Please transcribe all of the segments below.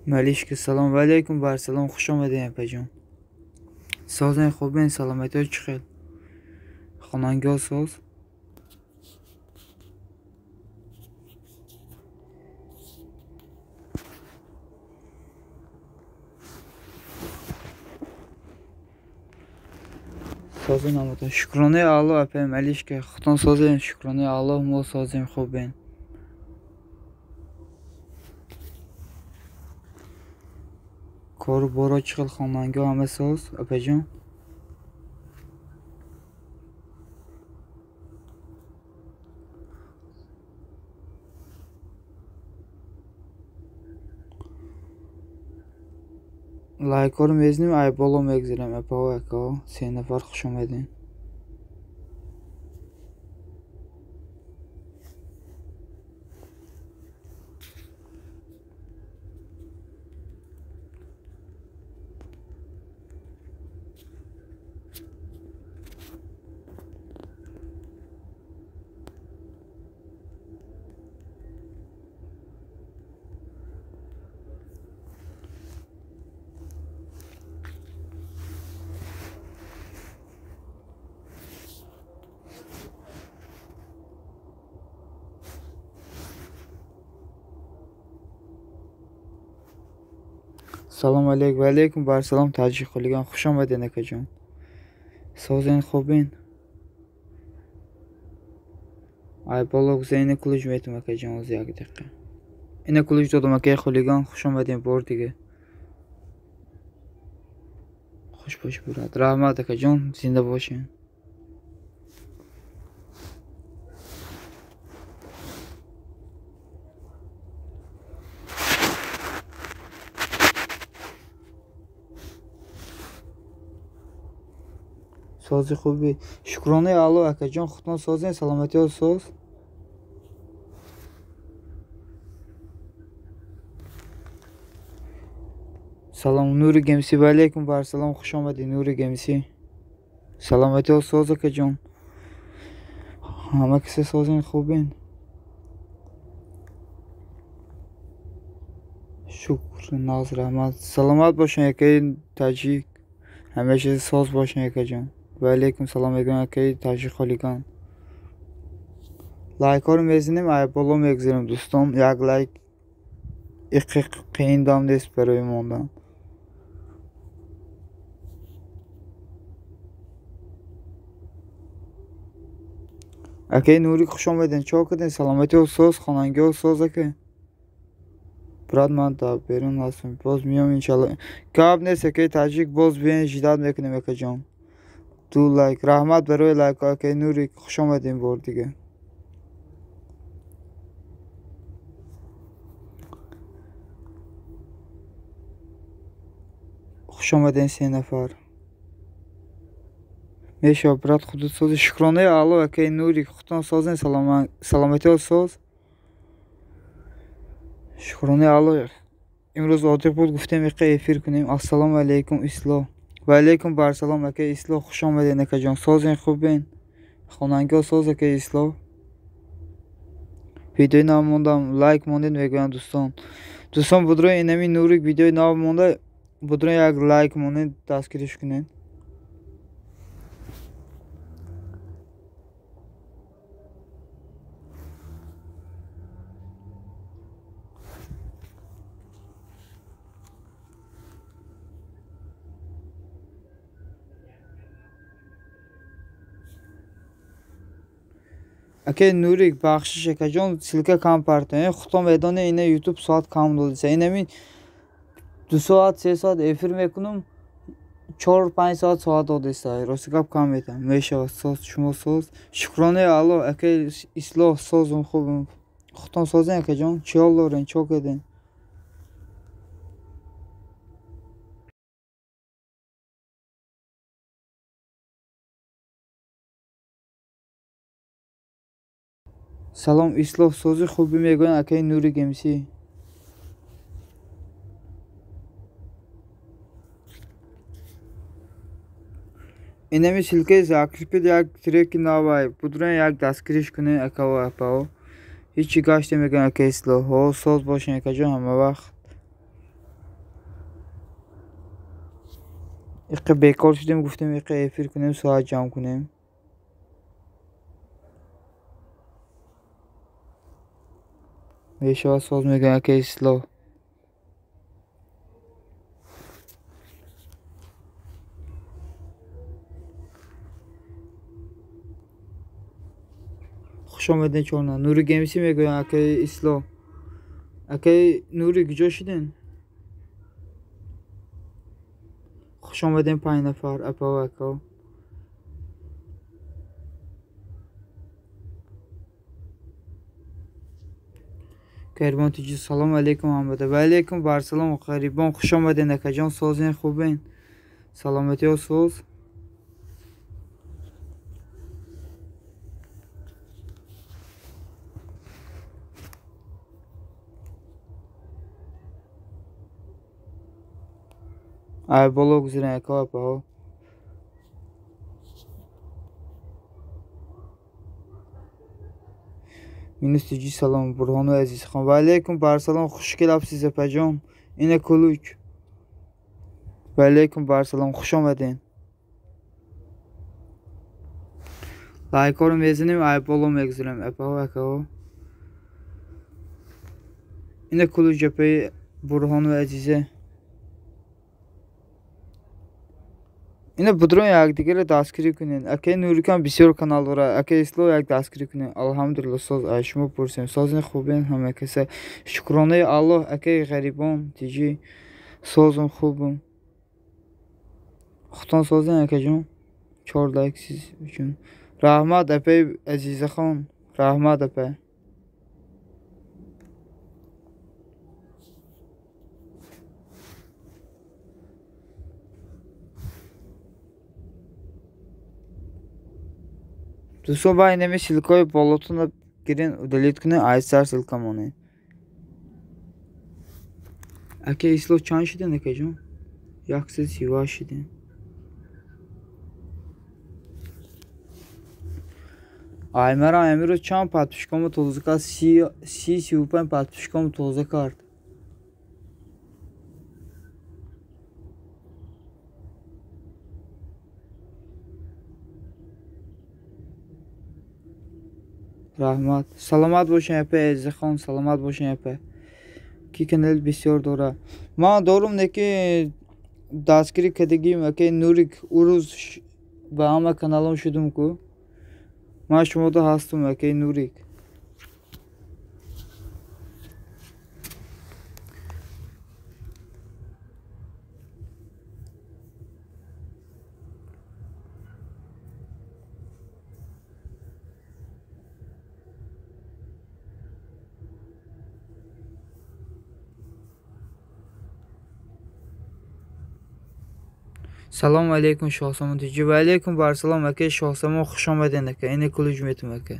ملیشک سلام علیکم بر سلام خوش آمدین پجان سازن خوبین سلامتی ها چخیل خاننگی ها ساز سازن نمودا شکرانه الله اپی ملیشک خطان سازن شکرانه الله مو سازن خوبین کارو بارا چخیل خاننگی ها همه ساز اپی جان لایک ها رو میزنیم ای بالا میگذارم اپی ها اکا 3 نفر خوش آمدین سلام علیکم و علیکم بر سلام تاجیک خلیگان خوش آمدین اکا جان سازن خوبین ای بالا گذارین کلوج میتونم اکا جان از یک دقیقه اینه کلوج دادم اکا خلیگان خوش آمدین بار دیگه خوش باش براد رحمت اکا جان زنده باشین سازی خوبی شکرانه الله اکا جان خودتان سازین سلامتی ها ساز سلام نوری گمسی و علیکم بر سلام خوش آمدی نوری گمسی سلامتی ها ساز اکا جان همه کسی سازین خوبین شکر ناز رحمت سلامت باشین اکای تاجیک همیشه ساز باشین اکا جان و علیکم سلام اکا اکای تاجیک خالیگان لایک ها رو میزنیم ای بالا میگذاریم دوستان یک لایک قیین دام نیست برای موندن اکای نوری خوش آمدین چاو کردین سلامتی ها ساز خاننگی ها ساز اکای برات من تا بیرون هستم باز میام انشالله کاب نیست اکای تاجیک باز بیاین جداد میکنیم اکا جان دو لایک رحمت برای لایک ها اکای نوری خوش آمدین بار دیگه خوش آمدین 3 نفر میشه برات خودت ساز شکرانه الله اکای نوری خودتان سازین سلامتی ها ساز شکرانه الله امروز عادی بود گفتیم اقای افیر کنیم السلام علیکم اسلام و علیکم بر سلام اکای اسلام خوش آمدین اکا جان سازین خوبین خاننگی ها ساز اکای اسلام ویدیو نموندم لایک موندین میگوین دوستان بدروی اینمی نوری ویدیو نمونده بدروی یک لایک موندین دستگیرش کنین اکای نوری بخشش اکا جان سیلکه کم پرتین خودم ادانه اینه یوتیوب ساعت کم دادیسه اینمی 2 ساعت 3 ساعت افیر میکنم 4-5 ساعت دادیسه راستی گپ کم میتم میشه ساز شما ساز شکرانه الله اکای اصلاح سازم خوبم خودتان سازین اکا جان چیال دارین چو کردین سلام اصلاح سازی خوبی میگوین اکای نوری گمسی اینمی سیلکه زاکریپید یک ترکی نوای بدرون یک دستگیرش کنین اکا و اپاو هیچی گاشته میگن اکای اصلاح ها ساز باشین اکا جان همه وقت یکی بیکار شدیم گفتیم یکی افیر کنیم ساعت جمع کنیم. میشه ساز میگن که اصلاح خوش آمدین چونا نوری گیمسی میگوین که اصلاح اکی نوری کجا شدین؟ خوش آمدین 5 نفر اپا و اکا. کربان تیجی سلام علیکم محمد و علیکم بر سلام قریبان خوش آمدین اکا جان سازین خوبین سلامتی و سوز. ای بالا گذارین اکا اپا مینوس تیجی سلام برهانو عزیز خان و علیکم بر سلام خوشگل افسیز اپا جان اینه کلوک و علیکم بر سلام خوش آمدین. لایک ها رو میزنیم ای بالا میگذاریم اپا و اکا. اینه کلوک جپه برهانو عزیزه اینه بدرون یک دیگه رو دستگیری کنین. اکی نوریکان بسیار کانال داره اکی اصلاح یک دستگیری کنین. الحمدلله ساز اشما پرسیم سازین خوبین همه کسی شکرانه الله اکی غریبان تیجی سازم خوبم خودتان سازین اکی جون 4 لایک سیز بچون رحمت اپی عزیز خان رحمت اپی دوستان با اینمی سیلکای بالاتون رو گیرین دلیت کنین ایسر سیلکامونه اکی اصلاح چند شدین اکی جون 130 شدین. Aymera Emiro çan patpişkomu tozaka si upen patpişkomu tozakart. Rahmat. Salamat boşun epe Ezekhan salamat boşun epe. Ki kanal besiyor dora. Ma doğrum ne ki daskiri kedegiyim ki Nurik Uruz ve ama kanalım şudum ku. Ma şumoda hastım ki Nurik. Salam aleykum şahsamın tücü ve aleykum barsalam eke şahsamın xoş amadin eke ene kulu cümetim eke.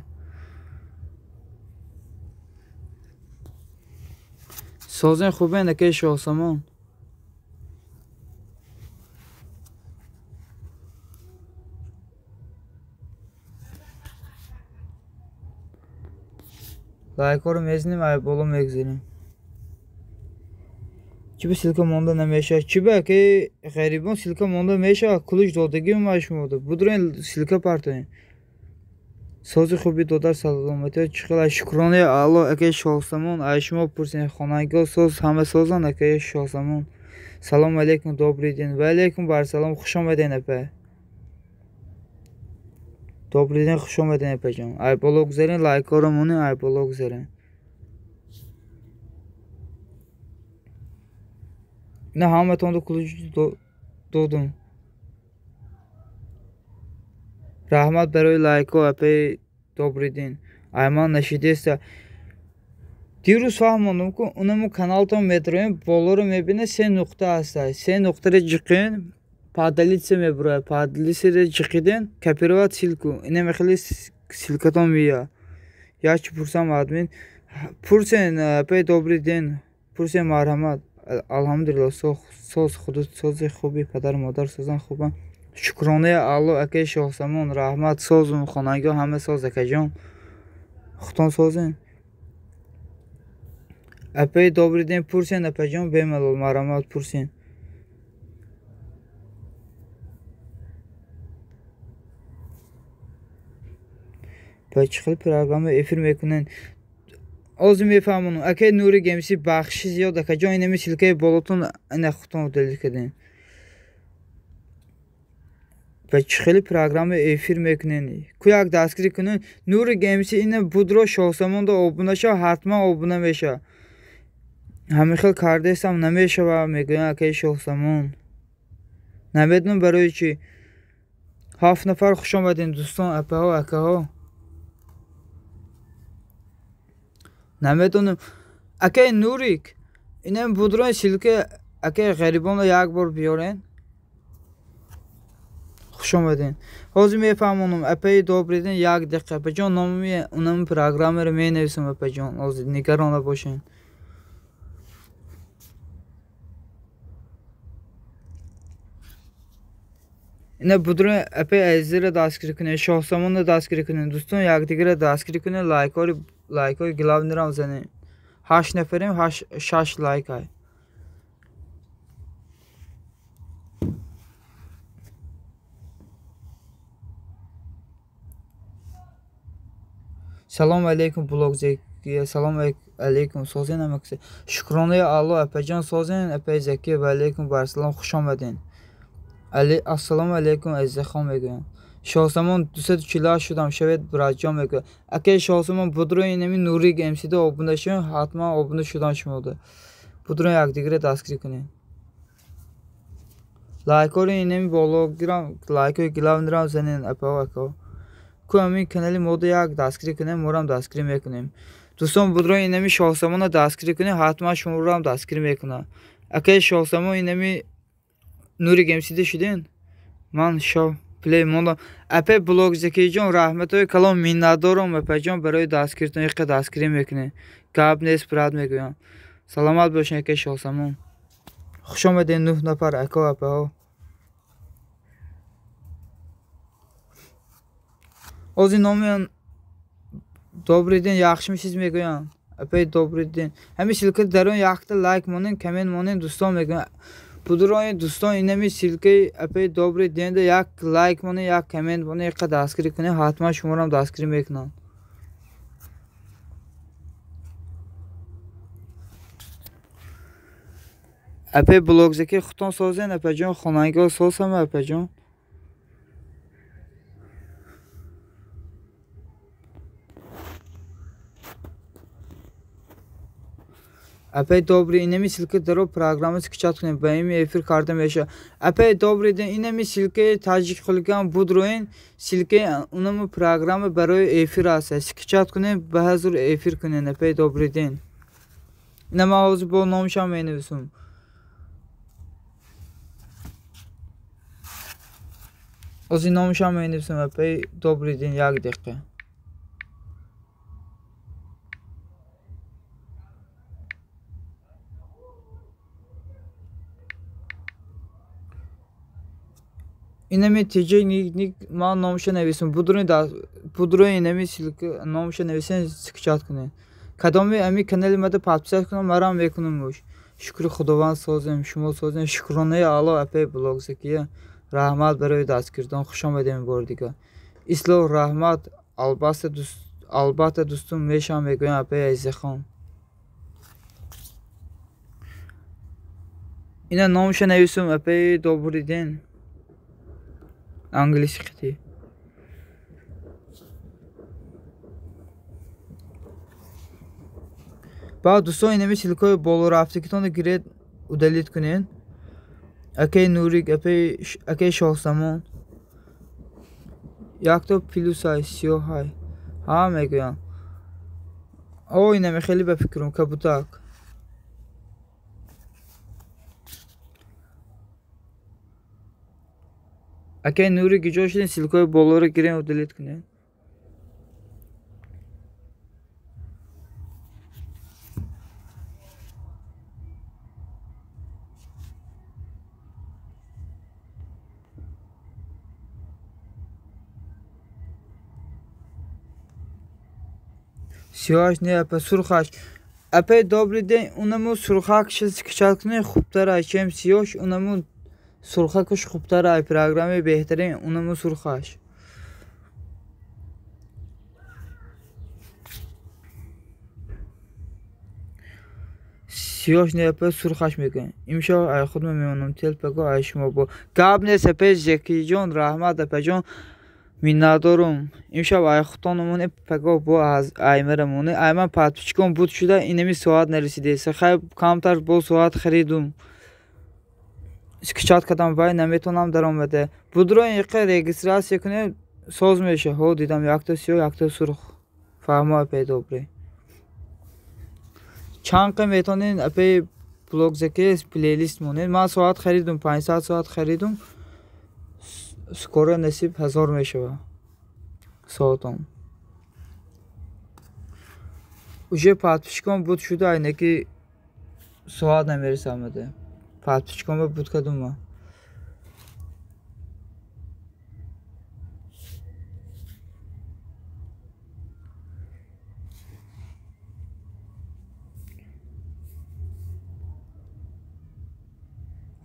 Sazın خوبین eke şahsamın. Like'ları meznim ay bolu megzinim. Çibe silka monda nemeşa çibe ki gariban silka monda meşa kuluç dodagi maşmodu. Budren silka partayın. Sazı خوبی دادر سلامتی چقدر شکرانه الله اگه شاسمون ایشما پرسین خانگاه ساز همه سازن اگه شاسمون. سلام علیکم добрый день و علیکم بر سلام خوش آمدین اپه. добрый день خوش آمدین اپه جان. ای بالا گذارین لایک ها رو مونه ای بالا گذارین. نه همه تان دو کلوچ دادم. Rahmat برای لایک ها اپه добрый день. Ayman نشیدیسته. دیروز فهمیدم که اونمو کانال تا مترویم بالارو میبینه 3 نقطه هست. 3 نقطه رو جقین پادلیت میبره. پادلیت رو جقیدن کپیروات سیلکو. اینه میخلی سیلکاتون بیا. یا چی پرسم آدمین پرسین اپه добрый день. پرسین مرحمت. الحمدلله ساز خودت ساز خوبی پدر مادر سازن خوبن. شکرانه الله اکی شخصمون رحمت سازون خانگاه همه ساز اکی جان خودتان سازین اپی добрый день پرسین اپی جان بیملال مرحمت پرسین و چخیل پروگرام افیر میکنن آزم میفهمونم اگه نوری گمسی بخشی زیاد که جای نمی سلکه بالاتون نخوتون دلیل کردن و چخیل پروگرام افیر میکنن کویک دستگیری کنن نوری گمسی اینه بودرو شاسمون دا آبونه شا حتما آبونه میشه همه خیل کردستم نمیشه و میگوین اگه شاسمون نمیدونم برای چی 7 نفر خوش آمدین دوستان اپه ها اکه ها نمیدونم اگه نوریک اینم بودرون سیلکه اگه غریبان رو یک بار بیارین خوش آمدین حاضر میفهمونم اپه دوبریدین یک دقیقه اپه جان نامی اونم پروگرام رو می نویسم اپه جان حاضر نگران باشین اینه بودرون اپه ازی رو دستگیری کنه شخصمون رو دستگیری کنه دوستان یک دیگه رو دستگیری کنه لایک های گلاو نیرم زنه 8 نفریم 6 لایک های سلام علیکم بلوگ زکی سلام علیکم سازین امکسی شکرانه الله اپه جان سازین اپه زکی و علیکم برسلام خوش آمدین السلام علیکم از خام میگم شاسمون 240 شدم شوید براجام میگه اگه شاسمون بودرو اینمی نوری گمسی ده آبونه شون حتما آبونه شدن شموده بودرو یک دیگه دستگیری کنین لایک ها رو اینمی بالا گیرم لایک های گلاو نیرم زنین اپه ها اکا که همین کانالی مود یک دستگیری کنیم مورم دستگیری میکنیم دوستان بودرو اینمی شاسمون دستگیری کنیم حتما شما رو هم دستگیری میکنه اگه شاسمون اینمی نوری گمسی ده شدین من شو پلی موندم اپه بلوگ زکی جان رحمت های کلام میندارم اپه جان برای دستگیرتون یک دستگیری میکنه گاب نیست براد میگویم سلامت باشین که شاسمون خوش آمدین 9 نفر اکا اپه ها از این نامیان دوبریدین یخش میشیز میگویم اپه دوبریدین همین سلکت درون یخت لایک مونین کمین مونین دوستان میگویم بودروی دوستان اینمی سیلکه اپی دوبری دینده یک لایک مونه یک کامنت مونه یک دستگیری کنه حتما شما رو هم دستگیری میکنم اپی بلوگ زکی خودتون سازین اپی جان خانگاه ساز هم اپی جان اپی دوبری اینمی سیلکه درو پروگرام سکچات کنیم با ایمی افیر کردم میشه اپی دوبری دین اینمی سیلکه تاجیک خلقان بودروین سیلکه اونم پروگرام برای افیر است سکچات کنیم به حضور افیر کنین اپی دوبری دین اینم آوازی با نامشم می نویسم از این نامشم می نویسم اپی دوبری دین یک دقیقه اینمی تیجی نیک من نامش نویسم بودروی اینمی سیلک نامش نویسن سکچات کنین کدامی امی کانال مده پادپیس کنم مرام میکنم موش شکر خداوند سازم شما سازم شکرانه الله اپی بلوگ زکیه رحمت برای دستگیردن خوش آمدیم بار دیگه اسلام رحمت البته دوستم میشم میگویم اپی ایزخان اینا نامش نویسم اپی دوبریدین انگلیسی خیلی بعد دوستان اینمی سیلکای بالا رفته که تونه گرید و دلیت کنین اکی نوریک اکی شاخسمون یک تا پلوس های سیاه های ها میگویم او اینمی خیلی بفکرم کبوتاک اکی نوریک جا شدین سیلکای بالا رو گرین و دلیت کنین سیاهش نه اپه سرخش اپه دوبریدین اونمو سرخکش سکچات کنین خوبتر اچم سیاهش اونمو سرخکش خوبتر ای پروگرام بهترین اونمو سرخش سیاهش نیپه سرخش میکنه. امشب ای خود میمونم تل پگاه ای شما با گاب نیست پیش زکی جان رحمت پجان می ندارم. امشب ای خودمون پگاه با از ای مرمونه ای من پاتچکم بود شده اینمی ساعت نرسیده است. خیلی کمتر با ساعت خریدم. скачать кардам вай наметонам даромаде будро иқа регистрация кунем соз меша ҳо дидам якта сиёҳ якта сурх фаҳмо пайдо бре чанд қа метонен апе блогзаке плейлист монен ман соат харидум 500 соат харидум скоро насиб 1000 мешава соатам уже подписчикам буд шуда айнаки соат намерасамаде подписчикам буд кадума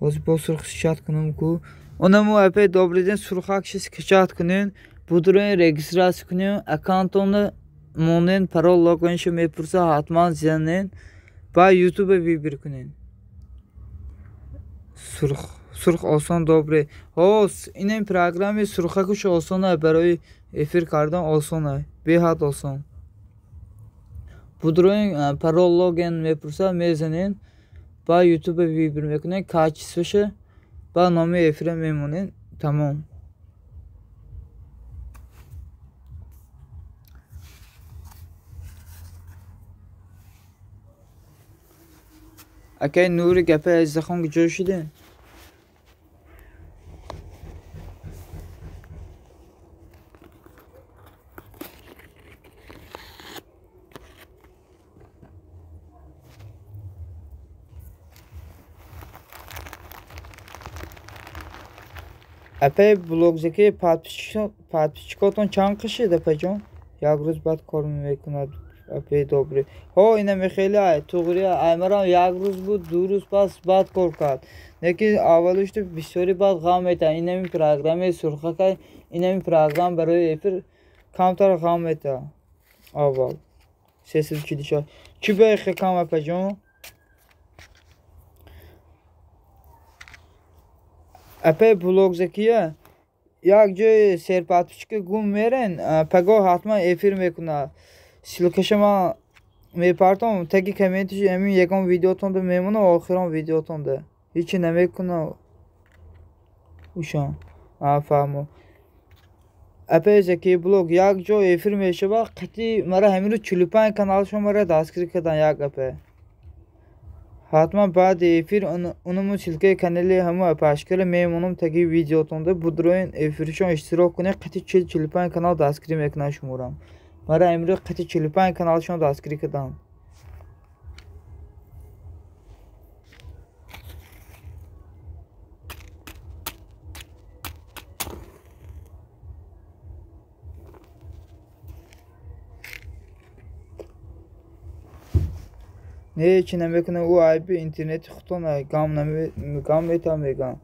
ҳозир бо сурх скачат кунам ку онаму апе добрый день сурхакши скачат кунен будроин регистрация кунен аккаунтоны монен парол логиншо мепурса ҳатман занен ба ютубе вибир кунен сурх осон добре ҳос инем программи сурхакуш осона барои эфир кардан осона беҳад осон будроин парол логин мепурса мезанен ба ютубе вибир мекунен качествоше ба номи эфире мемонен тамом акай нури гапе азизахон ҷо шидем апе блогзаки подписчикотон чанд қишида паҷон як рӯз баъд кор мекунад апе добре ҳо инаме хеле ай туғрия аймарам як рӯз буд ду рӯз пас баъд кор кард лекин аввалошто бисёри баъд ғам мета инами программаи сурхакай инами программ барои эфир камтар ғам мета аввал 344 чӣ беихе кама паҷон апе блогзакия як ҷои серподписчика гум мерен пагоҳ ҳатман эфир мекунад силкаша ман мепартом таги комментиш ҳамин ягон видеотонда мемонам охирон видеотонда ҳичи намекунам ушон фаҳмо апе заки блог як ҷо эфир мешавад қатъи мара ҳамин рӯз 45 каналшон мара дастгирӣ кардан як апе ҳатман баъди эфир унаму силкаи канали ҳамо пашкара мемонам таги видеотонда будроин эфиршон иштирок кунед қатъи 40-45 канал дастгирӣ мекунад шуморам мара имрӯз қатъи 45 каналшон дастгирӣ кардам не чӣ намекунам ӯ айби интернети худтон гам метам мегам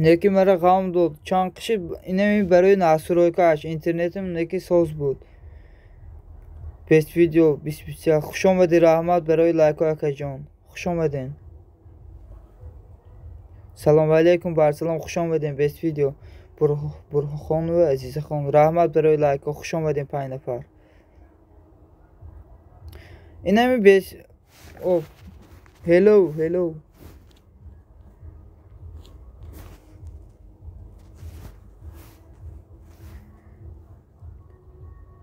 неки мара ғам дод чанд қиши инами барои настройкааш интернетам неки соз буд бест видео 20 хуш омадед раҳмат барои лайкҳо акаҷон хуш омадем салом алейкум барсалом хуш омадем бест видео бурҳону азизахон раҳмат барои лайкҳо хуш омадем 5 нафар инами бес о hello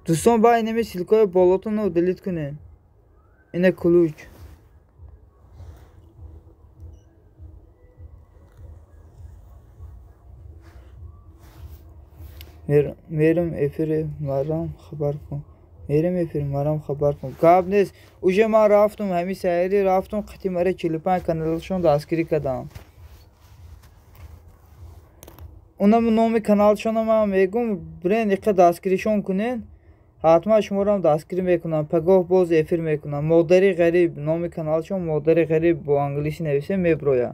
дӯстон ба инами силкаи болотонро делит кунем ина ключ мерам эфире марам хабар кун мерам эфир марам хабар кун гап нест уже ман рафтум ҳамин сайри рафтум қатъи мара 45 каналшон дастгирӣ кардам унам номи каналшона ман мегум бирен иқа дастгиришон кунен ҳатман шуморам дастгирӣ мекунам пагоҳ боз эфир мекунам модари ғариб номи каналшон модари ғариб бо англисӣ нависем меброя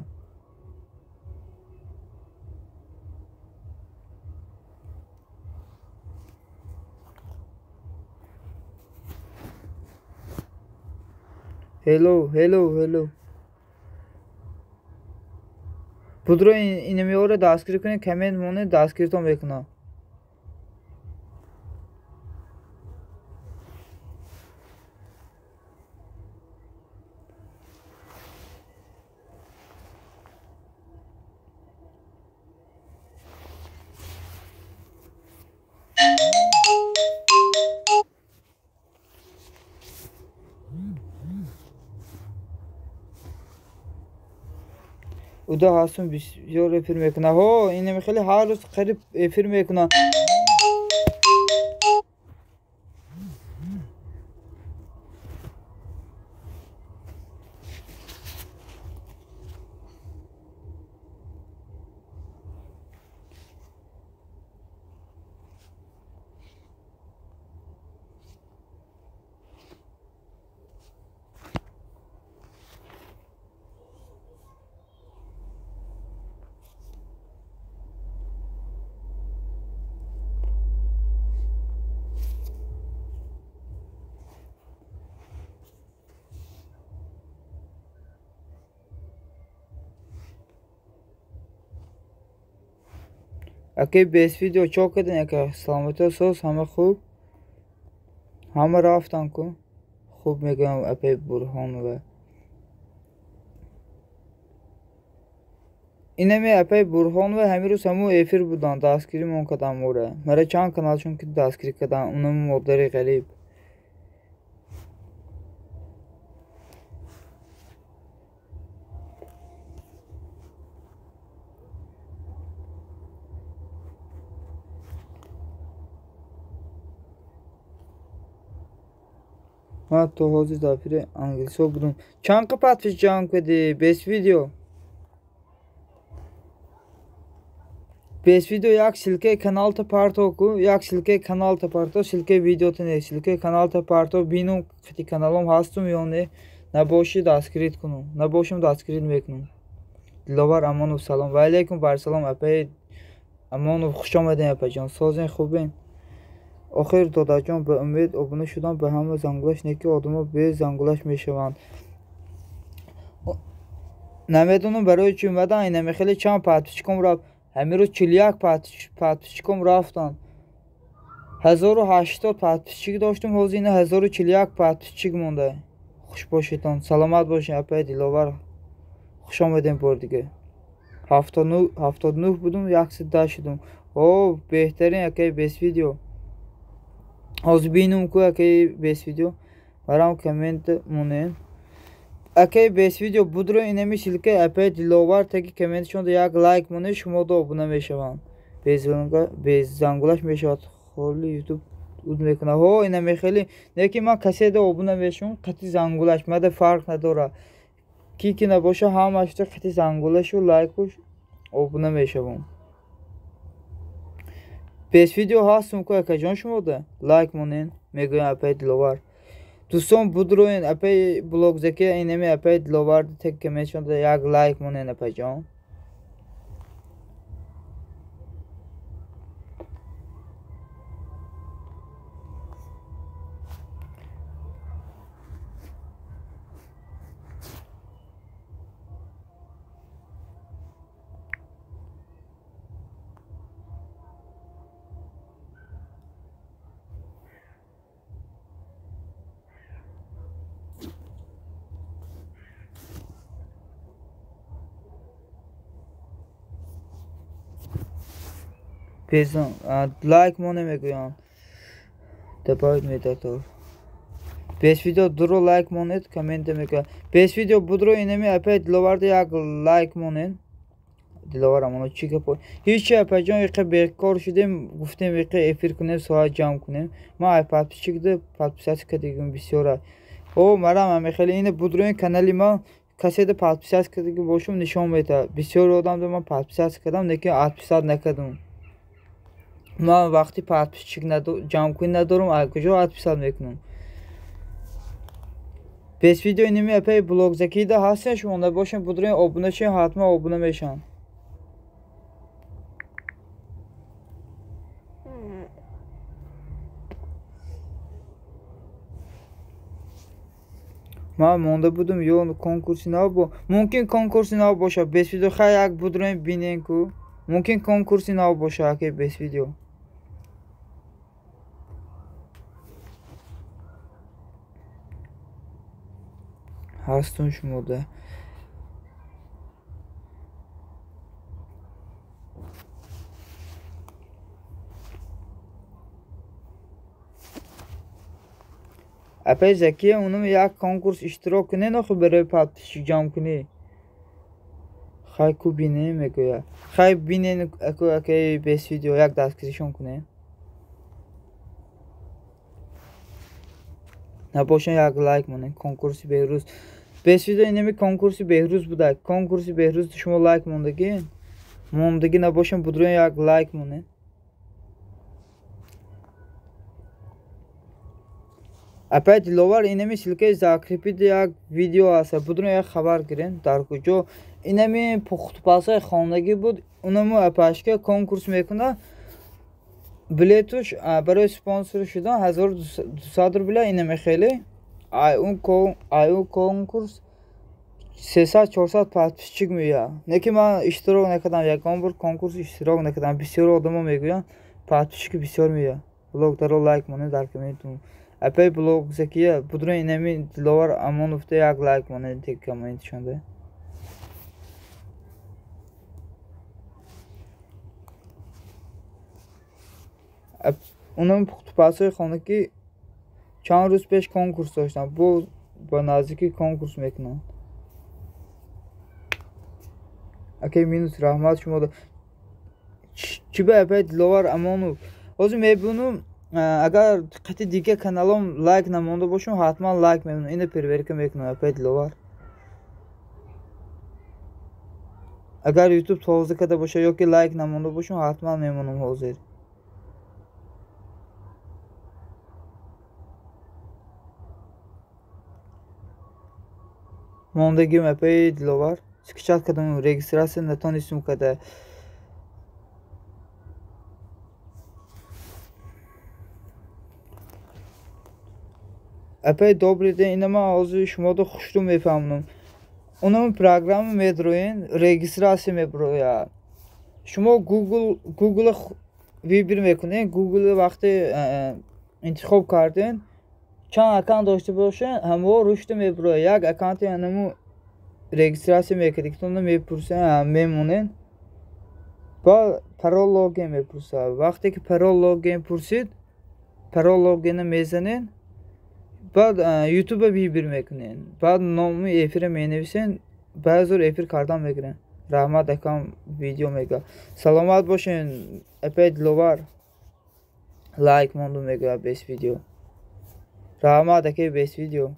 hello. Budro inemiyor دستگیر کنه کامنت مونه دستگیرتون بکنه. او da هستون بسیار افیر میکنه. ها اینم خیلی هر روز قریب افیر میکنه. اکی بیس ویدیو چاک کردن اکی سلامتی سوز همه خوب همه رفتن کن خوب میگم اپی برهان و اینمی اپی برهان و همین روز همو افیر بودن دستگیری من کدام موره مرا چند کانال چون که دستگیری کردن اونم مبدری غریب من تو حوزی دافیر انگلیسی بودم چند قپت پیش جان کدی بیس ویدیو بیس ویدیو یک سلکه کانال تا پارتو کو یک سلکه کانال تا پارتو سلکه ویدیو تا نه سلکه کانال تا پارتو بینم خیلی کانالم هستم یا نه نباشی دستگیرید کنم نباشم دستگیرید میکنم دلوار امان و سلام و علیکم بر سلام اپی امان و خوش آمدین اپی جان سازین خوبین آخر دادا جان به امید ابونه شدم به همه زنگولش نیکی آدما به زنگولش میشوند نمیدونم برای چی اومدن اینم خیلی چند پاتچکم را همین رو 41 پاتچکم رفتن 1080 پاتچک داشتم حوزی اینه 1041 پاتچک مونده خوش باشیدان سلامت باشین اپی دلوار خوش آمدین بار دیگه 79 بودم 110 شدم او بهترین اکی بیس ویدیو از بینم کو اکی بیس ویدیو برام کامنت مونه اکی بیس ویدیو بودرو اینمی سلکه اپی دلوار تاکی کامنت شونده یک لایک مونه شما دو ابونه میشوند به زنگولش میشود خیلی یوتیوب ود میکنه ها اینمی خیلی نیکی من کسی دو ابونه میشم قطعی زنگولش مده فرق نداره کی نباشه همش تو قطعی زنگولش و لایکش ابونه میشوم بیس ویدیو هستم که اکی جان شما ده لایک مونین میگویم اپی دلوار دوستان بودروین اپی بلوگ زکی اینمی اپی دلوار تک کامنت شونده یک لایک مونین اپی جان پیزن لایک مونه میگویم دباید میداد بیس ویدیو درو لایک مونید کامنت میگه بیس ویدیو بودرو اینمی اپی دلوار یک لایک مونین دلوار امانو چی که هیچ اپی جان یکی بیکار شدیم گفتیم یکی افیر کنیم ساعت جمع کنیم ما ایپاد چیکده پادپیساسی کردیم بسیاره او مرام هم خیلی اینه بودرو این کانالی ما کسی ده پادپیساسی کردیم باشم نشان میده بسیار آدم ده من پادپیساسی کردم نکی پادپیسات نکردم ما وقتی پادپیسچیک جمع کنی ندارم از کجا پادپیسات میکنم بیس ویدیو اینمی اپی بلوگ زکی ده هستن شما نباشین بودرین ابونه شین حتما ابونه میشن من مونده بودم یا کنکورسی نبود. ممکن کنکورسی نباشه. بس ویدیو خیلی یک بودیم بینین کو. ممکن کنکورسی نباشه که بس ویدیو. هستون شما ده. اپای زکیه اونم یک کنکورس اشتراک کنه نخو برای پادپیشی جام کنی. خیلی کو بینه میگویا. خیلی بینه که بس ویدیو یک دستگیریشون کنه. نباشن یک لایک مونه. کنکورسی بهروز. بس ویدیو اینمی کنکورسی بهروز بوده. کنکورسی بهروز شما لایک موندگی. موندگی نباشن بدرون یک لایک مونه. اپای دلوار اینمی سیلکه زاکریپید یک ویدیو است. بدرون یک خبر گیرین. در کجا اینمی پختپاسای خواندگی بود. اونمو اپاش که کنکورس میکنه. بلیتوش برای سپانسر شدن 1200 روبله اینمی خیلی. اون کنکورس 300-400 پادپیشچی میگه. نکی من اشتراک نکردم یکم بار کنکورس اشتراک نکردم. بسیار آدما میگوین پادپیشچی بسیار میگه. بلاگ درو لایک مونه در کامنت. اپای بلاگ زکیه بدون اینمی دلوار امان افته یک لایک مونه تک کامنت شده. اونم پختپاسای خانگی چند روز پیش کنکورس داشتم. با نزدیکی کنکورس میکنم. اکی مینوس رحمت شما ده. چی به اپای دلوار امانو. اوزی میبینم اگر قطعی دیگه کانالم لایک نمونده باشم حتما لایک میکنم. اینه پرورکه میکنم اپای دلوار. اگر یوتیوب توضیح کرده باشه یا که لایک نمونده باشم حتما میمونم حاضر. موندگیم اپای دلوار. سکچات کردم رجیستراسی نتونستم کرده. اپای добрый день. اینما از شما دو خوش رو میفهمم. اونم پروگرام میدروین رجیستراسی میبرویا. شما گوگل ویبر میکنین. گوگل وقتی انتخاب کردین چند اکانت داشته باشین همو رشد میبرویا. یک اکانتی انمو رجیستراسی میکنید که اونم میپرسن میمونین. با پرول لوگین میپرسه. وقتی که پرول لوگین پرسید پرول لوگین میزنین. بعد یوتیوب ویبر میکنین. بعد نامی افیر مینویسین. بعضی افیر کردن میگیرن. رحمت اکام ویدیو میگه. سلامت باشین. اپای دلوار لایک موندو میگه بیس ویدیو. رحمت اکی بیس ویدیو.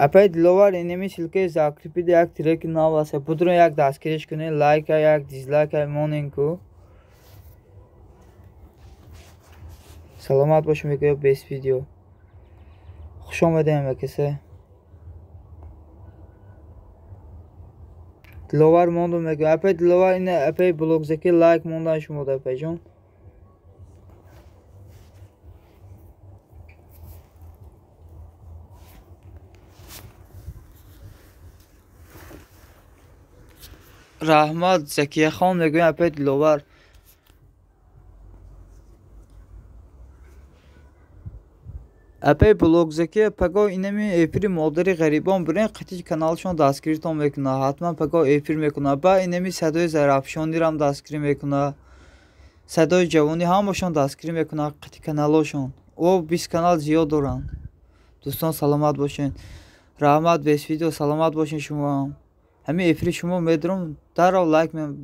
اپای دلوار اینمی سیلکه زاکریپید یک ترک ناو است. بدرون یک دستگیرش کنین. لایک یک دیزلایک مونین کو. سلامت باشم میگه بیس ویدیو. خوش آمدیم بکسه. دلوار موندو میگه. اپای دلوار اینه اپای بلوگ زکی لایک موندن شما ده اپای جون. رحمت زکیه خان میگه اپای دلوار. اپای بلوگ زکی پگاه اینمی افیر مادری غریبان برین قطعی کانالشون دستگیری تون میکنه. حتما پگاه افیر میکنه. با اینمی صدای زرافشانی رام دستگیری میکنه. صدای جوانی همشون دستگیری میکنه قطعی کانالشون. او 20 کانال زیاد دارن. دوستان سلامت باشین. رحمت بیس ویدیو سلامت باشین شما. همین افیر شما میدرم در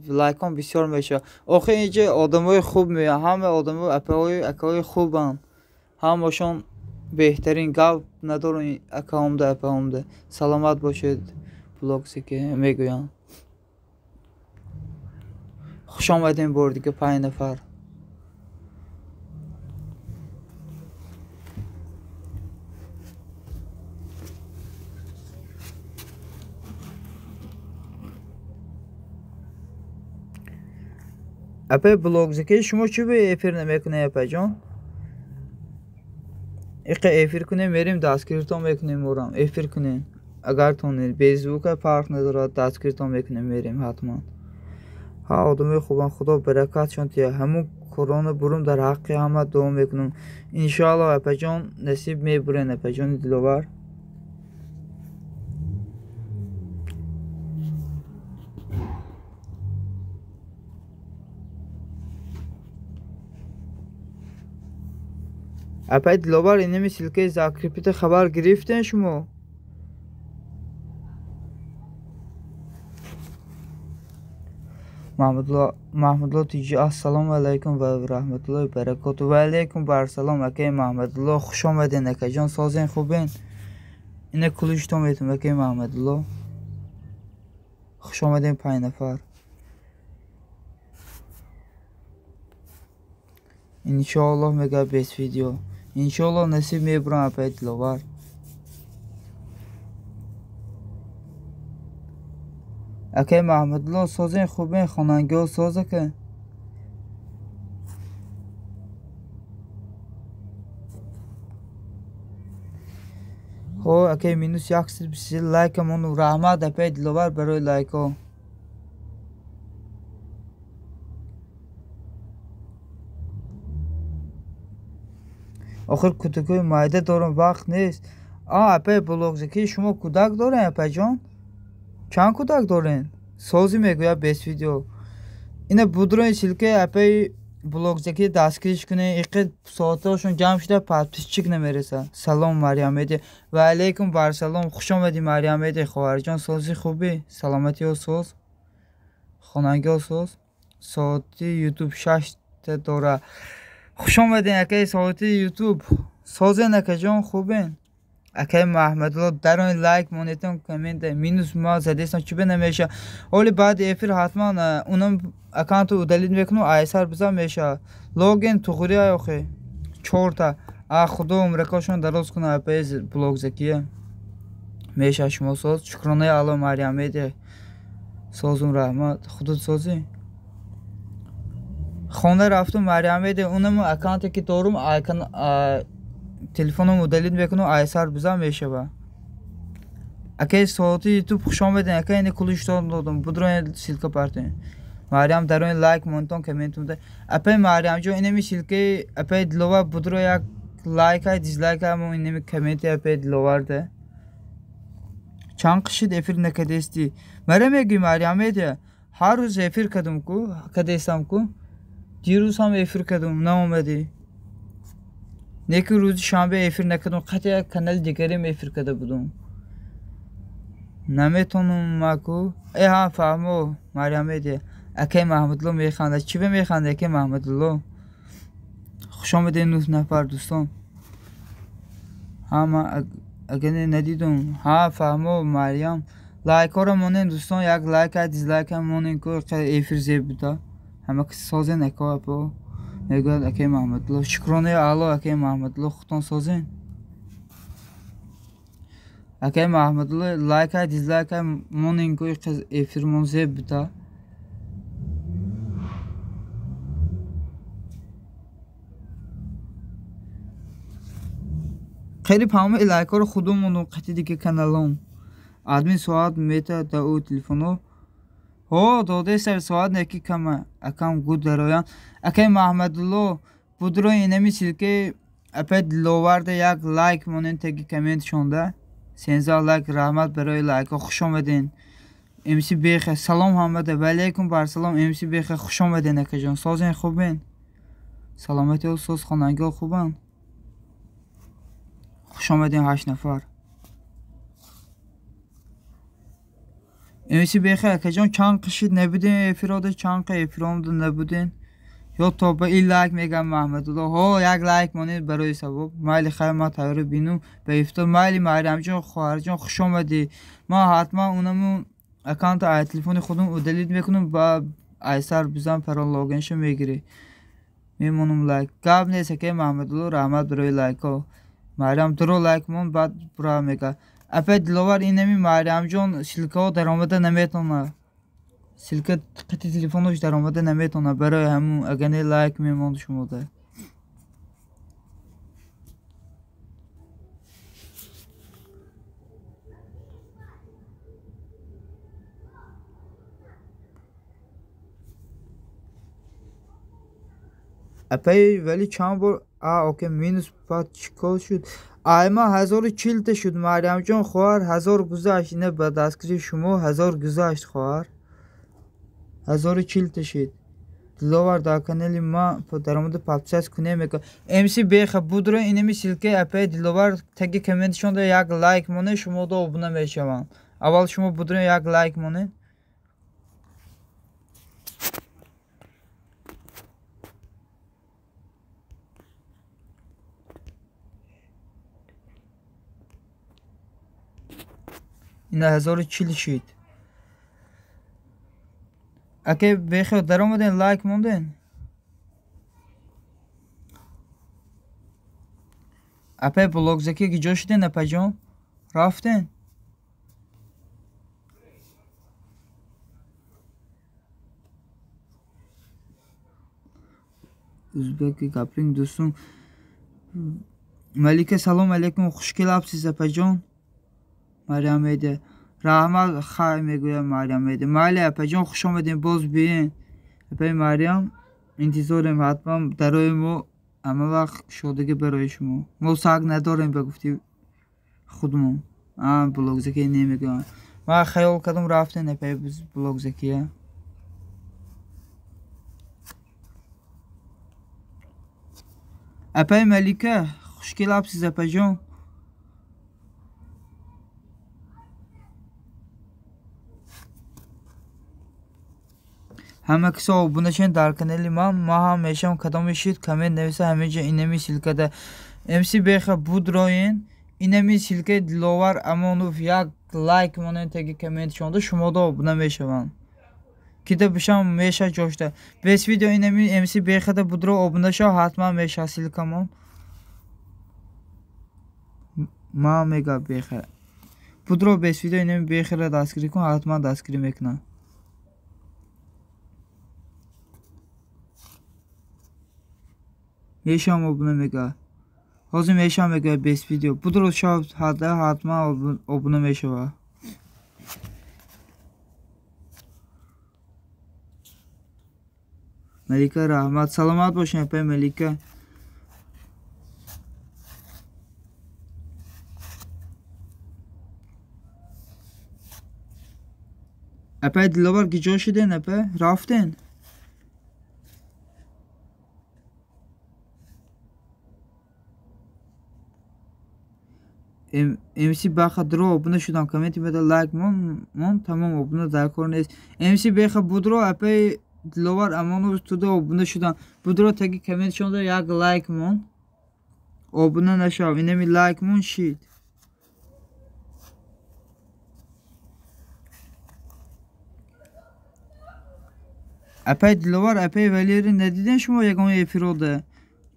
لایکان بسیار میشه. آخه اینجا آدمای خوب میان. همه آدمای اپای خوبن. همشون بهترین گپ ندارن اکاونده. سلامت باشید. بلاگسی که میگویم. خوش آمدین بار دیگه 5 نفر. اپای بلاگسی که شما چی به افیر نمیکنه اپای جان؟ اقا افیر کنیم میریم دستگیرتان میکنیم ورم افیر کنین اگر تونید فیسبوک فرق نداره دستگیرتان میکنیم میریم حتما ها آدم خوبان خدا برکت شانتیه همون کرونا برون در حق همه دوام میکنم انشاءالله اپا جان نصیب میبرین اپا جان دلوبر اپا دلوبر اینمی سلکه زاکریپیت خبر گرفتین شما محمدالله تیجی السلام علیکم و رحمت الله و برکاته و علیکم بر سلام اکی محمدالله خوش آمدین اکی جان سازین خوبین اینه کلوشتون میتون اکی محمدالله خوش آمدین 5 نفر انشاءالله میگه بیس ویدیو انشاءالله نصیب میبرم اپای دلوبر اکی محمدالله سازین خوبین خواننده ها سازه که خو اکی مینوس یک سیل بسیل لایک منو رحمت اپای دلوبر برای لایک ها آخر کودکای مایده دارم وقت نیست اپای بلوگ زکی شما کودک دارین اپای جان چند کودک دارین سازی میگویا بیس ویدیو اینه بودروین سیلکه اپای بلوگ زکی دستگیرش کنه ایقی ساعتاشون جمع شده پس چیک نمیرسه سلام مریم ایدی و علیکم بر سلام خوش آمدی مریم ایدی خواهر جان سازی خوبی سلامتی ها ساز خاننگی ها ساز ساعتی یوتیوب 6 داره خوش آمدین اکی ساعتی یوتیوب سازین اکی جان خوبین اکی محمدالله در اون لایک مونیتون کامنت مینوس ما زدیستان چی نمیشه ولی بعد افیر حتما اونم اکانت رو دلیل میکنم ایسر بزن میشه لوگین تو خوری آخه 4 تا خدا عمرکاشون دراز کنه اپای بلوگ زکیه میشه شما ساز شکرانه الله مریم ایده سازم رحمت خودت سازی خونه رفتم مریم ایده اونم اکانتی که دارم تلفنم دلیل میکنم ایسر بزن میشه با اکی صوتی یوتیوب خوش آمدین اکی اینه کلوشتان دادم بودرون سیلکه پرتین مریم در اون لایک مونتون کمنت میده اپای مریم جو اینمی سیلکه اپای دلوبر بودرو یک لایک های دیزلایک های مو اینمی کمنت اپای دلوبر ده چند قشید افیر نکدستی مریم میگی مریم ایده هر روز افیر کدوم کو کدستم کو دیروز هم افیر کدوم نه اومدی نیکی روز شنبه افیر نکدم قطعا کانال دیگری افیر کده بودم نمیتونم مکو ها فهمو مریم ایده اکی محمدالله میخنده چی به میخنده اکی محمدالله خوش آمدین 9 نفر دوستان من اگه ندیدم فهمو مریم لایک ها رو مونین دوستان یک لایک ها دیزلایک ها مونین که افیر زیب بوده همه کسی سازین اکا اپا میگوید اکی محمدالله شکرانه الله اکی محمدالله خودتان سازین اکی محمدالله لایک های دیزلایک ها مونین که افیر مون زیب بوده خیلی پامه لایک ها رو خودمون قطعی دیگه کانالم ادمین ساعت میته دا او تلفنو داده سر ساعت نکی کمه اکم گود درایان اکی محمدالله بودرو اینمی سیلکه اپا دلوورده یک لایک مونین تگی کمنت شونده 13 لایک رحمت برای لایک ها خوش آمدین امسی بیخه سلام حمده و علیکم بر سلام امسی بیخه خوش آمدین اکی جان سازین خوبین سلامتی و ساز خاننگی ها خوبن خوش آمدین 8 نفر امسی بخیر که جان چند قشید نبودین افراده چند قه افرامده نبودین یا تا به این لایک میگم محمدالله یک لایک مانید برای سبب مایلی خیر ما تایره بینو به افتار مایلی مریم جان خواهر جان خوش آمدی ما حتما اونمون اکانت ای تلفن خودم رو دلیت میکنم با ایسر بزن پران لاگینشو میگیری میمونم لایک گاب نیست که محمدالله رحمت برای لایک ها مریم درو لایک مون بعد برای میگه اپا دلوبر اینمی مریم جان سیلکه ها در آمده نمیتونه سیلکه قطعی تلفنش در آمده نمیتونه برای همون اگه نه لایک میموند شما ده اپی ولی چند بار اوکی مینوس بعد چیکار شد ایما 1040 تا شد مریم جان خواهر 1000 گذشت اینه به دستگیری شما 1000 گذشت خواهر 1040 تا شد دلوار در کانال ما در مورد پابچس کنه میگه امسی بیخ بود رو اینمی سیلکه اپی دلوار تگی کامنت شونده یک لایک مونه شما دو ابونه میشوند اول شما بود رو یک لایک مونه اینا 1040 شد اگه بیخ در اومدن لایک موندن اپی بلوگ زکی که جوشیدن اپی جان رفتن Uzbek kapring dostum. Malike salam aleyküm. Hoş geldiniz Apacan. Meryem Ede. Rahmat xay میگویم مریم Ede. مالی Apacan خوش آمدین باز بیاین. اپای مریم انتظارم حتما برای ما همه وقت شادگی برای شما. ما سگ نداریم به گفتی خودمون. بلاگ زکی نمیگم. ما خیال کردم رفتن اپای بلاگ زکیه. اپای ملیکه خوشگل هستید اپای جان همه کسا abone شدن در کانال ما هم میشم کدام بشید کامنت نویسه همه جا اینمی سیلکه ده امسی بیخه بود راین اینمی سیلکه دلوار امانوف یک لایک مانه تگی کامنت شونده شما دا abone میشوند کده بشم میشه جوشته بس ویدیو اینمی امسی بیخه ده بود رو abone شو حتما میشه سیلکه من ما میگه بیخه بود رو بس ویدیو اینمی بیخه را دستگیری کن حتما دستگیری میکنه میشم abone میگه حاضر میشم میگه بس ویدیو بود رو شب حتما abone میشه ملیکه رحمت سلامت باشین اپای ملیکه اپای دلوار گیجا شدین اپای رفتن امسی باخه درو abone شدم کامنتی بده لایک من تمام abone در کار نیست امسی بیخه بود رو اپای دلوار امانو تو دا abone شدم بود رو تگی کامنت شونده یک لایک من abone نشو اینمی لایک من شید اپای دلوار اپای ولیری ندیدن شما یگان اپیروده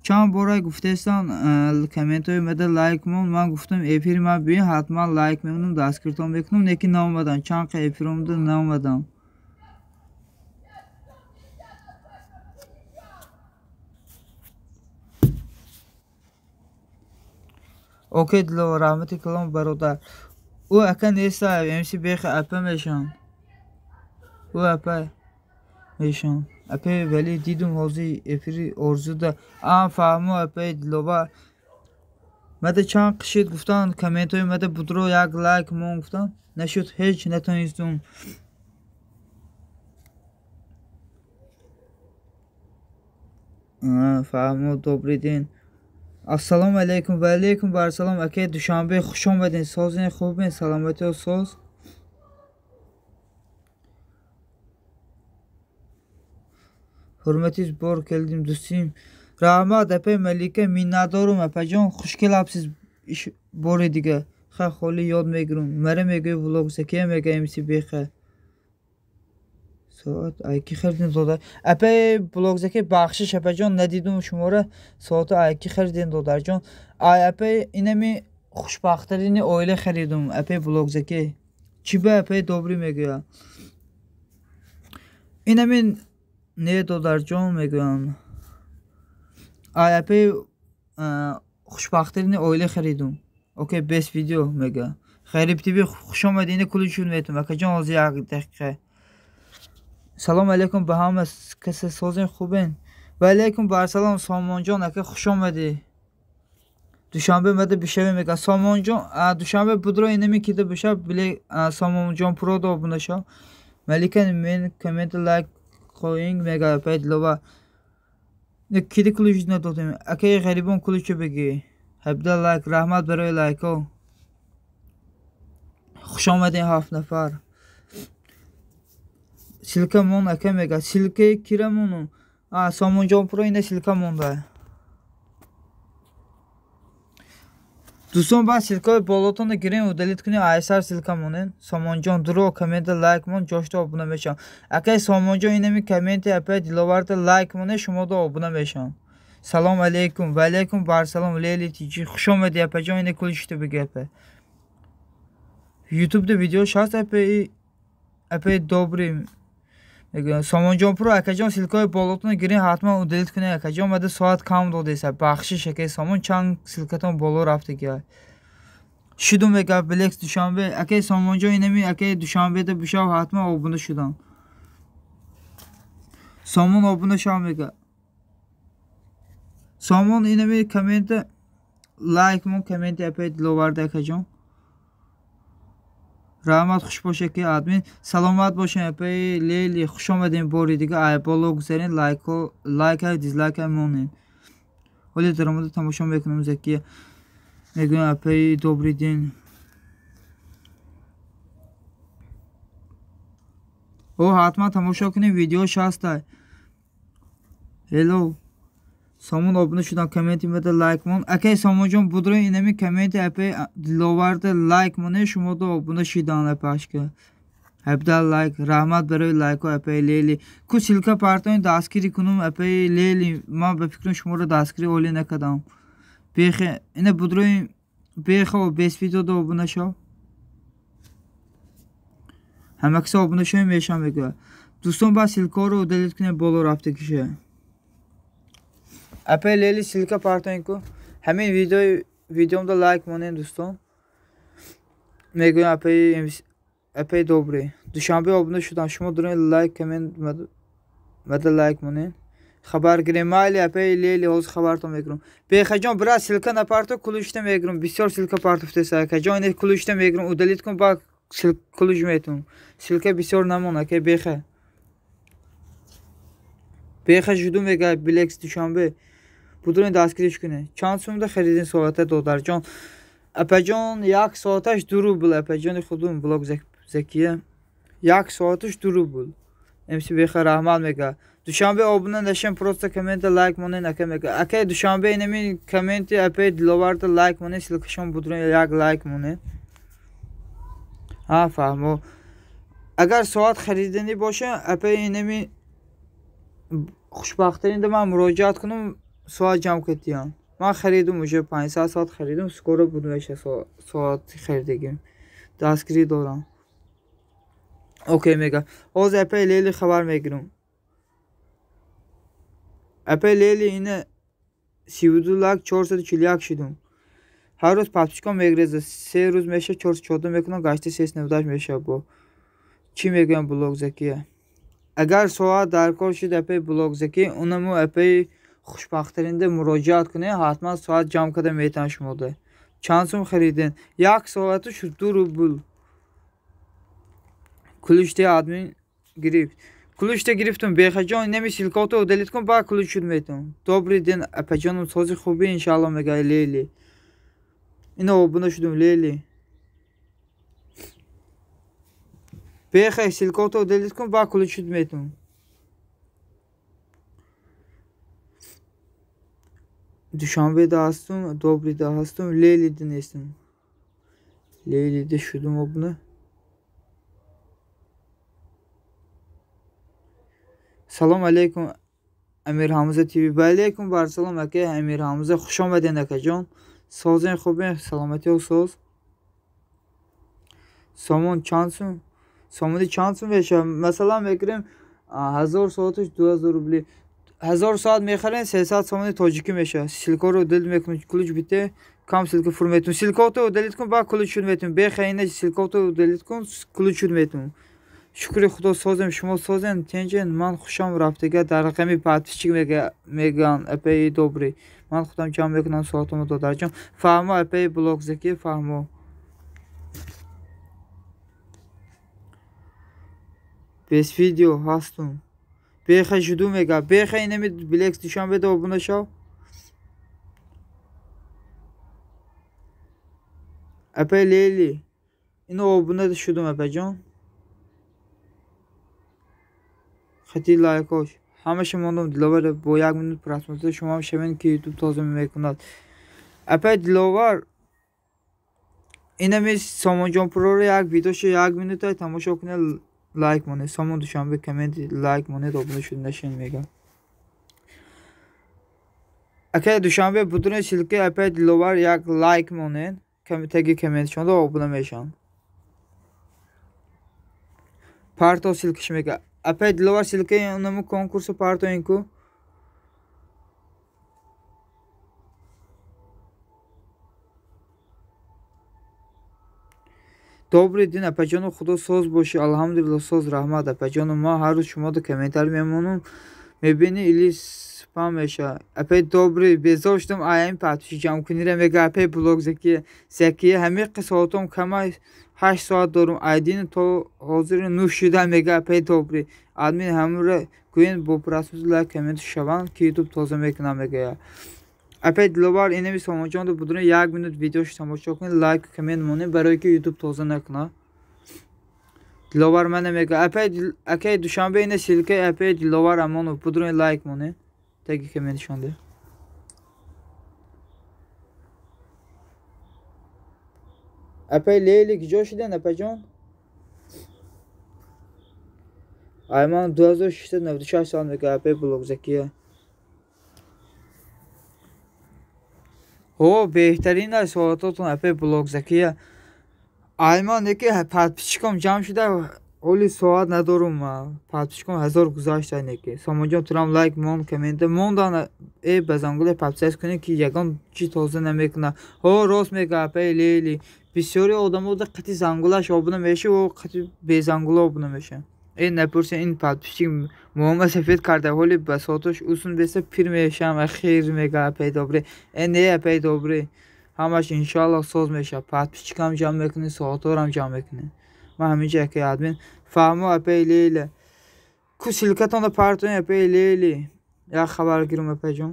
چند بارای گفتستان کامنت های مده لایک من گفتم اپیر من بیان حتما لایک میمونم دستگیرتان بکنم نکی نامدن چند که اپیرم ده نامدن اوکی دلوار رحمتی کلام برادر او اکن نیسته امسی بیخ اپا میشن او اپا میشن اپای ولی دیدم حاضی اپیری ارزو ده فهمو اپای دلوار مده چند قشید گفتن کامنت های مده بودرو یک لایک من گفتن نشد هیچ نتونستم فهمو добрый день السلام علیکم و علیکم بر سلام اکی دوشنبه خوش آمدین سازین خوبین سلامتی و ساز حرمتیز بار کلدیم دوستیم رحمت اپای ملیکه میندارم اپای جان خوشگل هستید بار دیگه خیلی خالی یاد میگیرم مره میگه ولوگ زکیه میگه امسی بیخه ساعت ایکی خریدین دادر اپای بلوگ زکی بخشش اپای جان ندیدم شما را ساعت ایکی خریدین دادر جان اپای اینمی خوشبخترین اویله خریدم اپای بلوگ زکی چی به اپای دوبری میگه اینمی نه دادر جان میگم اپای خوشبخترین اویله خریدم اوکی بس ویدیو میگه خریب تیوی خوش آمدین کلشون میتونم اپای جان حاضی یک دقیقه سلام علیکم به همه کسی سازین خوبین و علیکم برسلام سامان جان اگه خوش آمدی دوشنبه مده بشه میگه سامان جان دوشنبه بودرو اینمی که بشه بلی سامان جان پرو دو بنشا ملیکن من کامنت لایک کوینگ میگه پید لوا نه کدی کلوچ ندادم اگه غریبون کلوچ بگی هبدا لایک رحمت برای لایکو خوش آمدین 7 نفر silka mon aka mega silke kiramonu Saman Can Pro yine silka monda دوستان بعد سیلکای بالاتون رو گیرین و دلیت کنید ایسر سیلکا مونین سامان جان درو کامنت لایک مون جاشتا آبونه بشن اگه سامان جان اینمی کامنت اپای دیلوارد لایک مونه شما دا آبونه بشن سلام علیکم و علیکم بر سلام لیلی تیجی خوش آمدی اپای جان اینه کلشتی بگه اپای یوتیوب ده ویدیوش هست اپای دوبری سامان جان پرو اکا جان سیلکای بالاتون گیرین حتما دلیت کنید اکا جان مده ساعت کم داده ایسا بخشش اکا سامان چند سیلکتان بالا رفته گه شدو مگا بلکس دوشنبه اکا سامان جان اینمی اکا دوشنبه ده بشاو حتما آبونه شدن سامان آبونه شاو مگا سامان اینمی کامنت لایک مون کامنت اپای دلوارده اکا جان رحمت خوش باشه که ادمین سلامت باشین اپای لیلی خوش آمدین باری دیگه ای بالا گذارین لایک و دیزلایک مونین ولی در مورد تماشا میکنم زکی میگم اپای دوبری دین او حتما تماشا کنین ویدیوش هسته هلو سامان آبونه شدن کامنتی بده لایک مون اگه سامان جان بودرو اینمی کامنت اپای دلوارد لایک مونه شما دا آبونه شدن اپاش که هبدا لایک رحمت برای لایک و اپای لیلی کو سیلکا پارتان دستگیری کنم اپای لیلی ما به فکرم شما رو دستگیری اولی نکدم بیخه اینه بودرو بیخه و بیس ویدیو دا آبونه شو همه کسی آبونه شویم میشم بگه دوستان با سیلکا رو دلیت کنه بالا رفته کشه اپای لیلی سیلکا پارتان کو همین ویدیومda لایک مونین دوستان میگم اپای دوبری دوشنبه آبونه شدن شما دارین لایک کامنت مده لایک مونین خبر گیریم مالی اپای لیلی حوز خبرتون میگم بیخه جان برای سیلکا نپارتو کلوشته میگم بسیار سیلکا پارتوفته سایکه جان اینه کلوشته میگم او دلیت کن با کلوش میتون سیلکا بسیار نمونه که بیخه جدو میگه بلکس دوشنبه بودرین دستگیریش کنه چند سومده خریدین ساعته دودر جان اپا جان یک ساعتش درو بول اپا جان خودم بلاگ زکیه یک ساعتش درو بول امسی بیخه رحمت میگه دوشنبه آبونه نشین پروستا کامنت لایک مونه نکه میگه اکه دوشنبه اینمی کامنت اپا دلوارد لایک مونه سیلکشان بودرین یک لایک مونه فهمو اگر ساعت خریدنی باشه اپا اینمی خوشبخترین ده من مراجعت کنم ساعت جمع کردیم من خریدم موشه 500 ساعت خریدم سکوره بود میشه ساعت خریدگیم دستگیری دارم اوکی میگه از اپای لیلی خبر میگیرم اپای لیلی اینه 32,441 شدم هر روز پاپچکا میگریزه 3 روز میشه 414 میکنم گشته 398 میشه با چی میگم بلاگ زکیه اگر ساعت درکار شد اپای بلاگ زکی اونمو اپای خوشبخترینده مراجعت کنه حتما ساعت جمع کده میتن شما ده چند سوم خریدین یک ساعتش 2 روبل کلوشته ادمین گرفت کلوشته گرفتم بیخه جان نمی سیلکاتو دلیت کن با کلوش شد میتون دوبری دین اپا جانم سازی خوبی انشالله میگه لیلی اینو آبونه شدم لیلی بیخه سیلکاتو دلیت کن با کلوش شد میتون دوشنبه ده هستم دوبری ده هستم لیلی ده نیستم لیلی ده شدم آبونه سلام علیکم امیر حمزه تیوی با علیکم بر سلام اکه امیر حمزه خوش آمدین اکه جان سازین خوبه سلامتی و ساز سامان چانسون سامانی چانسون بشه مثلا میگریم 1000 ساعتش 2000 روبلی 1000 ساعت میخرین 300 سامانی تاجیکی میشه سیلکا رو دل میکنه کلوچ بیته کام سیلکا فرم میتون سیلکا تو دلیت کن با کلوچ شد میتون بخینه سیلکا تو دلیت کن کلوچ شد میتون Шукри Худо созем, шумо созен, тенҷен, ман хушам рафтага дар рақами подписчик мегӯянд, апаи добрӣ. Ман худам ҷамъ мекунам соатамо Додарҷон. Фаҳмо апаи Блогзакӣ фаҳмо. Без видео ҳастум. Беха жуду мега. Беха инами Блекс Душанбе обуна шав. Апаи Лейли. Ино обуна шудум апаҷон. خطی لایکاش همش موندم دلاور با 1 minut پراسموزه شما هم شمین که یوتیوب تازه میکند اپای دلاور اینمی سامان جان پرو رو یک ویدیوش 1 minut های تماشا کنه لایک مونه سامان دوشنبه کامنت لایک مونه دوباره شد نشین میگم اگه دوشنبه بدون سیلکه اپای دلاور یک لایک مونه تگی کامنت شون دو abone میشن پارتو سیلکش میگه اپای دلاور سیلکه اونمو کنکورس پارتو اینکو Добрый день, апаҷону худо соз боши. Алҳамдулилла соз раҳмат апаҷону. Ма ҳар рӯз шуморо комментар мемонам. Мебини или спам меша. Апай добрый, безор шудам аями подписчик ҷамъкунира мега апай Блогзакӣ Закия ҳамиқи соатам камай 8 соат дорум. Айдин то ҳозир 9 шуда мега апай добрый. Админ ҳамура гӯен бо просмотр лайк коммент шаванд ки ютуб тоза мекунам мегая. Апай диловар инами Сомонҷондо будуни 1 minut видеош тамошо кунед, лайк коммент монед барое ки ютуб тоза накуна. Диловар мана мега апай Душанбе ина силка апай диловар амоно будуни лайк монед. Таги коммент шонде. Апай Лейли киҷо шидан апаҷон? Ай ман 2696 сал мега апай Блогзакия. О, беҳтарин аст соатотон апай Блогзакия. Айман неки подписчикам ҷамъ шуда ҳоли соат надорум. Подписчикам 1000 гузашта неки. Сомонҷон турам лайк мон коммента мондан ба зангуле подписас кунед ки ягон чи тоза намекуна. Ҳо рост мега апай Лейли. Бисёри одамо да қати зангулаш обуна меша ва қати безангула обуна меша. Напурсен ин подписчик моҳаммад сафед карда ҳоли ба соатош усун беса пир мешам ахир мега апай добре. Не апай добре. ҳамаш иншоаллоҳ соз меша. Подписчикам ҷамъ мекунӣ, соаторам ҷамъ мекунӣ. Ман ҳаминҷа ки админ фаҳмо апай Лейли. Ку силкатона партони апай Лейли. Як хабар гирум апайҷон.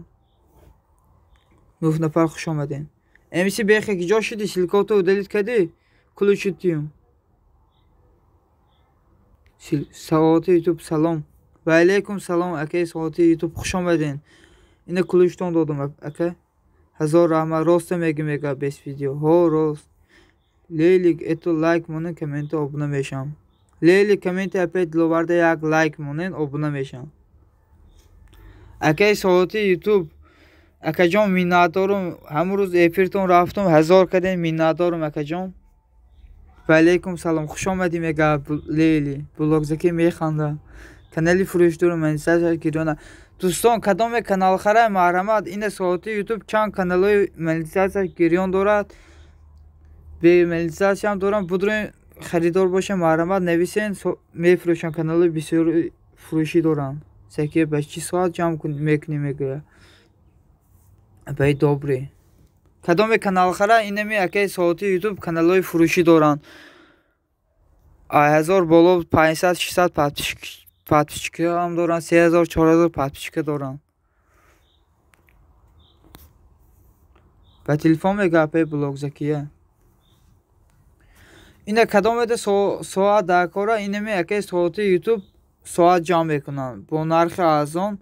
9 нафар хуш омадин. Эмси бехе киҷо шуди силкато удалит кади? Кулу шудтиюм. Саоати ютуб салом. Ва алейкум салом акай саоати ютуб хуш омадин. Ина кулуштон додам акай. 1000 раҳмат роста меги мега без видео. Ҳо рост. Лейли ето лайк монен комменти обуна мешам. Лейли комменти апай диловарда як лайк монен обуна мешам. Акай саоати ютуб акаҷон миннатдорум. Ҳамун рӯз эфиртон рафтум 1000 каден миннатдорум акаҷон. Ва алейкум салом хуш омадӣ мега Лейли. Блогзакӣ механда. Канали фурӯшдорум монетизатсия гирёна. Дӯстон кадоме канал харай маҳрамат ина соати ютуб чанд каналҳои монетизатсия гирён дорад. Бе монетизатсияам дорам. Будуни харидор бошам маҳрамат нависен мефурӯшам каналҳои бисёри фурӯшӣ дорам. Закия ба чи соат ҷамъ мекунӣ мегӯя. Апай добре. Кадоме канал хара инами акай соати ютуб каналҳои фурӯшӣ доранд. 1000 боло 500 600 подписчика ҳам доранд, 3000 4000 подписчика доранд. Ба телефон мега апай Блогзакия. Ина кадомеда соат дар кора инами акай соати ютуб соат ҷамъ мекунанд. Бо нархи арзон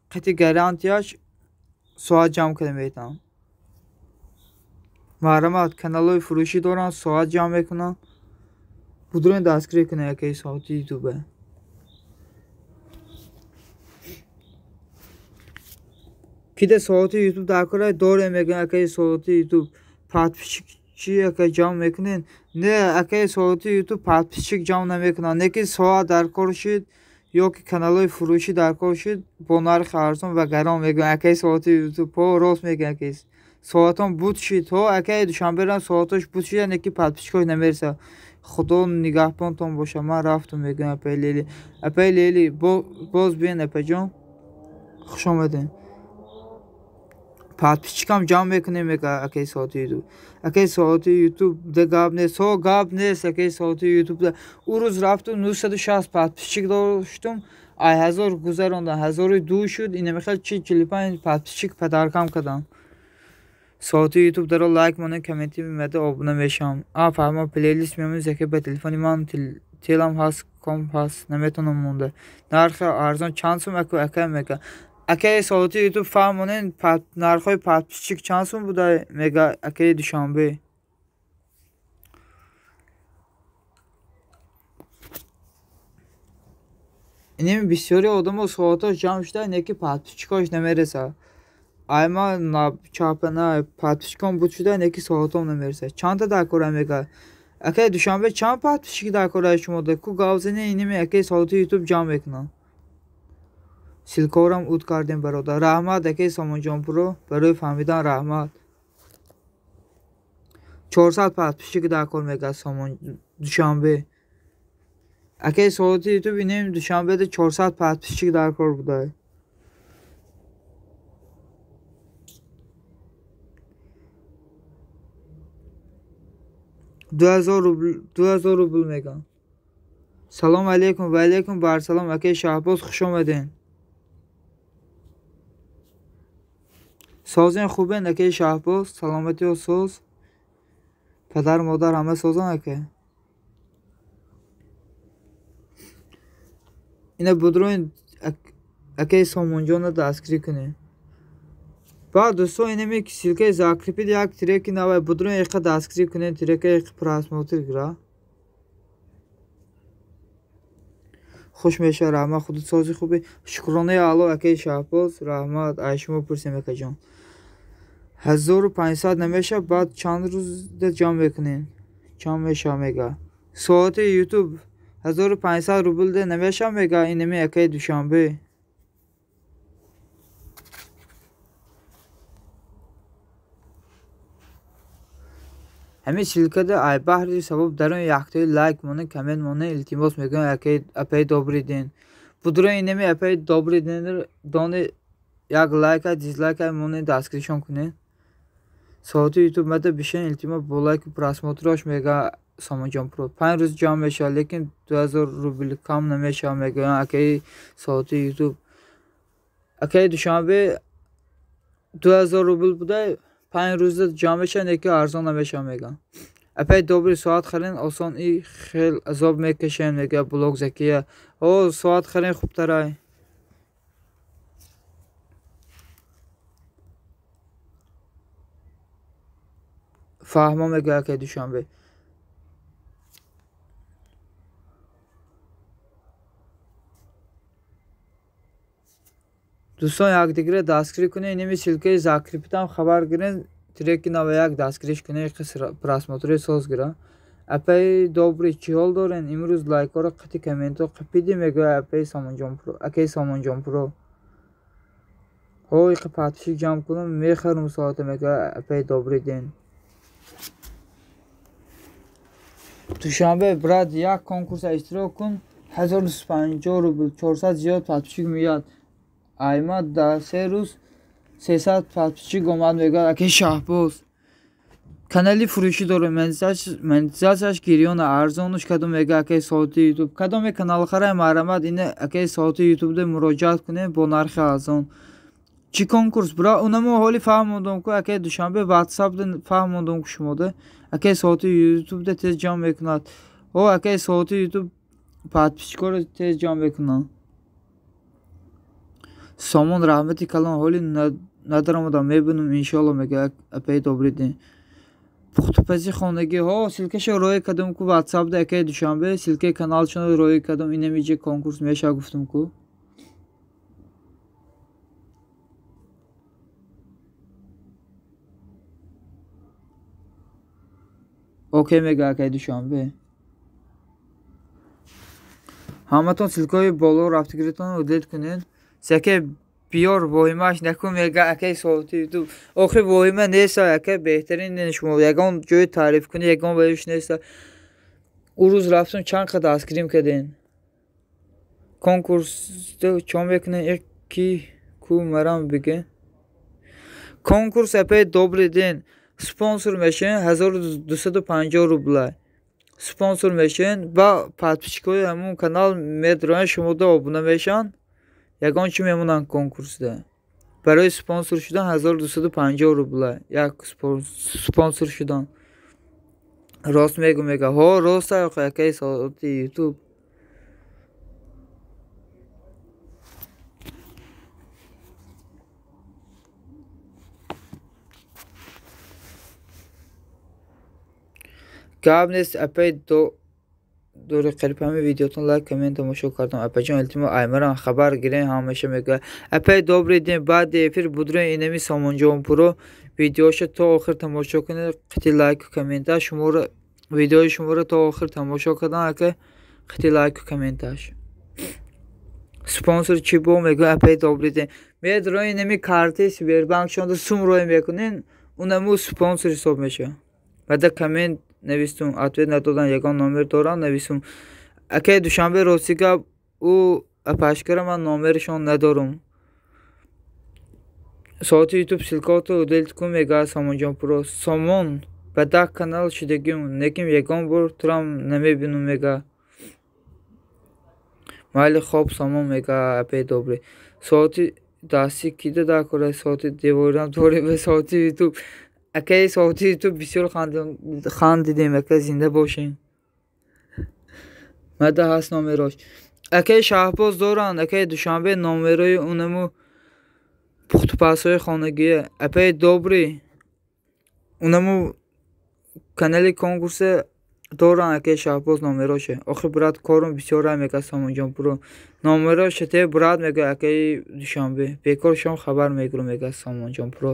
қати гарантияш соат ҷамъ куда метавонанд. маҳрамат каналҳои фурӯшӣ доранд, соат ҷамъ мекунанд. Будурен дастгирӣ кунед акай соати ютубе. Кида соати ютуб дар кора доре мегӯянд акай соати ютуб подписчики акай ҷамъ мекунед. Не акай соати ютуб подписчик ҷамъ намекунанд. Неки соат дар кор шид ё ки каналҳои фурӯшӣ дар кор шид бо нархи арзон ва гарон мегӯянд акай соати ютуб. По рост мегӯянд акай соатон буд шид. Ҳо акай Душанберам соатош буд шида неки подписчикош намереса. خدا نگهبانتان باشه. من رفتم میگم اپی لیلی. اپی لیلی باز بیاین اپی جان. خوش آمدین. подписчикам ҷамъ мекунем мега акаи соати ютуб. Акаи соати ютуб да гап нест. Ҳо гап нест акаи соати ютуб да. У рӯз рафтум 960 подписчик доштум. Ай 1000 гузарондам. 1002 шуд. Ина мехел чи 45 подписчик падаркам кардам. Соати ютуб даро лайк монем, комменти мемеда обуна мешавам. Фаҳмо плейлист мемонем заки ба телефони ман телам ҳаст, комп ҳаст. Наметавонам монда. Нархи арзон чанд сум акаи мега. Акаи соати ютуб фаҳмонен нархҳои подписчик чанд сум буда мега акаи душанбе. Инем бисёри одамо соатош ҷамъ шуда неки подписчикош намереса. Айма чапана подписчиком буд шуда неки соатом намереса. Чанда дакора мега. Акаи душанбе чанд подписчик дакора шумо да ку гавзене инеми акаи соати ютуб ҷамъ мекунам. Силкорам уд кардем бародар. Раҳмат акаи Сомонҷонпуро барои фаҳмидан раҳмат. 400 подписчик дакор мега душанбе. Акаи соати ютуб инем душанбеда 400 подписчик дакор буда. $2000 рубл мегам. Салом алейкум ва алейкум барсалом акаи Шаҳбоз хуш омаден. Созен хубен акаи Шаҳбоз, саломатиё соз. Падар модар ҳама созан ака. Ина будроин акаи Сомонҷонро дастгирӣ кунем. Баъд дӯстон инеми силкаи закрепид як треки навай будроин иқа дастгирӣ кунем, трекаи иқа просмотр гира. хуш меша раҳмат худут сози хуби. Шукронаи аъло акаи Шаҳбоз раҳмат. Ай шумо пурсем акаҷон. 1500 намеша баъд чанд рӯзда ҷамъ мекунем? Чанд меша мега? Соати ютуб 1500 рублда намеша мега инеми акаи душанбе. ҳамин силкада ай баҳри сабаб дар он яктои лайк монен, коммент монен илтимос мекунем апаи добри ден. Будрои инеми апаи добри денро дони як лайка дизлайка монен дастгиришон кунен. Соати ютуб мада бишен илтимос бо лайку просмотрош мега Сомонҷонпуро. 5 рӯз ҷамъ меша, лекин 2000 рубл кам намеша мегоян акаи соати ютуб. Акаи душанбе 2000 рубл буда 5 рӯзда ҷамъ меша, неки арзон намеша меган. Апаи добри соат харин осон и хел азоб мекашем мега блог закия. Соат харин хубтарай. фаҳмо мега акаи душанбе. дӯстон якдигара дастгирӣ кунем, инеми силкаи закрепидам хабар гирен, треки нава як дастгириш кунем, просмотри соз гира. Апаи добри чӣ ҳол дорен? Имрӯз лайкҳоро қити комментҳо қипиди мегӯяд апаи Сомонҷонпуро, акаи Сомонҷонпуро. Иқа подписчик ҷамъ кунам, мехарум соата мегӯяд апаи добри ден. душанбе брат як конкурса иштирок кун, 1250 рубл, 400 зиёд подписчик меяд. Айма дар 3 рӯз 300 подписчик омад мегӯяд акаи Шаҳбоз. Канали фурӯшӣ дорем, монетизатсияш гирёна, арзонуш кадом мега акаи соати ютуб. Кадоме каналхараи маҳрамат ина акаи соати ютубда муроҷиат кунем бо нархи арзон. Чӣ конкурс бра? Унамо ҳоли фаҳмондам ку акаи душанбе ватсапда фаҳмондам ку шумода акаи соати ютубда тез ҷамъ мекунад. Акаи соати ютуб подписчикоро тез ҷамъ мекунад. Сомон раҳмати калон ҳоли надаромадам мебинам иншоалло мега апаи добри ден. пухтупази хонагӣ силкашо роя кадом ку ватсапда акаи душанбе силкаи каналшон роя кадом инамиҷа конкурс меша гуфтам ку. окей мега акаи душанбе. ҳаматон силкаи боло рафтигиритон удед кунен. Саке биёр воҳимааш накун мега акаи соати ютуб. Охир воҳима неста акаи беҳтарин шумо ягон ҷои таъриф кунӣ ягон баёш неста. روز رفتم چند قد آیسکریم کردین کنکورسda چون میکنه یکی کو مرام بگه کنکurs epey добрый день sponsor meşin 1250 rubl sponsor meşin ba подписчикои همون канал медроян шумода обуна мешан ягон чи мемонанд конкурсда барои спонсор шудан 1250 рубл як спонсор шудан рост мегу мега ҳо рост якай соати ютуб гап нест апай дури қилипами видеотон лайк коммент тамошо кардам апаҷон илтимо аймарам хабар гирен ҳамаша мега апай добрый день баъди эфир будурен инами Самонҷонпуро видеоша то охир тамошо кунед қити лайку комменташ шуморо видеои шуморо то охир тамошо кардам ака қити лайку комменташ спонсор чи бо мега апай добрый день медро инами карти Сбербанкшонда сумрои мекунен унаму спонсор ҳисоб меша баъда коммент навистум ответ надодан ягон номер дорам нависум акай душанбе ростига у апашкара ман номершон надорум соати ютуб силкото удалит кун мега Самонҷонпуро сомон ба 10 канал шудагим неким ягон бор турам намебинум мега майли хоб сомон мега апай добре соати дасти кида дакора соати деворам доре ба соати ютуб акай соати ютуб бисёр хандидем ака зинда бошем мада ҳаст номерош акай шаҳбоз доранд акай душанбе номерои унаму пухтупасҳои хонагие апай добрӣ унаму канали конкурсе доранд акай шаҳбоз номероше охир брат корум бисёра мега Самонҷонпуро номероше те брат мега акай душанбе бекор шом хабар мегирум мега Самонҷонпуро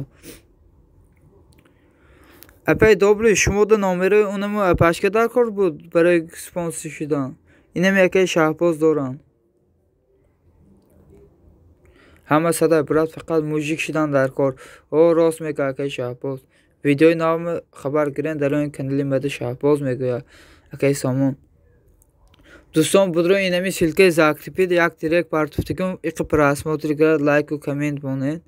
апай добрӣ шумода номерои унаму апашка даркор буд барои спонсор шудан инами акай шаҳбоз доранд ҳама садай брат фақат мужик шудан дар кор о рост мега акай шаҳбоз видеои навам хабар гирен дар он канали мада шаҳбоз мегӯяд акай Самон дӯстон будро инами силкаи закрепид як директ партуфтигум иқи просмотр гирад лайку коммент монед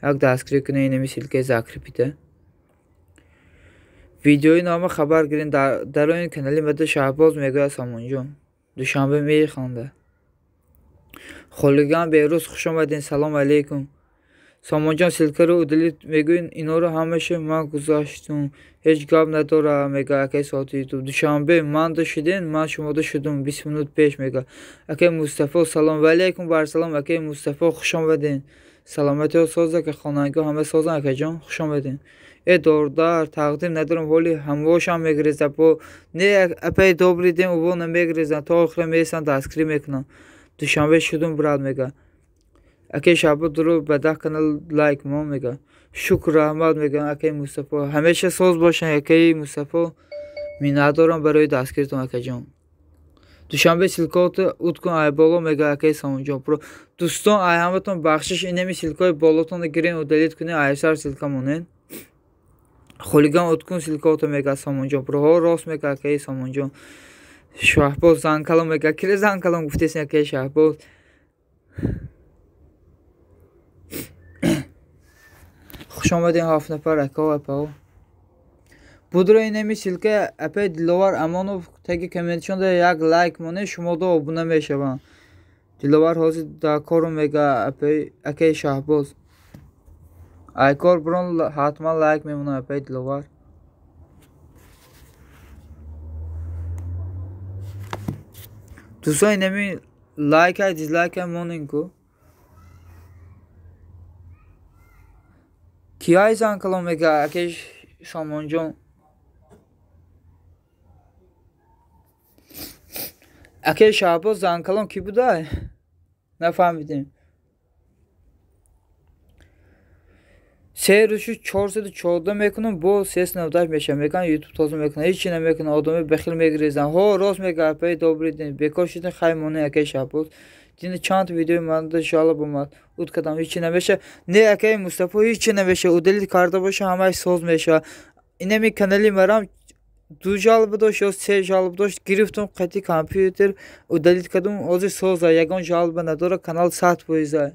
як дастгирӣ кунед инами силкаи закрепида видеои навам хабар гирен дар он канали мада шаҳбоз мегӯяд Самонҷон душанбе механда холиган берӯз хуш омадин салом алейкум Самонҷон силкаро удалит мегӯин иноро ҳамаша ман гузаштум ҳеҷ гап надора мега акай соати ютуб душанбе манда шуден ман шумода шудум 20 минут пеш мега акай Мустафо салом валейкум барсалом акай Мустафо хуш омадин саломатиҳо соз ака хонангиҳо ҳама созан акаҷон хуш омадин дордар тақдир надорам ҳоли ҳамвошам мегирезам бо не апай добрый день убо намегирезам то охира месам дастгирӣ мекунам душанбе шудум брат мега акай шаҳбоз дуруд ба 10 канал лайк мон мега шукр раҳмат мегам акай Мустафо ҳамеша соз бошан акай Мустафо миннат дорам барои дастгиритон акаҷон душанбе силкото уткун ай боло мега акай Самонҷонпуро дӯстон ай ҳаматон бахшиш инами силкои болотон гирен удалит кунед айсар силка монед холиган уткун силкото мега Самонҷонпуро ҳо рост мега акай Самонҷон шаҳбоз занкалом мега кире занкалом гуфтесин акай шаҳбоз хуш омадин 7 нафар акао апао будро инами силка апай Диловар Амонов таги комментшонда як лайк монед шумода обуна мешаванд Диловар ҳозир дар кору мега акай шаҳбоз айкор бурон ҳатман лайк мемонад апай Диловар дӯстон инами лайкай дизлайкай монинку киай занкалом мега акай Самонҷон акай шаҳбоз занкалом ки будай нафаҳмидем 3 рӯшу 414 мекунам бо 398 мешавам мегӯям ютуб тоза мекунам ҳечи намекунам одаме бахил мегирезам ҳо рост мега апай добрый день бекор шудин хай монед акай шаҳбоз дина чанд видеои манда жалоб омад уд кардам ҳечи намеша не акай Мустафо ҳечи намеша удалит карда боша ҳамааш соз меша инами канали марам دو جالب داشت یا سه جالب داشت گرفتم قطعی کامپیوتر و دلیت کردم از سازه یگان جالب نداره کانال ساعت بایزه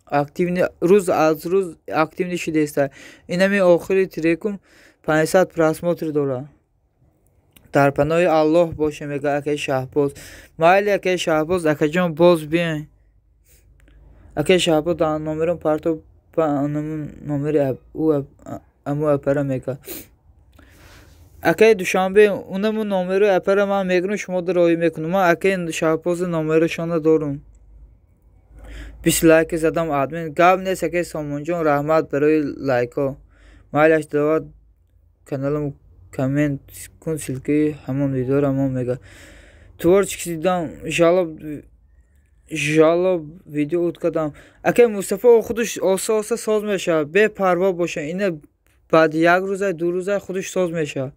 اکتیو روز از روز اکتیو نشده است اینمی آخری تریکم 500 پراسموتر داره در پناه الله باشه میگه اکی شهباز مایلی اکی شهباز اکی جان باز بیاین اکی شهباز در نمرم پرتو نمر او امو اپره میگه اکی دوشنبه اونمو نمره اپره من میگنم شما در آیی میکنم من اکی شهباز نمره شانه دارم 20 لایک زدم ادمین گاب نیست اکی سامان جان رحمت برای لایکا مایلش دواد کانالم کامنت کن سیلکی همون ویدیو را من میگه تورچ دیدم جالب ویدیو ات کردم اکی مصطفی خودش آسا ساز میشه به پروا باشه اینه بعد یک روزه دو روزه خودش ساز میشه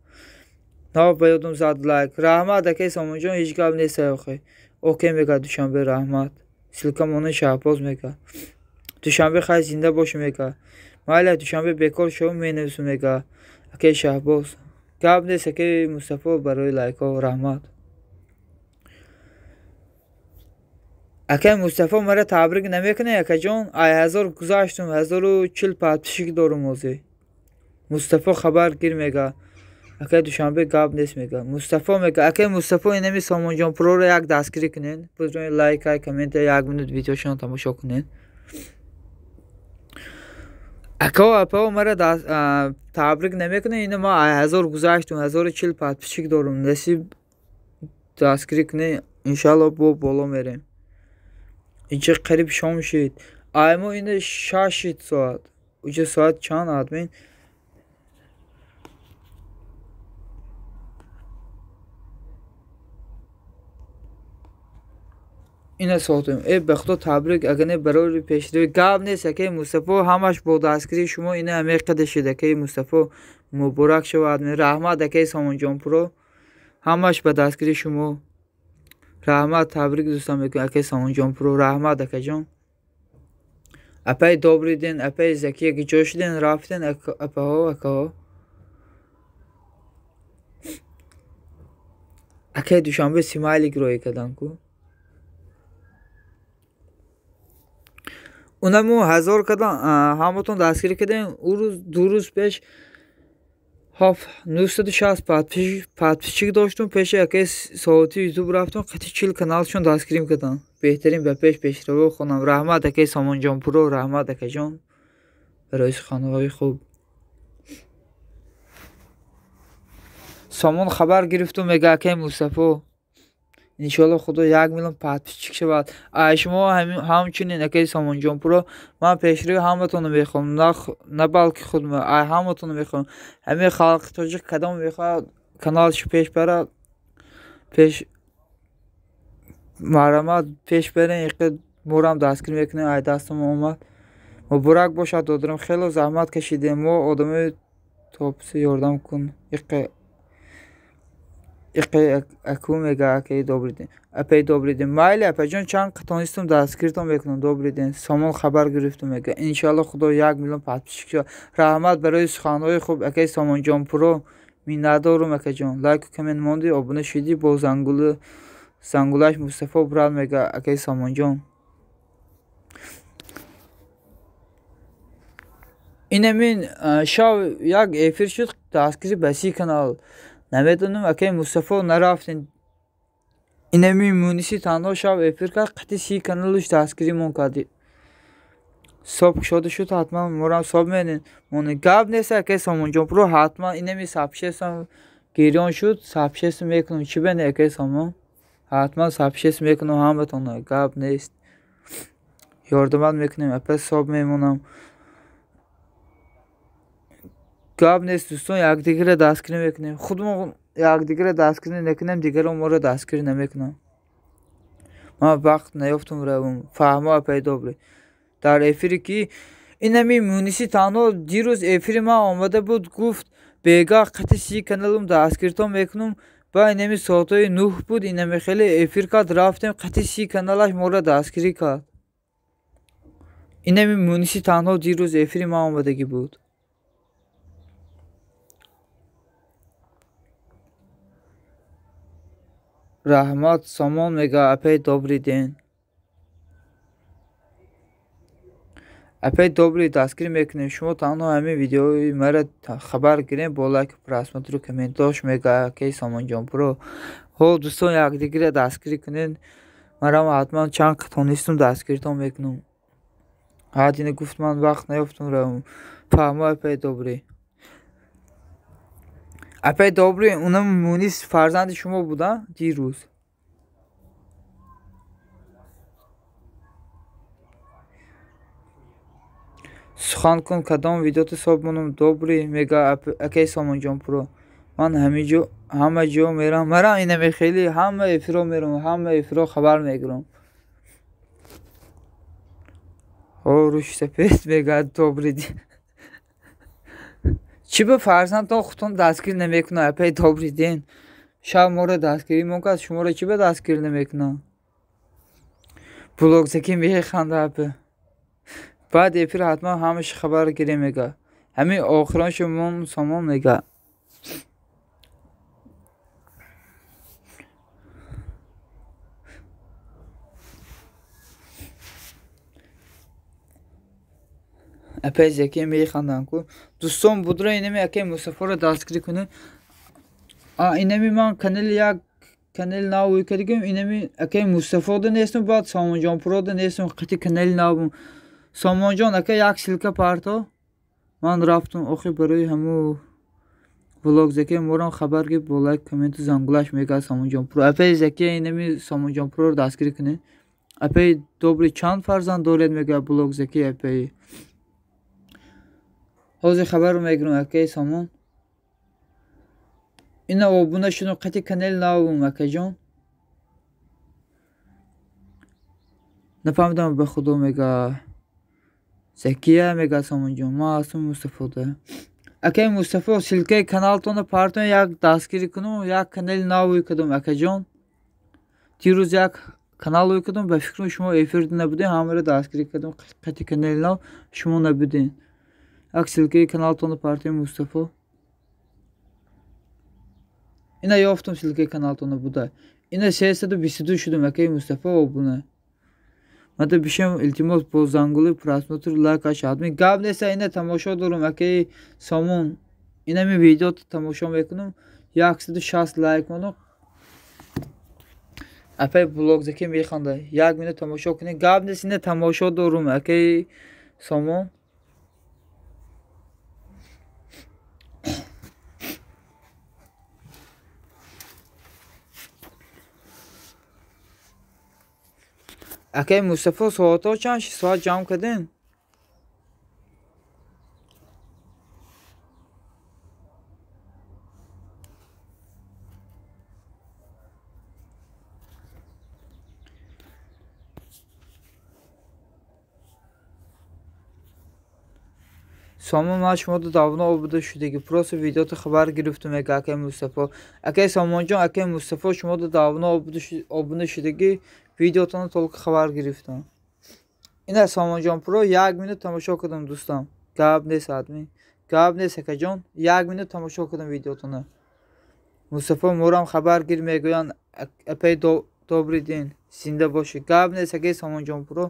نه بیادم زد لایک رحمت اکی سامان جان هیچ گاب نیست اوکی میگه دوشنبه رحمت سیلکم اونه شهباز میگه دوشنبه خیلی زنده باشه میگه مایل دوشنبه بیکار شو مینویسم میگه اکی شهباز گاب نیست اکی مصطفی برای لایک و رحمت اکی مصطفی مرا تبریک نمیکنه اکی جان ای هزار گذاشتم 1040 پاتشیک دارم اوزی مصطفی خبر گیر میگه اکی دوشنبه گاب نیست میگه مصطفی میگه اکی مصطفی اینمی سامان جان پرو رو یک دستگیری کنین بزرگ لایک های کامنت یک منوت ویدیوشان تماشا کنین اکا اپا مرا تبریک نمیکنه اینه ما 1000 گذاشتم 1040 پاتشیک دارم نصیب دستگیری کنه انشالله بالا میریم اینجا قریب شام شد ایما اینه 6 ساعت اینجا ساعت چند ادمین اینه ساعتم ای بخدا تبریک اگه نه برای پیشروی گاب نیست که مصطفی همش با دستگیری شما اینه همه قد شده که مصطفی مبارک شود ادمین رحمت که سامان جان پرو همش به دستگیری شما رحمت تبریک دوستان میگم که سامان جان پرو رحمت که جان اپای добрый день اپای زکی که جوشیدین رفتین اپا اکی دوشنبه سیمایلی گروی کردن کو اونمو 1000 کردن همتون دستگیری کردین او روز دو روز پیش 960 پاتشیک داشتم پیش اکی ساعتی یوتیوب رفتم قطعی 40 کانالشون دستگیریم کردن بهترین به پیش رو خونم رحمت اکی سامان جان پرو رحمت اکی جان برای خانواده خوب سامان خبر گرفتم میگه اکی مصطفی انشالله خدا 1 میلیون پاتشیک شود شما همچنین اکی سامان جان پرو من پیشروی همتون میخوام نه بلکه خودم همتون میخوام همه خلق تاجیک کدام میخواد کانالش پیش بره پیش مرامت پیش برین یک مورم دستگیر میکنه ای دستم اومد مبارک باشد دادرم خیلی زحمت کشیدیم ما آدم توپسی یاردم کن اکو میگه که добрый день مایلی اپا جان چند قطانیستم دستگیرتم میکنم добрый دین سامان خبر گرفتم میگه انشالله خدا 1 میلیون پاتشیک شد رحمت برای سخنهای خوب اکی سامان جان پرو می ندارم اکی جان لایک و کامنت موندی آبونه شدی با زنگولش مصطفی برات میگه اکی سامان جان اینمین شب یک افیر شد دستگیری بسی کانال نمیدونم اکی مصطفی نرفتین اینمی مونیسی تنها شب افیر کرد قطعی 30 کانالش دستگیری مون کردی صبح شده شد حتما مورم صبح مینین مونه گاب نیست اکی سامان جان پرو حتما اینمی سبشستم گیریان شد سبشست میکنم چی بینه اکی سامان حتما سبشست میکنم همتون گاب نیست یاردمت میکنیم اپس صبح میمونم گاب نیست دوستان یک دیگر دستگیری میکنیم خودمون یک دیگر دستگیری نکنیم دیگر ما رو دستگیری نمیکنم من وقت نیافتم روم فهمه پیدا بری در افیری که اینمی مونیسی تنها دیروز افیری من آمده بود گفت بیگاه قطعی 30 کانالم دستگیرتم میکنم با اینمی ساعتای 9 بود اینمی خیلی افیر کرد رفتیم قطعی 30 کانالش ما رو دستگیری کرد اینمی مونیسی تنها دیروز افیری من آمدگی بود Rahmat Somon mega apey добрый день. Apey добрый дастгирӣ мекунем. Шумо танҳо ҳамин видеои мара хабар гирем бо лайку просмотру комментош мега акай Somонҷонпуро. Ҳо дӯстон якдигира дастгирӣ кунед. Марам ҳатман чанд тонистум дастгиритон мекунам. ҳадина гуфт ман вақт наёфтам равам. Фаҳмо апей добрый. Апей добрый унам Мунис фарзанди шумо буда дирӯз. Сухан кун кадом видеото соб монам добрый мега акай Somонҷонпуро. Ман ҳама ҷо мерам. Марам инаме хеле ҳама эфиро мерам. ҳама эфиро хабар мегирам. О рӯши сапед мега добрый день. Чӣ ба фарзандтон худтон дастгир намекунад апей добрый день. Шаб моро дастгирӣ мекунад шуморо чӣ ба дастгир намекунад. Блогзаки механда апе. Баъд эфир ҳатман ҳамаша хабар гирем мега. Ҳамин охироншо мон Somon мега. Апей заки механдам ку. Дӯстон будро инами акай Мусафоро дастгирӣ кунед. Инами ман канали нав кардигам. Инами акай Мустафода нестам баъд Somонҷонпурода нестам қати канали навм. Somонҷон акай як силка парто. Ман рафтам охи барои ҳамо влог заки морам хабар гиб бо лайк комменту зангулаш мега Somонҷонпуро. Апей заки инами Somонҷонпуроро дастгирӣ кунед. Апей добрый чанд фарзанд доред мега блог заки апей. ҳозир хабарро мегирам акай Somon. Ина обуна шудам қати канали навм акайҷон. Нафаҳмидам ба худо мега Закия мега Somонҷон. Ман ҳастам Мустафода. Акай Мустафо силкаи каналтона партон як дастгирӣ кунам. Як канали нав кардам акайҷон. дирӯз як канал кардам. Ба фикрам шумо эфирда набудем. ҳамаро дастгирӣ кардам қати канали нав шумо набудем. Як силкаи каналтона партои Мустафо. Ина ёфтам силкаи каналтона буда. Ина 322 шудам акай Мустафо обуна. Мада бишем илтимос бо зангули просмотр лайкаш ҳатми. Гап неста ина тамошо дорам акай Somon. Инами видеото тамошо мекунам. 160 лайк монам. Апей блог заки механда. 1 минут тамошо кунед. Гап нест ина тамошо дорам акай Somon. Акай Мустафо соато чанд соат ҷамъ кардем. Somon ман шуморо давно обуда шудагӣ. Просто видеото хабар гирифтам мега акай Мустафо. Акай Somонҷон акай Мустафо шуморо давно обуна шудагӣ. Видеотон толку хабар гирифтам. Ина Somонҷонпуро 1 минут тамошо кардам дӯстам. Гап нест ҳатми. Гап нест акайҷон. 1 минут тамошо кардам видеотона. Мустафо морам хабар гир мегӯянд апей добрый день. Зинда бошӣ. Гап нест акай Somонҷонпуро.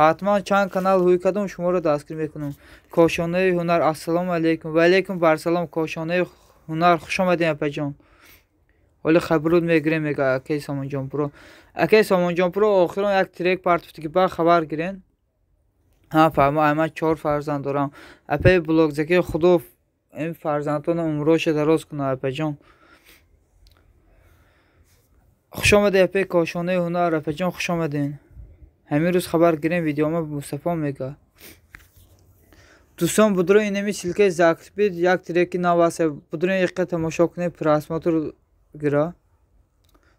ҳатман чанд канал ҳуй кардам шуморо дастгир мекунам. Кошонаи ҳунар ассалому алайкум. Ва алайкум барсалом кошонаи ҳунар хуш омадем апайҷон. ҳоли хабрут мегирем мега акай Somонҷонпуро. Акай Somонҷонпуро охирон як трек партофтиги ба хабар гирен. Фаҳмо ман 4 фарзанд дорам. Апей блог заки худо ин фарзандтона умроша дароз кунад апайҷон. хуш омадед апей кошонаи ҳунар апайҷон хуш омаден. ҳамин рӯз хабар гирем видеома Мустафо мега. дӯстон будро инами силкаи Закрипед як треки нав аст. Будро иққа тамошо кунед просмотр гира.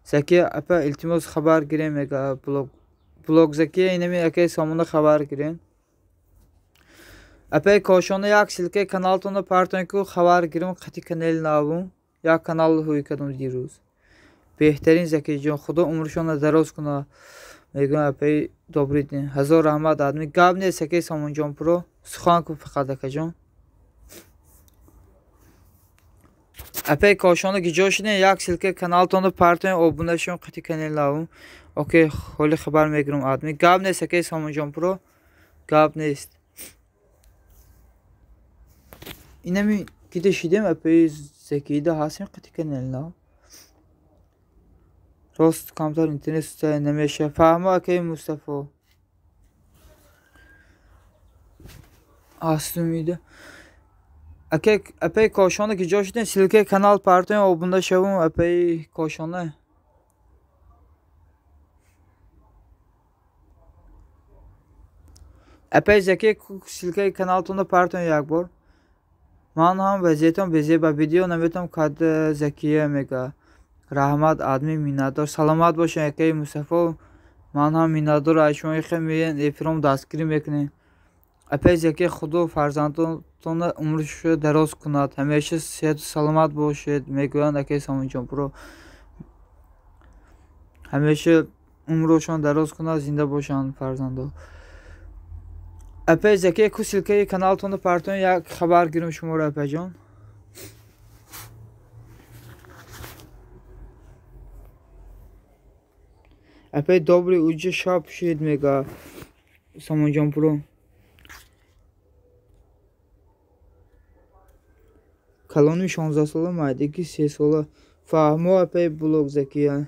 Заки апа илтимос хабар гирем мега блог заки инами акай Somon хабар гирем. Апай кошона як силкаи каналтона партон ку хабар гирем қати канали навм. Як канал ҳуй кардам дирӯз. Беҳтарин Закиҷон худо умршона дароз кунад. мегӯям апай добрый день. ҳазор раҳмат адми. Гап нест акай Somонҷонпуро. Сухан кун фақат акайҷон. Апай кошона гиҷо шудем, як силка каналтонро партоем, обуна шудем, қити каналавум. Окей, ҳоли хабар мегирам адми. Гап нест акай Самонҷонпуро. Гап нест. Инами кида шидем апай закида ҳастем қити каналав. Рост камтар интернет сутая намеша. Фаҳмо акай Мустафо. Астумида. Апай кошона гиҷо шудем, силка канал партоем, обунда шавум апай кошона. Апай заки силкаи каналтонро партоем як бор. Ман ҳам вазиятам безе ба видео наметам кад закия мега. Раҳмат адми миннатдор. Саломат бошед акай Мустафо. Ман ҳам миннатдор аз шумо хеле эҳтиром дастгирӣ мекунем. Апай заки худо фарзандонтонро умршро дароз кунад. Ҳамеша сеҳату саломат бошед мегӯянд акай Самонҷонпуро. ҳамеша умрошон дароз кунад, зинда бошанд фарзандо. Апай заки ку силкаи каналтонро партоем, як хабар гирем шуморо апайҷон. Апай добрый уҷа шаб шид мега Самонҷонпуро. Калони 16 сола, майдагӣ 3 сола. Фаҳмо апай блог закия.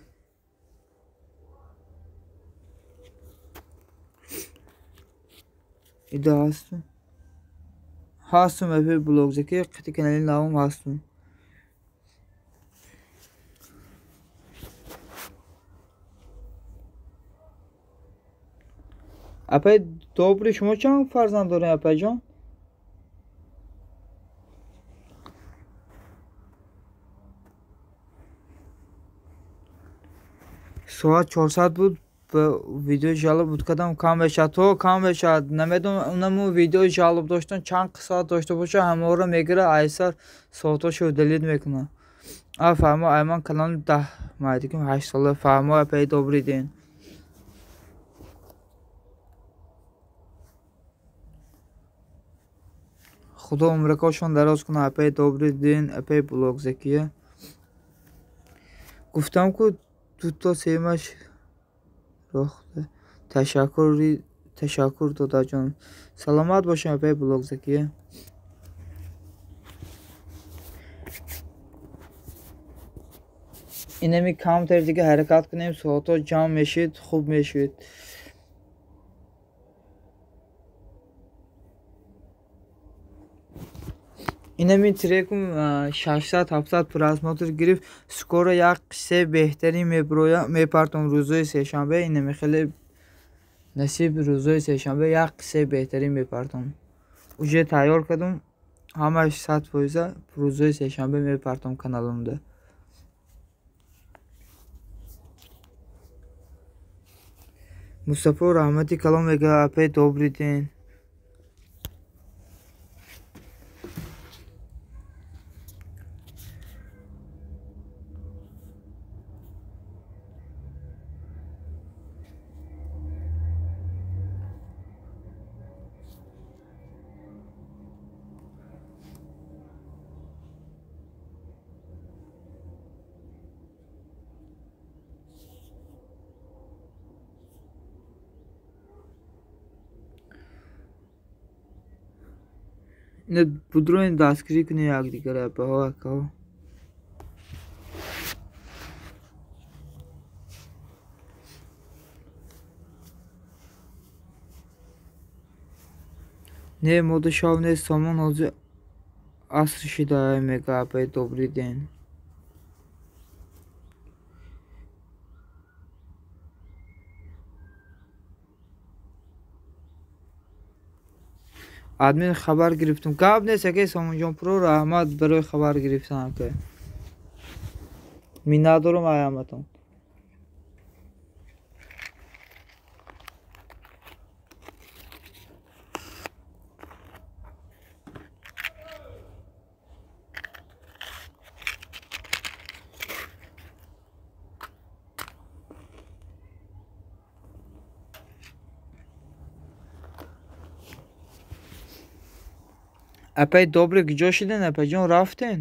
Ида ҳастум. Ҳастум апай блог закия, қити канали навум ҳастум. Апай добрый, шумо чанд фарзанд дорем апайҷон? Соат 400 буд. Видео ҷалоб буд кадам кам мешад. То кам мешад. Намедонам унаму видеои ҷалоб доштан чанд қисат дошта боша, ҳамаро мегира, айсар соатошо делит мекуна. Фаҳмо айман канали 10 майдагим 8 сола. Фаҳмо апай добрый ден. худо умракошон дароз кунад. Апай добрый ден, апай блог закия. Гуфтам ку дуто семаш рохта. Ташаккур додаҷон. Саломат бошем апай блог закия. инами камтар дига ҳаракат кунем, соато ҷамъ мешид, хуб мешид. инами трекум 600-700 просмотр гирифт. скоро як қиссаи беҳтарин мепартом рӯзои сешанбе. инами хеле насиб рӯзои сешанбе як қиссаи беҳтарин мепартом. уже тайёр кардам, ҳамаш 100% рӯзои сешанбе мепартом каналымда. Мустафо раҳмати калом мега апай добрый ден. ина будроин дастгирӣ кунем якдигаро апаҳо акаҳо. не мода шав нест, сомон ҳозир аср шида мега апай добрый ден. админ хабар гирифтам. гап нест акай Самонҷонпуро, раҳмат барои хабар гирифтан акай. миннатдорам ай ҳаматон. апай добрый, куҷо шиден апайҷон, рафтен?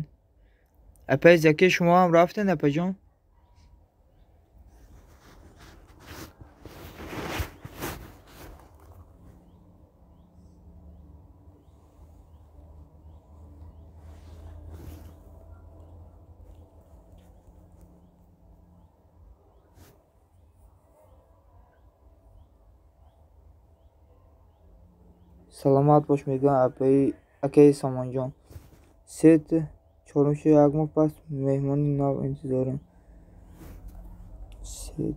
اپه زکی شما هم رفتین اپه جان؟ سلامت باش میگم اپه اکی سامان جان. سیت چهارمش یک ماه پس مهمانی نو انتظارم. سیت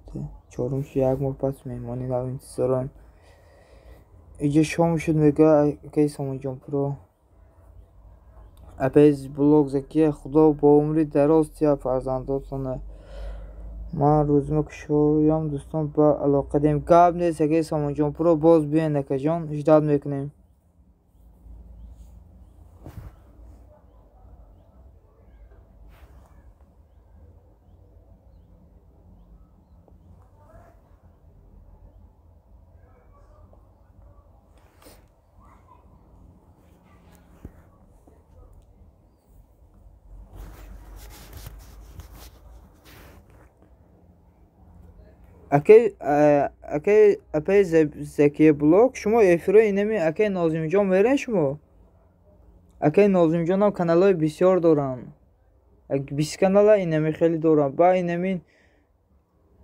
چهارمش یک ماه پس مهمانی نو انتظارم. اینجا شام شد میگه اکی سامان جان پرو. اپه بلوگ زکی خدا با عمری دراز تیا فرزنداتونه. من روزمه کشویم دوستان با علاقه دیم گاب نیست اکی سامان جان پرو باز بیاین اکی جان اجداد میکنیم. اکی اپه زکی بلوگ شما افرو اینمی اکی نازم جان میرن شما. اکی نازم جان هم کانال های بسیار دارن. 20 کانال اینمی خیلی دارن. با اینمی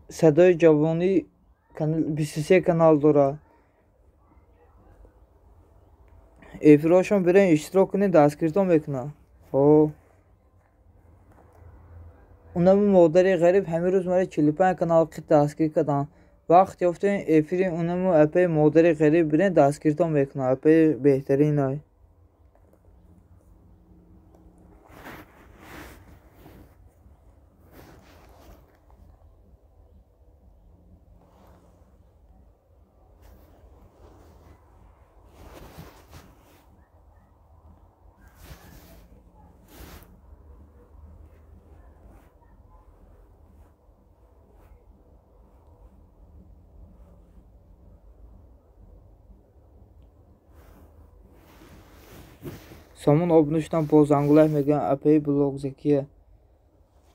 صدای جوانی 23 کانال داره. افروشون برین اشتراک کنین دستگیرتون میکنه. خب اونم مادری غریب همه روز مرا 45 کانال قط دستگیر کردن. وقت یافتین افری اونم اپه مادری غریب برین دستگیرتون میکنه. اپه بهترین های. Samun obnuşdan bozangular megan apey blog zekiye.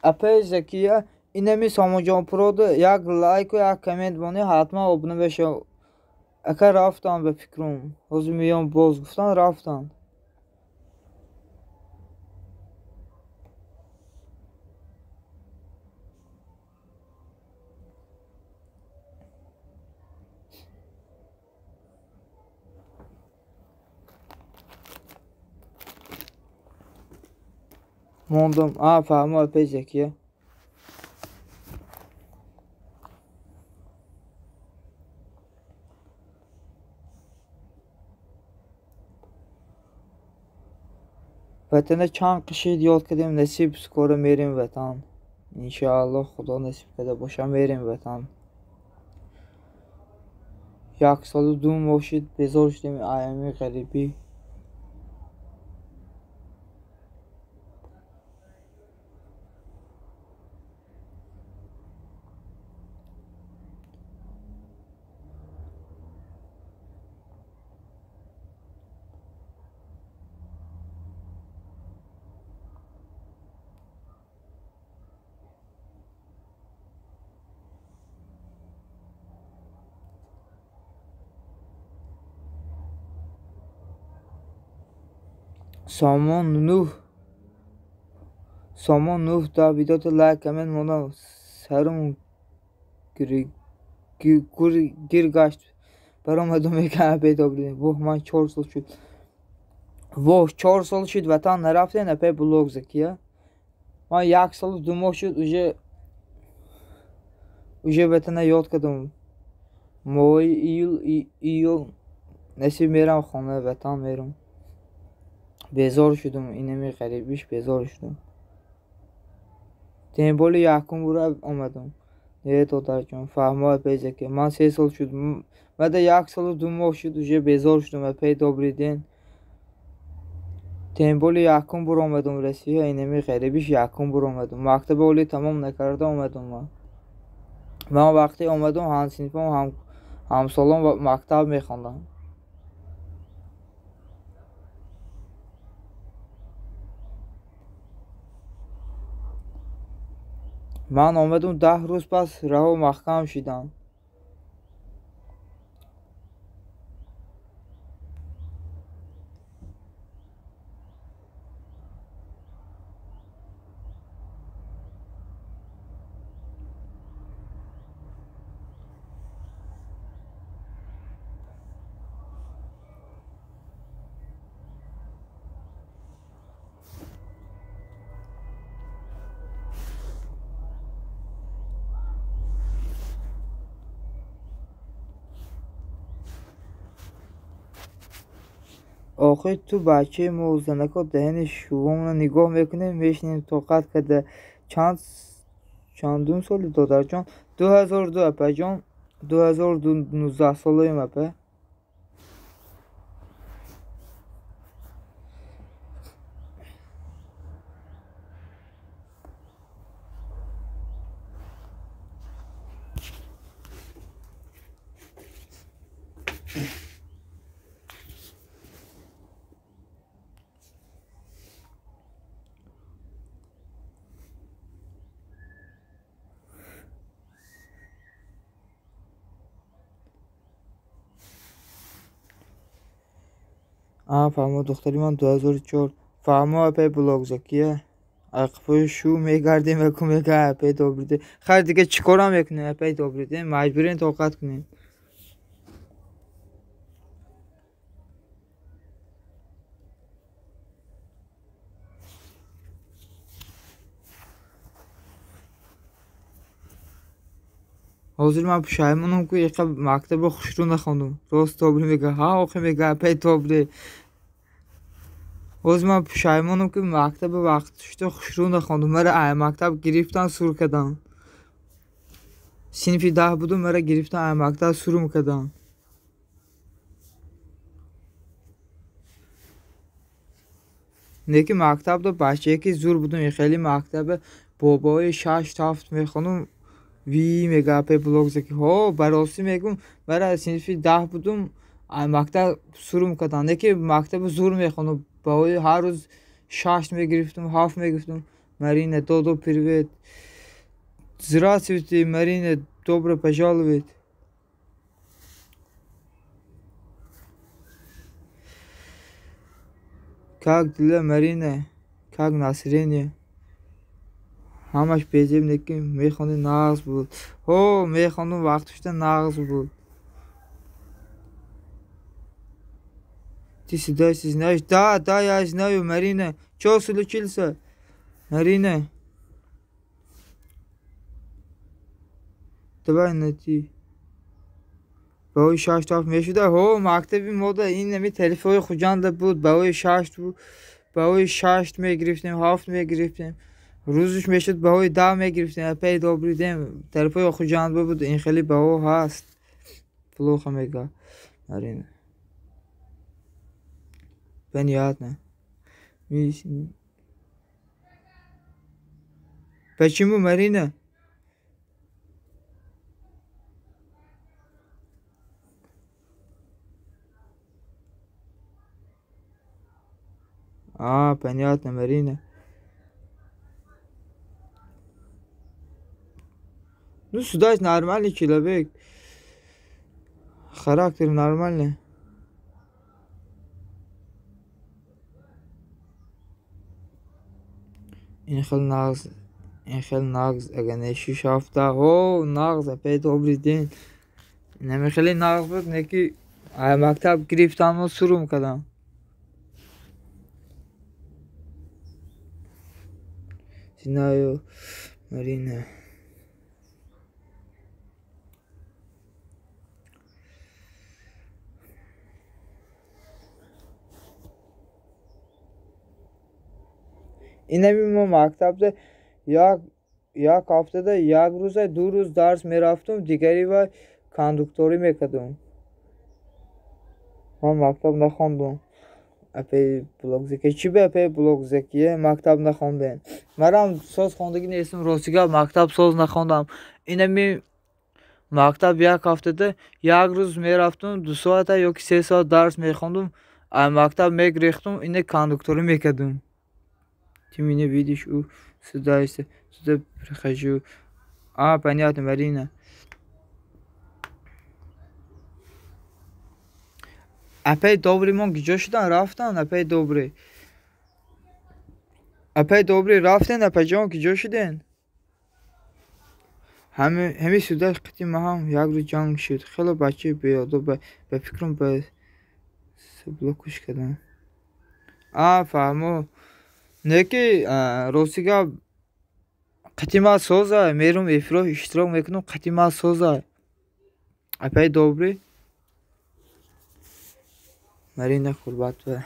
Apey zekiye inemi Samucan Pro'da yak like و yak کامنت بانی حتما obne بشه. اکر رفتن به فکرم. حضور میام باز گفتن رفتن. موندم. فهمم apey zekiye. وطن چند قشید یاد کردیم نصیب سکوره میریم وطن. انشاءالله خدا نصیب کرده باشه میریم وطن. یک سال و دو ماه بزار شدیم ایامی غریبی. سامان نوح دا ویدیو تو لایک کامنت مونم سرم گیر گشت برام ادو میکنه پیدا بودیم. واه من 4 سال شد. واه 4 سال شد وطن نرفتین اپی بلوگ زکیه. من 1 سال و 2 ماه شد اوژه وطن یاد کردم. ماه ایل نصیب میرم خانه وطن میرم. بیزار شدم اینمی غریبیش بیزار شدم. دنبال یکم برو آمدم. یه دادر جان فهمه پیزه که من 3 سال شد. بعد 1 سال و 2 ماه شد اوژه بیزار شدم اپی دابریدین. دنبال یکم برو آمدم رسیه اینمی غریبیش یکم برو آمدم. مکتب اولی تمام نکرده آمدم من وقتی آمدم هم سنفم هم سالم مکتب میخواندم. من آمدم 10 روز پس رها محکم شدم. آخه تو بچه ما زنکا دهن شوام نگاه میکنیم میشنیم طاقت کده چندون سالی دادر جان 2002 اپه جان 2019 سالیم اپه فهمو دختری من 2004 فهمو اپه بلاگ زکیه اقفای شو میگردیم اکو میگه اپه دوبریده خیر دیگه چیکارم میکنیم اپه دوبریده مجبورین طاقت کنیم. حاضر من پشایمونم که یک مکتب خوش رو نخوندم راست دوبری میگه ها آخه میگه اپه دوبری حاضر من پشایمونم که مکتب وقتش خوش رو نخوندم مرا ای مکتب گرفتن سور کردن صنف 10 بودم مرا گرفتن ای مکتب سورم کردن. نیکی مکتب دو بچه که زور بودم خیلی مکتب بابای 6-7 میخوانم وی میگه اپه بلاگ زکی ها براستی میگم برای صنف 10 بودم مکتب سورم کردن نیکی مکتب زور میخوانم بابای هر روز 6 میگرفتم 7 میگرفتم مرینه دو привет здравствуйте Марина добро пожаловать. Как дела Марина как настроение همش بیجیم نیکی میخوانی نغز بود ها میخوانم وقتشتا نغز بود ты знаешь да я знаю Марина что случился Марина давай найти بای 6 میشده ها مکتبی ما این نمی تلفن خوجنده بود بای 6 بود بای 6 میگرفتیم 7 میگرفتیم روزش میشد بای 10 میگرفتیم اپی دوبریدیم تلفن خوجنده بود این خیلی بها هست плохо میگه Марина понятно почему Марина понятно Марина ну сюда нормальный человек характер нормальный این خیلی نغز اگر نشیش هفته ها نغز اپی دوبریدین نمی خیلی نغز بود نیکی مکتب گرفتم و سروم کردم знаю Марина اینمی ما مکتب ده یک هفته ده یک روز 2 روز درس میرفتم دیگری و کاندوکتوری میکردم من مکتب نخوندم اپی بلاگ زکی چی به اپی بلاگ زکیه مکتب نخوندم مرام ساز خوندگی نیستم راستیگه مکتب ساز نخوندم اینمی مکتب یک هفته ده یک روز میرفتم 2 ساعت یا 3 ساعت درس میخوندم مکتب میگرفتم اینه کاندوکتوری میکردم Ты меня видишь сюда прихожу. Понятно, Марина. Опять добрый мон киҷо шудан рафтан? Опять добрый рафтен апаҷон киҷо шуден? ҳами сюда қити маҳам як рӯз ҷанг шуд. Хело бачаи беодоб ба фикрам ба блокуш кардам. Фаҳмо. Не ки рости гап қити ма соза мерум эфиро иштирок мекунам. Қити ма соза. Опять добрый. Марина Курбатова.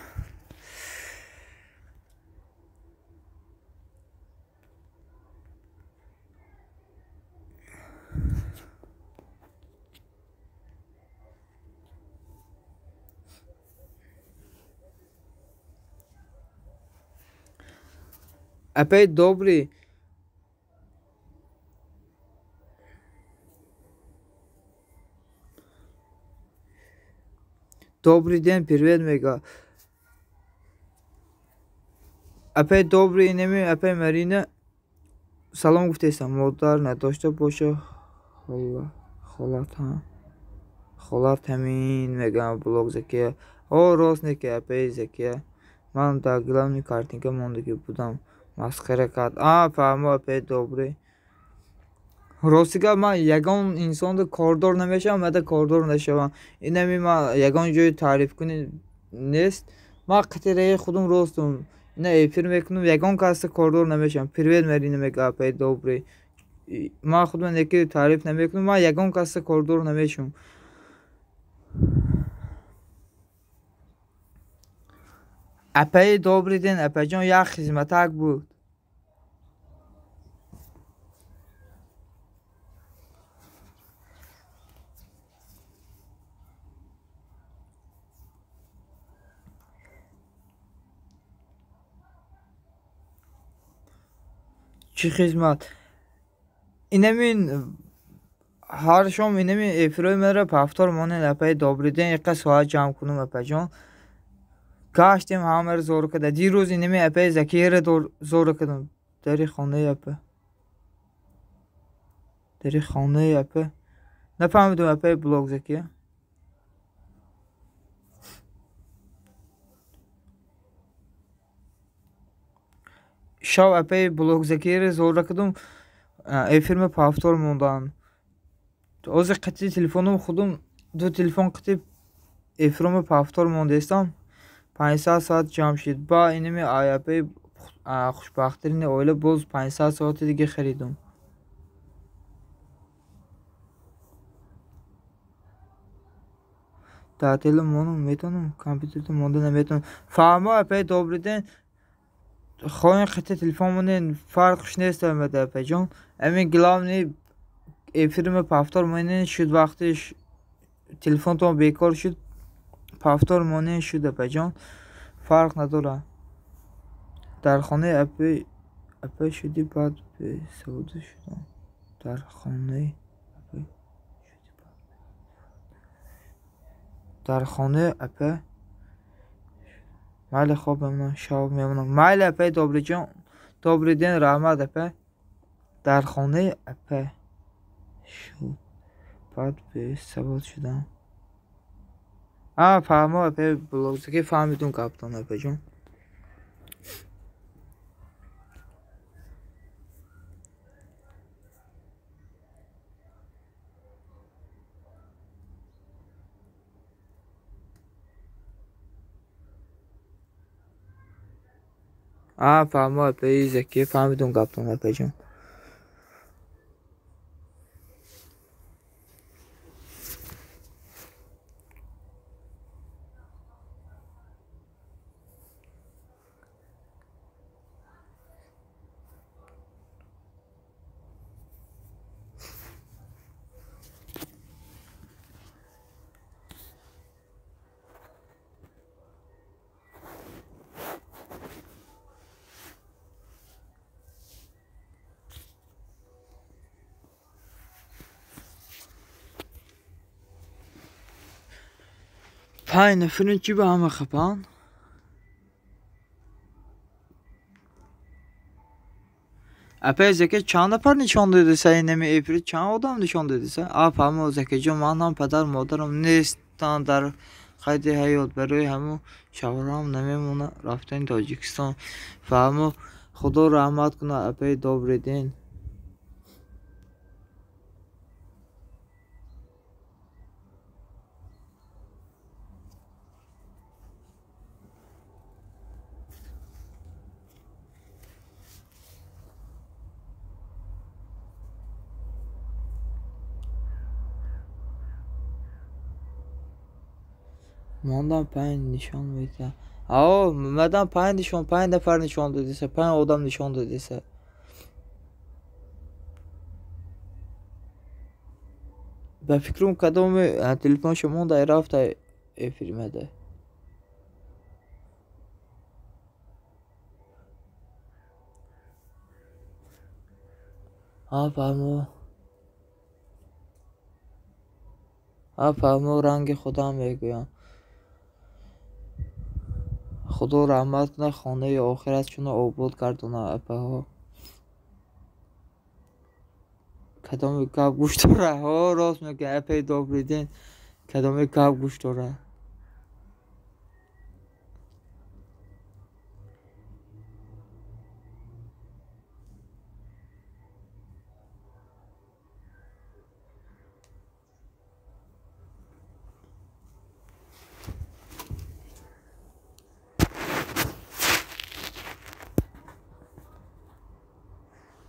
Опять добрый. Добрый день, привет, мега. Опять добрый, инеми, опять Марина. Салом гуфтестам, модар надошта боша. Холат ҳамин мегам блог Закия. Рост не ки опять Закия. Ман дар главни картинка мондагӣ будам. Масхара кард. Фаҳмо, опять добрый. Рости гап ман ягон инсонда кордор намешавам, мада кордор нашавам. Инами ман ягон ҷои таърифкунӣ нест. Ман қитираи худам ростум. Ина эфир мекунам, ягон каста кордор намешавам. Привет Марина мега, опять добрый. Ман худам неки таъриф намекунам, ман ягон каста кордор намешавам. Опять добрый день, апаҷон як хизматак буд. Чӣ хизмат? Инамин ҳар шом инами эфирои маро пафтор монед. Опять добрый день, яка соат ҷамъ кунам апаҷон. Гаштем ҳамаро зора карда. Дирӯз инами опять Закияро зора кардам. Дари хонаи апа. Нафаҳмидам, опять блог Закия. Шаб опять блог Закияро зора кардам. Эфирма пафтор мондан. Ҳозир қити телефонам худам ду телефон қити эфирома пафтор мондестам. 500 соат ҷамъ шуд. Ба инами аяпаи хушбахттарини оила боз 500 соати дига харидам. дар теле монам метавонам, компютерда монда наметавонам. Фаҳмо, опять добрый день. хоҳем қити телефон монед фарқш нест омада апаҷон. Амин главни эфирма пафтор монед шуд. Вақтиш телефонтон бекор шуд, пафтор монед шуд апаҷон. Фарқ надорад. дар хонаи апа шуди баъд бесавода шудам. Дар хонаи апа майли хоб мемонам, шаб мемонам. Майли апа, добриҷон. Добрый день, раҳмат апа. Дар хонаи апа шуд. Баъд бесавод шудам. Фаҳмо, апа блогзаки фаҳмидум гапатон апаҷон. Фаҳмо, апаи Закия фаҳмидум гапатон апаҷон. Paj nefirin çi be heme xepan. اپا زکه چند نفر نشان داده سه اینمی اپری چند آدم نشان داده سه آپ همه زکه جان من هم پدر مادرم نیستن در قید حیات برای همه شوهرم نمیمونه رفتن تاجیکستان و همه خدا رحمت کنه اپای دابریدین ماندم پنج نشان میده آه مدام پنج نشان پنج نفر نشان داده سه پنج آدم نشان داده سه به فکرم کدام تلفن شما در رفته افریمده فهمو رنگ خدا میگویم خدا رحمت کنه خانه آخرت چون آباد گردونه اپا کدام گپ گوش داره ها راست میگه اپای دابریدین کدام گپ گوش داره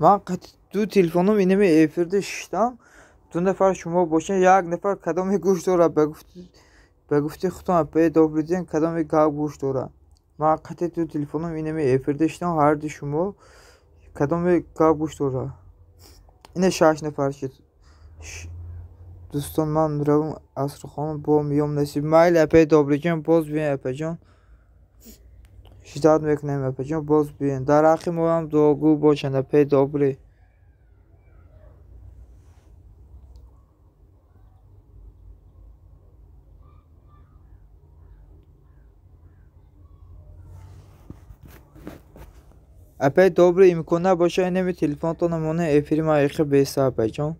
من دو تلفنم اینمی افرده شدم دو نفر شما باشین یک نفر کدام گوش داره بگفتی خودم اپای دابریدین کدام گپ گوش داره من قطع دو تلفنم اینمی افرده شدم هر دو شما کدام گپ گوش داره اینه 6 نفر شد دوستان من روم عصر خانم با میام نصیب مایل اپای دابریدین باز بیاین اپا جان شدت میکنم اپا جان باز بیاین در حق ما هم دعاگو باشن اپای دابری اپای دابری امکان باشه اینمی تلفن تو نمونه افری مایخه بیسته اپا جان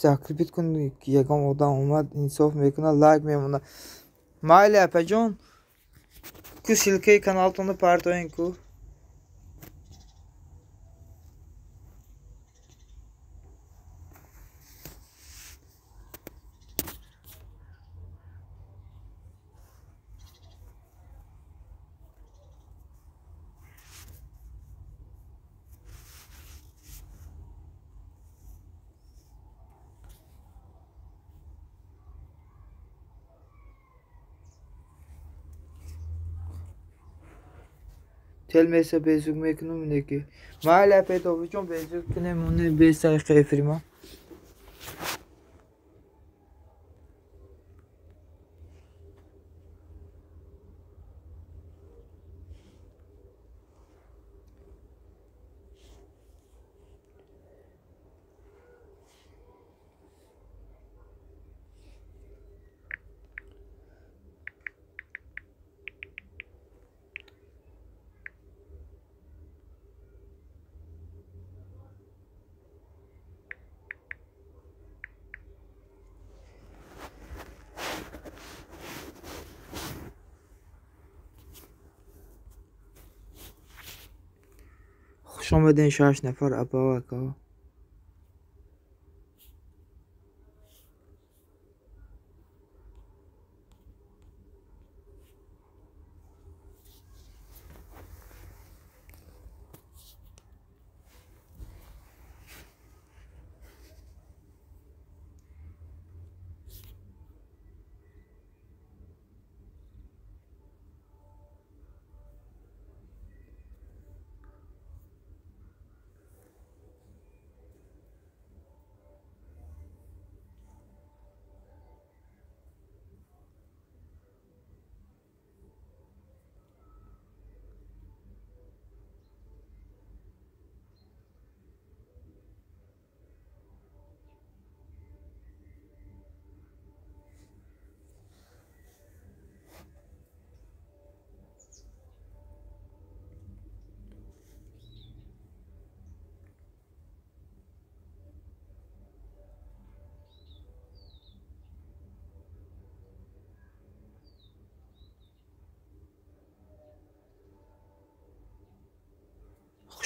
ساکریپیت کن که یکم آدم اومد انصاف میکنه لایک میمونه مایل اپا جان کو سیلکه کانال تونه پارتوین کو تل میسه بیزوگ میکنم اینه که مایل اپای دابری جان بیزوگ کنم اونه بیسته افری ما خوش آمدین 6 نفر اپا و اکا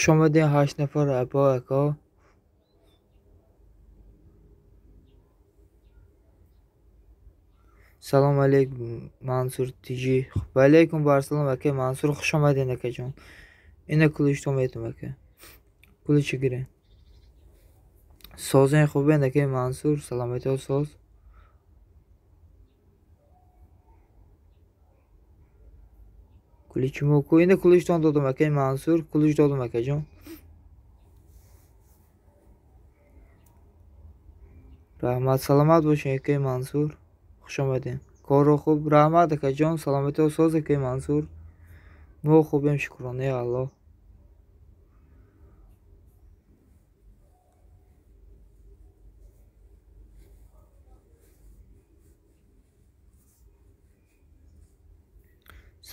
خوش آمدین 8 نفر ابا اکا. سلام علیکم منصور تیجی. و علیکم برسلام اکا منصور خوش آمدین اکا جان. اینه کلوش تو میتونم اکا. کلوش گیرین. سازین خوبه اکا منصور. سلامتی ها ساز. کلوش موکو. اینه کلوش تان دادم اکا منصور. کلوش دادم اکا جان. رحمت سلامت باشین اکا منصور. خوش آمدین. کارو خوب رحمت اکا جان. سلامتی ها ساز اکا منصور. ما خوبیم شکرانه الله.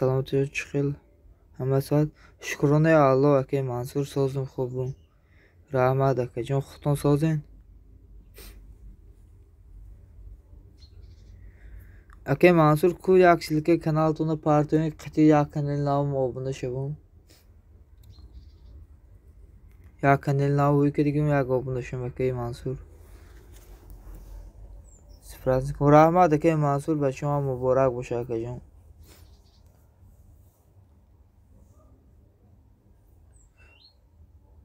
سلامتی چخیل همه ساعت شکرانه الله اکا منصور سازم خوبم. رحمت اکا جان خودتان سازین. اکا منصور کو یک سیلکه کانالتون پارتوین قطعی یک کانال نام abone شوم. یک کانال نام که دیگه یک abone شوم اکا منصور. سپاس رحمت اکا منصور به شما مبارک باشه اکا جان.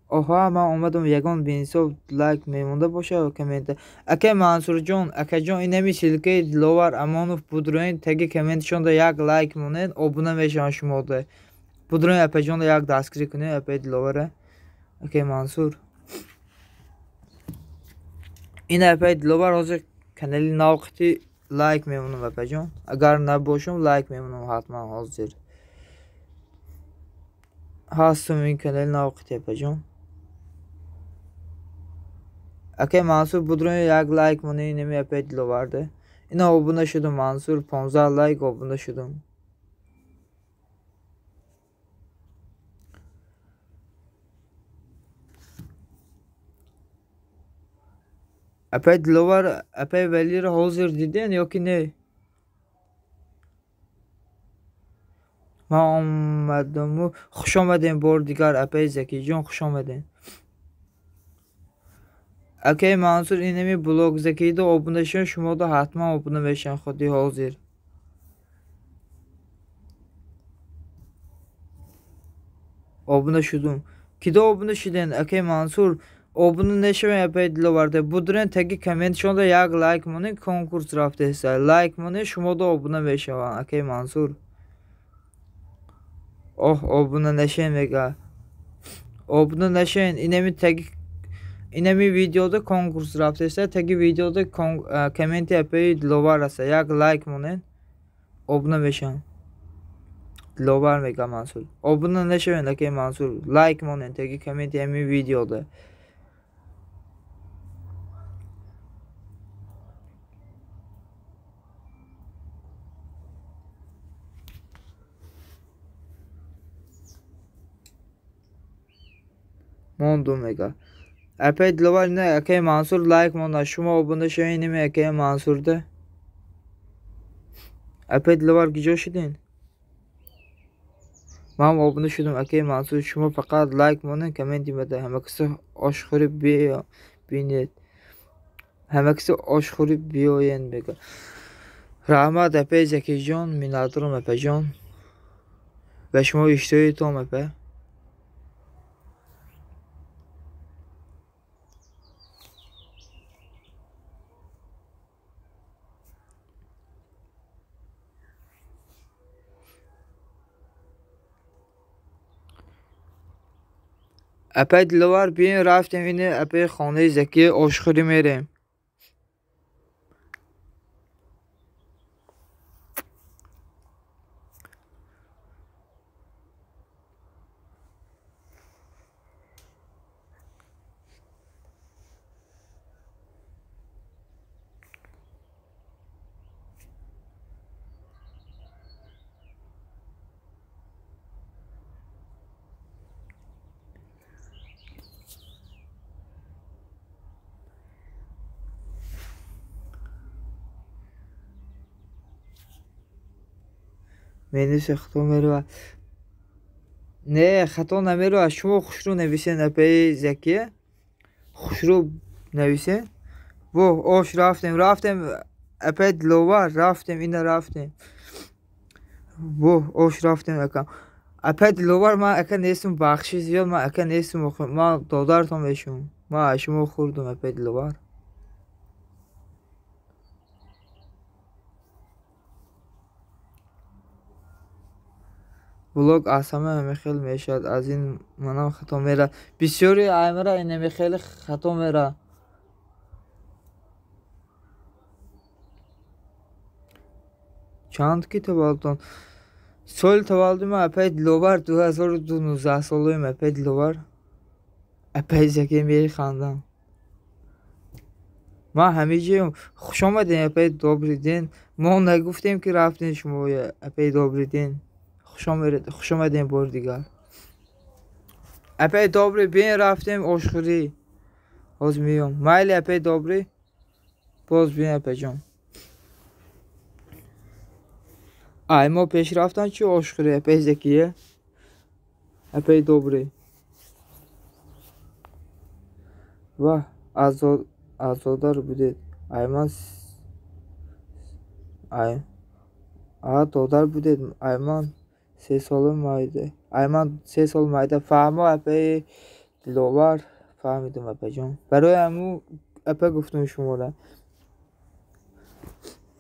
آها من اومدم یگان بینیسا لایک میمونده باشه و کامنت. اکا منصور جان اکا جان این همی سیلکه دلاور امانوف بودروین تگی کامنتشون دا یک لایک مونید abone میشن شما ده. بودروین اپا جان دا یک دستگیری کنید اپا دلاوره اکا منصور. این اپا دلاور حاضر کانالی ناقتی لایک میمونم اپا جان. اگر نباشم لایک میمونم حتما حاضر هستم این کانال ناقتی اپا جان. اکا منصور بودروین یک لایک مونه اینمی اپا دلاورده. اینا abone شدم منصور 15 لایک abone شدم. اپا دلاور اپا ولی رو حاضر دیدین یا که نه؟ ما آمدم خوش آمدین بار دیگر اپا زکی جان خوش آمدین. اکا منصور اینمی بلاگ زکی دا abone شدن شما دا حتما abone بشن خودی حاضر. abone شدم. کی دا abone شدین اکا منصور abone نشوین اپا دلاورده. بودرین تگی کامنت شون دا یک لایک مونه کنکورس رفته هست. لایک مونه شما دا abone بشن اکا منصور. abone نشین میگه. abone نشین اینمی تگی اینمی ویدیودا کنکورس رفته است. تگی ویدیودا کامنت اپا دلاور است. یک لایک مونه abone بشن. دلاور میگه منصور. abone نشوین اکا منصور. لایک مونه تگی کامنت امی ویدیودا. موندو میگه. اپا دلاور نه اکا منصور لایک مونه شما abone شوین اینمی اکا منصور ده. اپا دلاور گیجا شدین. من abone شدم اکا منصور شما فقط لایک مونه کامنتی بده. همه کسی آشخوری بینید. همه کسی آشخوری بیاین میگه. رحمت اپا زکی جان مینادرم اپا جان. و شما اشتری تام اپا. اپا دلاور بیاین رفتیم اینه اپا خانه زکی آشخوری میریم. منوش اختار میره. نه خطا نمیره. شما خوشرو نویسین اپی زکیه، خوشرو نویسین. و اوش رفتیم اپی دلوار رفتیم اینا رفتیم. و اوش رفتیم اکا اپی دلوار ما اکا نیستم بخشی زیاد ما اکا نیستم ما دادارتم بشون ما اشمو خوردم اپی دلوار. влог аз ҳама мехел мешавад. аз ин манам хато мера. бисёри аймара инами хеле хато мера. чанд ки таваллудтон? соли таваллуди ман апай диловар 2019 солаем. апай диловар апай заке механдам. ман ҳамиҷаем хушомадем. апай добрый ден. мо нагуфтем ки рафтем шумо апай добрый ден. خوش آمدین بار دیگر. اپی دابری بین رفتیم آشخوری. باز میام مایلی اپی دابری باز بین اپی جان. ما پیش رفتن چی آشخوری اپی زکیه اپی دابری و آزادار بودید. من دادار بودید. من 3 سالم مایده. من 3 سال مایده. فهمه اپی دلوار فهمیدم اپی جان. برای همون اپی گفتم شما را.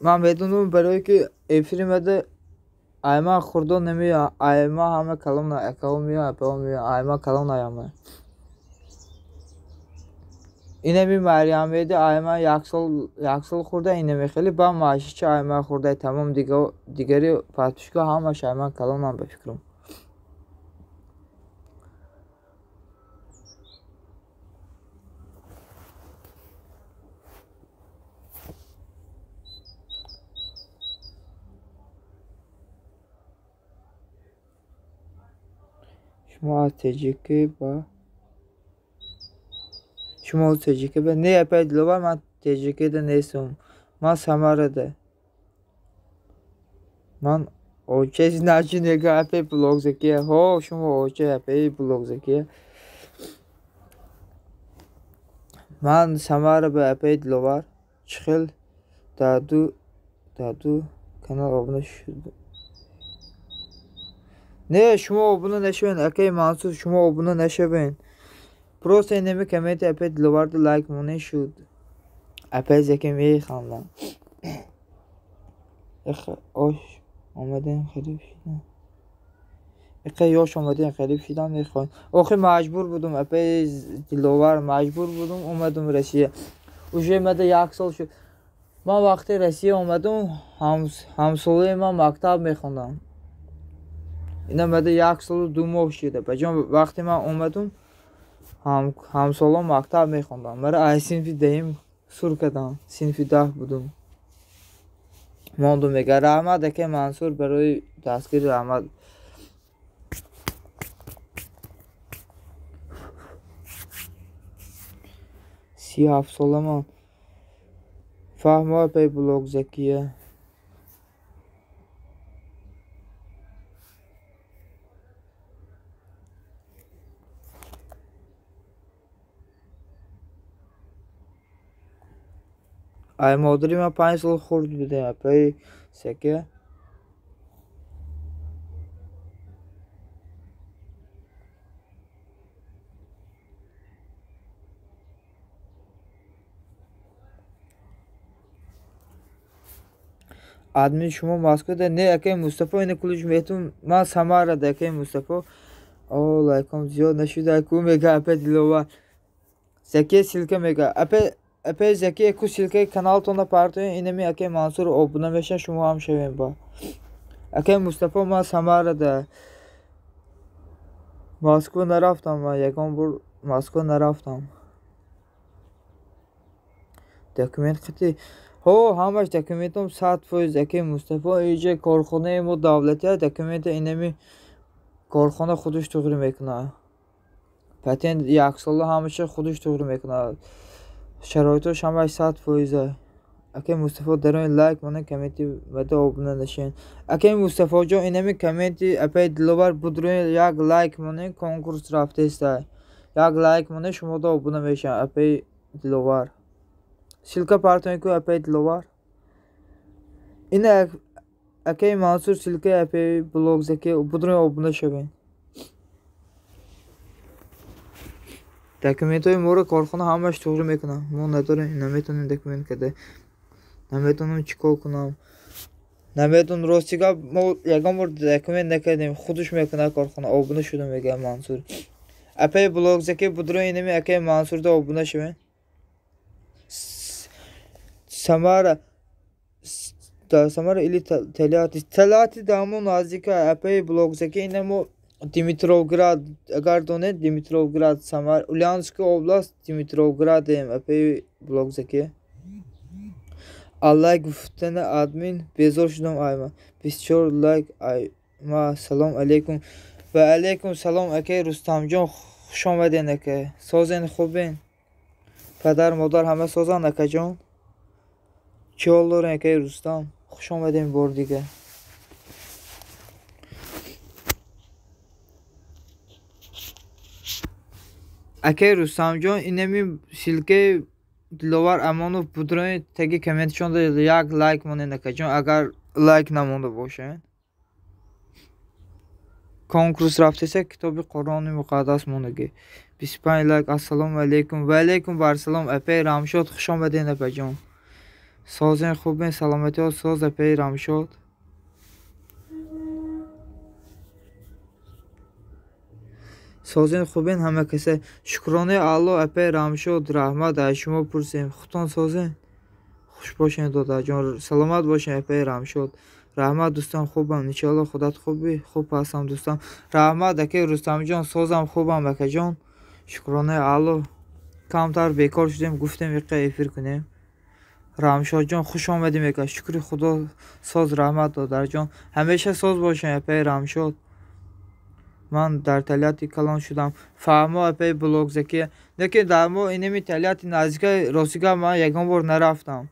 من بدونم برای که افریم بده من خورده نمیاد. من همه کلام نه اکاو میاد اپی میاد. من کلام نیامه. اینه می مریم بده. من یک سال خورده اینه میخیلی با معاشی چه من خورده تمام دیگری پاتشگاه همش من کلام هم بفکرم. شما تجیکی با شما تجیکی با نه اپی دلوار من تجیکی ده نیستم. من سماره ده. من o kez naci nega epi blog zekiye. Ho şuma o ke epi blog zekiye. Man samara be epi dlovar. Çıkıl dadu kanal abone şudu. Ne şuma abone neşeven ekey Mansur şuma abone neşeven. Просто inemi kemeti epi dlovar da like mone şud. Epi zekim iyi xandan. Oş آمدیم خیلی شدم. اقا یاش آمدیم خیلی شدم میخوان. آخه مجبور بودم اپی دلوار مجبور بودم اومدم روسیه. اوجه مده 1 سال شد. من وقتی روسیه اومدم همساله من مکتب میخوندم. اینا مده 1 سال و 2 ماه شده. بجام وقتی من اومدم همساله مکتب میخوندم. مرا ای سنفی دهم سر کردم. سنفی 10 بودم. موندم میگه رحمت که منصور برای دستگیر رحمت 37 سالم فهمه پی بلوگ زکیه. ای مادری من 5 سال خورد بوده پی سکه. آدمی شما ماسکو ده نه اکی مصطفی اینه کلوش میتون من سماره ده اکی مصطفی او لایکم زیاد نشده اکو میگه اپی دلوار زکی سیلکه میگه اپی زکی اکو سیلکه کانال تونه پارتوین اینه می اکی منصور ابونه میشن شما هم شوین با اکی مصطفی من سماره ده ماسکو نرفتم من یکم بار ماسکو نرفتم دکومنت خطی هو همش دکومنتم 100% اکی مصطفی ایجا کارخانه ما دولتی دکومنت اینمی کارخانه خودش توغری میکنه پتنت 1 ساله همیشه خودش توغری میکنه شرایطش همش 100% Akay Mustafa daron like mana commenti vada obuna dashin. Akay Mustafa jo inami commenti apay dilovar budron yak like mana konkurs raftesta. Yak like mana shuma da obuna beshan apay dilovar. Silka partner ko apay dilovar. Ina akay Mansur silka apay blog zaki budron obuna shavin. Dokumenti mora korxona hamash to'g'ri mekunam. Men nato'g'ri nametoni dokument kada. Nametonu chikol kunam. Nametun rostiga mo yagam bor dokument nakadim. Xudush mekuna korxona obuna shudum mega Mansur. Apay blog zaki budron inami akay Mansurda obuna shavin. Samara ili telati damon nazika apay blog zaki inamo Dimitrovgrad agar done Dimitrovgrad Samar Ulyansk oblast Dimitrovgrad apay blog zaki Allah guftene admin bezor shudam ayma bischor like ayma salom alaykum va alaykum salom akay Rustamjon xush omadin akay sozen khubin padar modar hama sozan akajon chi olur akay Rustam xush omadin bor diga akay Rustamjon inami silke dilovar amonov budron tagi comment chonda yak like mone nakajon agar like namonda boshe konkurs raftesa kitobi Qur'oni muqaddas monagi 25 like assalomu alaykum va alaykum barsalom apay Ramshod xush omadin apajon sozen khubin salomati ol soz apay Ramshod Sozen khubin hama kasa shukrona Alloh apay Ramshod rahmat az shuma pursim xuton sozen xush boshin dodajon salomat boshin apay Ramshod rahmat do'stam khubam inshaalloh xudat xubi xub hasam do'stam rahmat akay Rustamjon sozam khubam akajon shukrona Alloh kamtar bekor shudem guftem yiqqa efir kunem Ramshodjon xush omadin aka shukri xudo soz rahmat dodarjon hamisha soz boshin apay Ramshod من در تلیاتی کلان شدم فهمو اپی بلوگ زکی نکه درمو اینمی تلیاتی نزدیک روسیگا من یکم بار نرفتم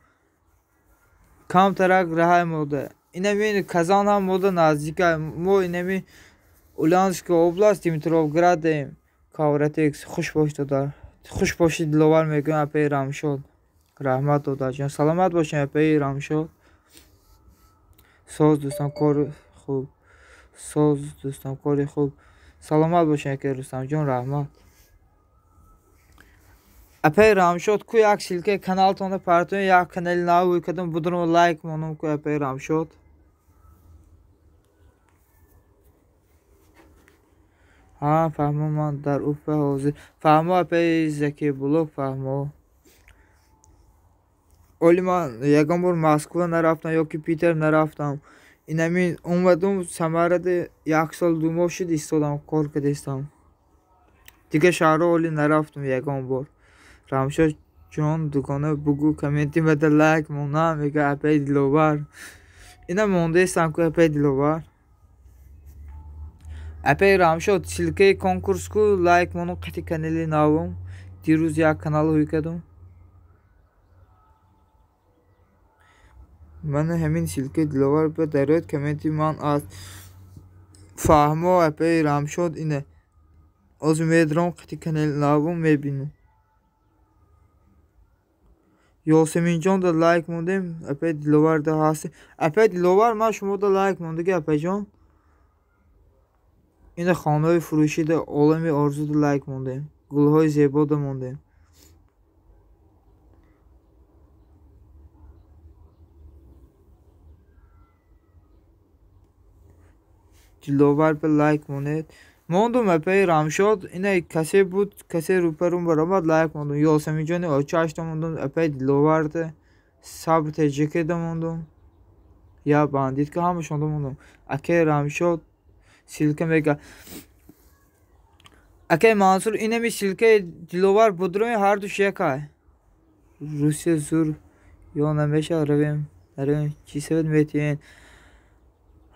کم ترک رهای موده اینمی کازان هم موده نزدیک مو اینمی اولانسک اوبلاست دیمیترووگراد دیم کاورتیکس خوش باشید دار خوش باشید دلوار میگم اپی رامشود رحمت داده جان سلامت باشین اپی رامشود ساز دوستان کار خوب soz do'stim kori xo'p salomat bo'shing aka Rustamjon rahmat apay Ramshod ku yak silka kanal tona parton yak kanal nav kadam budrum like monum ku apay Ramshod ha fahmo man dar upa hozir fahmo apay zaki blog fahmo oli man yagam bor Moskva naraftam yoki Peter naraftam اینمی اومدم سمرده یک سال دو ماه شد ایستادم کار کردم دیگه شهر اولی نرفتم یکم بار رامشاد جان دکانه بگو کامنتی بده لایک مونم میگه اپی دیلوور اینا مونده استم که اپی دیلوور اپی رامشاد سیلکه کنکورس کو لایک مونم قطی کانالی ناوم دیروز یک کانال روی کردم من همین سیلکه دیلوار به درود کامنتی من از فهمو اپی Ramshod اینه از میدرم قطی کانال ناوم میبینم Yasemin Can da like موندیم اپی دیلوار ده هستی اپی دیلوار من شما da like موندگی اپی جان اینه خانه فروشی ده عالمی آرزو da like موندیم گلهای زیبا da موندیم دیلوار به لایک موند موندم اپی Ramshod اینه کسی بود کسی روپرون برآمد لایک موندم یاسمین جان آچاش موندم اپی دیلوار ده صبر تجربه ده موندم یا باندید که همشون موندم اکی Ramshod silke mega اکی Mansur اینه می silke دیلوار budrum هر دو شکای روسیه زور یا نمیشه رویم چی سود میتین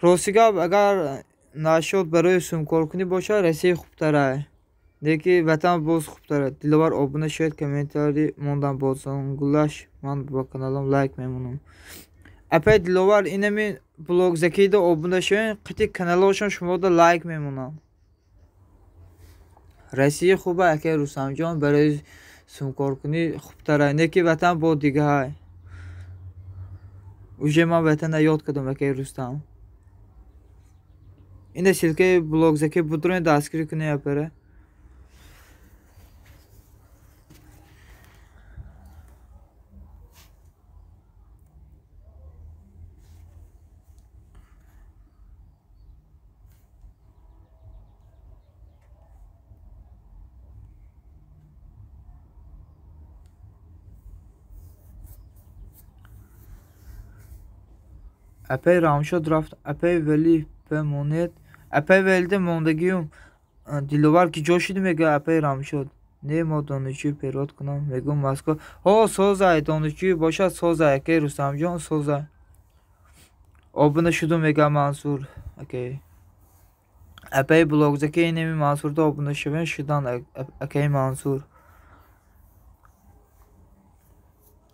روسیگا اگر نشد برای سوم کار کنی باشه رسی خوبتره Деки ватан боз хубтара. Диловар обуна шуед, комментарий мондан бозон. Гулаш, ман ба каналам лайк мемунам. Апай диловар инами блог закида обуна шуед, қити каналошон шумо да лайк мемунам. Россия хуба акай Рустамҷон барои сумкоркунӣ хубтара. Неки ватан бо дигаҳай. Уже ман ватана ёд кардам акай Рустам. Ина силкаи блог заки будроин дастгирӣ кунӣ апара. Апай рамшод рафт. Апай вели бемонед. Апай велида мондагиюм. Диловар ки ҷошиду мега апай рамшод. Не мо донишҷӯ перод кунам. Мегум Москва. Ҳо созай донишҷӯ бошад созай акай Рустамҷон созай. Обуна шуду мега Мансур акай. Апай блогзаки инеми Мансурда обуна шувен шудан акай Мансур.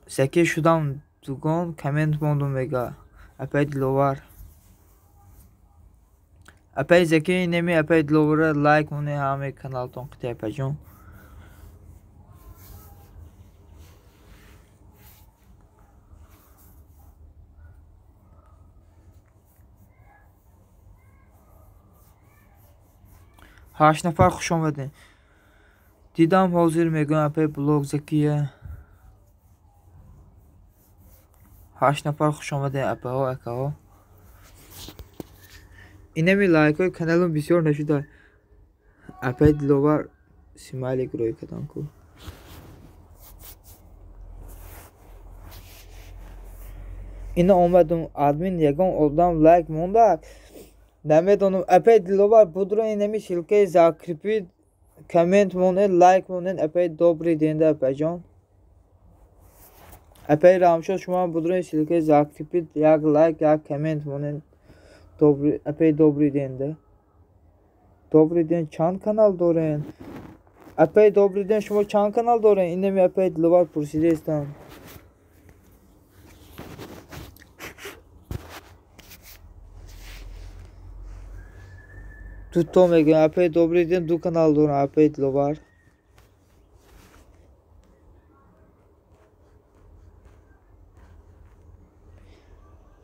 Саки шудан дугон коммент монду мега. Апай диловар. Апай заки инеми апай диловара лайк моне ҳаме каналтон қити апаҷон. ҳашт нафар хуш омадин. Дидам ҳозир мегӯям апай блог закия. 8 нафар хуш омадин апаҳо акаҳо. Инами лайкҳои каналам бисёр нашуда. Апай диловар смайлик рӯй кадан ку. Ина омадам админ ягон одам лайк монда. Намедонам апай диловар будро инами силкаи закрипид коммент монед лайк монед апай добрый ден да апайҷон. Апай рамшод шумо будро силкаи закрипид як лайк як коммент монед. Апай добрый ден да. Добрый ден чанд канал дорен? Апай добрый ден шумо чанд канал дорен? Инами апай диловар пурсидаистам. Дутто мегӯям апай добрый ден ду канал дорам апай диловар.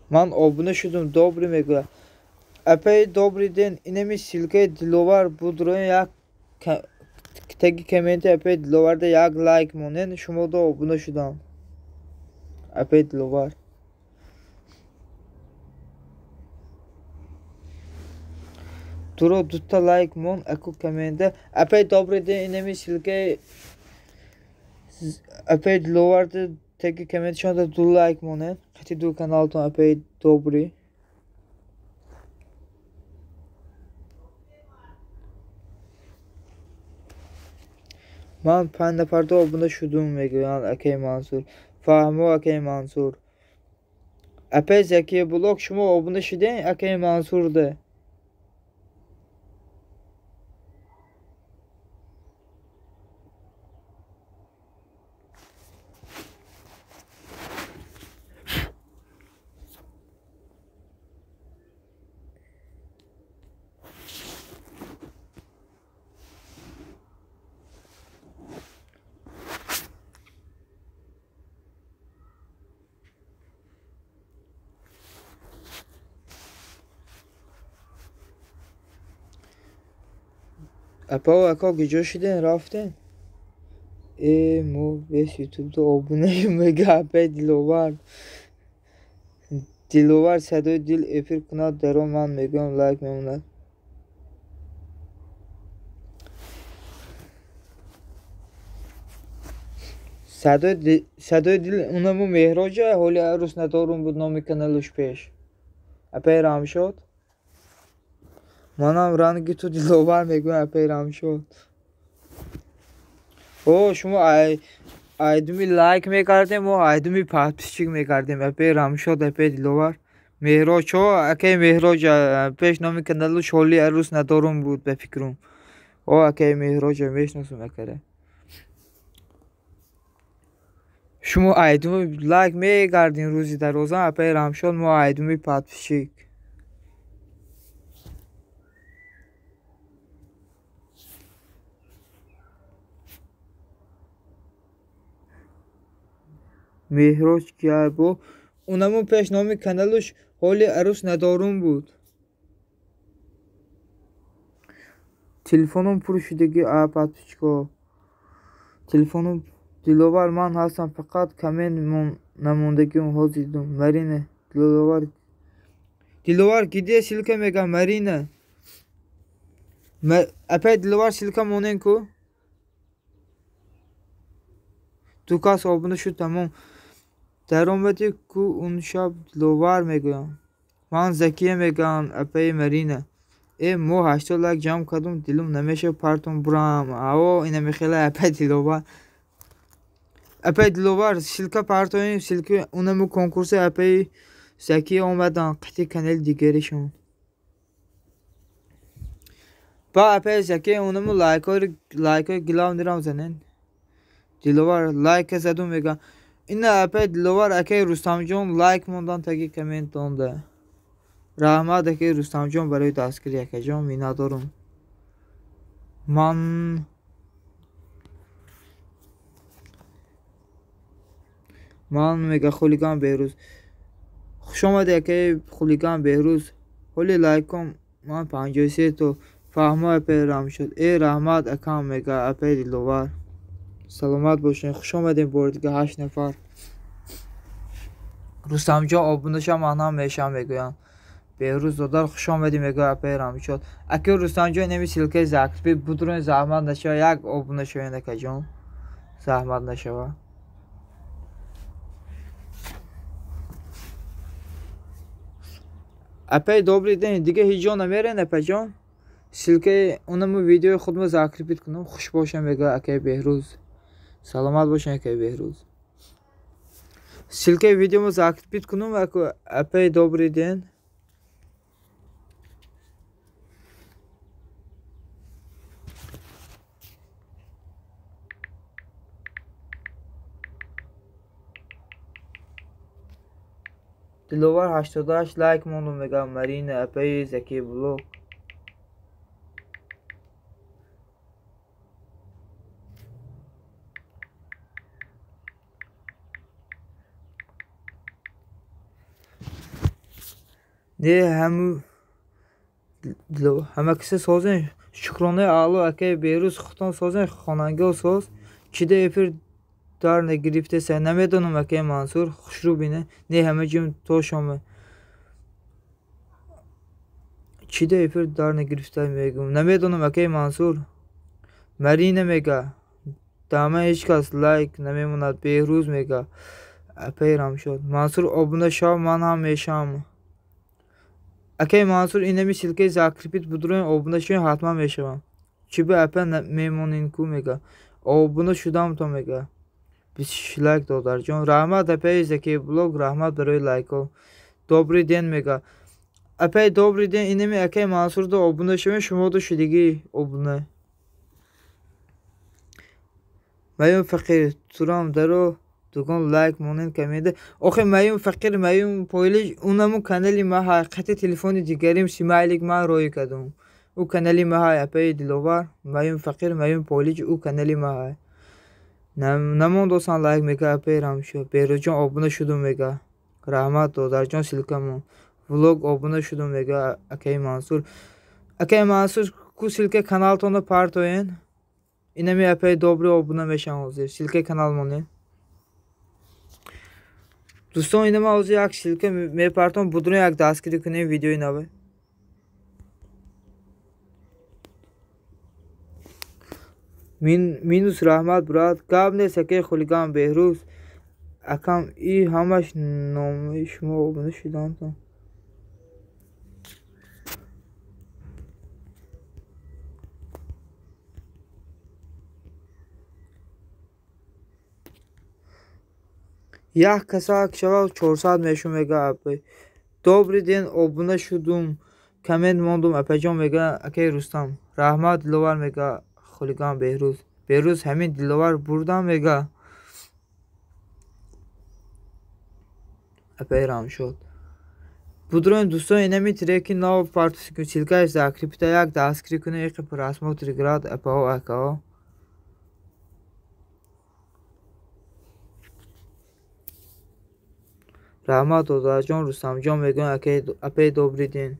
Ман обуна шудам добрый мегӯям. Апай добрый ден инами силкаи диловар будроин як таги комменти апай диловарда як лайк монен шумо да обуна шудам. Апай диловар. Дуро дутта лайк мон аку комменте. Апай добрый ден инами силкаи апай диловарда таги комменти шумо да ду лайк монен. Қати ду каналтон апай добрый. Ман 5 нафарда обуна шудум мегӯям акай Мансур. Фаҳмо акай Мансур. Апай закия блог шумо обуна шудем акай Мансурда. Апао ако куҷо шудем рафтем? Мо бес ютубда обунаем мега апай диловар. Диловар садои дил эфир кунад даро ман мегӯям лайк мемонад. садои дил унаму меҳроҷа ҳоли арӯз надорум буд номи каналуш пеш. Апай рамшод. Манам ранги ту диловар мегӯям апай рамшод. шумо айдуми лайк мекардем мо айдуми подписчик мекардем апай рамшод апай диловар. Меҳроҷ акай меҳроҷ пеш номи каналуш ҳоли арӯз надорум буд ба фикрам. о акаи меҳроҷа мешиносам акаро. шумо айдуми лайк мегардин рӯзи дароза апаи рамшон мо айдуми подписчик. меҳроҷ кия бо унамун пешноми каналуш ҳоли арӯс надорум буд. телефонум пур шудагӣ подписчико. телефонум диловар ман ҳастам фақат камен намондагиам ҳозир дидум. Марина диловар гиде силка мега Марина. апай диловар силка монен ку. ду кас обуна шуд тамом. даромади ку он шаб диловар мегӯям. ман закия мегӯям апаи Марина. мо 80 лайк ҷамъ кардум дилум намешавад партум бурам. ина мехела апай диловар. апай диловар силка партоем силка унаму конкурси апаи закия омадан қити канали дигаришон. ба апаи закия унаму лайкҳои гилав нирам занен. диловар лайка задум мегӯям. ина апаи диловар акаи Рустамҷон лайк мондан таги коммент донда. раҳмат акаи Рустамҷон барои дастгирӣ акаҷон миннатдорум. ман мега хулиган беҳрӯз. хушомадед акаи хулиган беҳрӯз. ҳоли лайком ман 53 то фаҳмо апаи рамшод. раҳмат акам мега апаи диловар. саломат бошед. хушомадед бори дига 8 нафар. Рустамҷон обунаша ман ҳам мешавам мегӯям. беҳрӯз додар хушомадӣ мегӯяд апаи рамшод. акаи Рустамҷон инами силкаи закрипи будроин заҳмат нашава як обуна шавед акаҷон. заҳмат нашава. апай добрый день. дига ҳеҷ ҷо намерен апаҷон. силкаи унамо видеои худмо закрипит кунам. хуш бошам мегӯяд акаи беҳрӯз. саломат бошед акаи беҳрӯз. силкаи видеомо закрипит кунам апаи добрый день. диловар 88 лайк мондум мегӯям Марина апаи закия блог. не ҳамакиса созен шукронаи аъло акаи беҳрӯз хутон созен хонангиҳо соз. чида эфир дар нагирифтеса. намедонам акаи Мансур хушрӯ бина. не ҳама ҷим то шоме. чида эфир дар нагирифта мегӯм. намедонам акаи Мансур. Марина мега дама ҳеҷ кас лайк намемонад. беҳрӯз мега апаи рамшод. Мансур обуна шав ман ҳам мешавам. акаи Мансур инами силкаи закрипит будроин обуна шавен ҳатман мешавам. чӣ ба апа мемонин ку мега. обуна шудам то мега. 26 лайк додарҷон. раҳмат апаи закия блог. раҳмат барои лайкҳо. добрый ден мега. апаи добрый ден инами акаи Мансурдо обуна шавен шумодо шудагӣ обуна. маюм фақир турам даро дугон лайк монен камеда. охе маюм фақир маюм пойлиш унамо канали ма ҳақиқати телефони дигарим симайлик ман рои кардум. ӯ канали ма ҳай апаи диловар. маюм фақир маюм пойлиш ӯ канали ма ҳай. намондосан лайк мега апаи рамшод. беҳрӯзҷон обуна шудум мега. раҳмат додарҷон силкамон. влог обуна шудум мега акаи Мансур. акаи Мансур ку силка каналтона партоен. инами апаи добри обуна мешавам ҳозир. силкаи канал монен. дӯстон ина ман ҳозир як силка мепартом будроин як дастгирӣ кунем видеои наве. минус раҳмат брат. гап нест акаи хулиган беҳрӯз. акам и ҳамаш номаи шумо обуна шуданд. як касак шава 400 мешум мега апай. добрый ден обуна шудум کامنت موندم اپجان میگه اکی رستم. رحمت دلوار میگه خلیگان بهروز همین دلوار بردم میگه اپی رام شد. Budroin دوستان اینمی تریکی ناو پارتیسی کن چیلکای زاکریپتا یک دستگیری کنه ایقی پراسمو تریگراد اپاو اکاو رحمت و جان رستم جان میگن اپی دوبری دین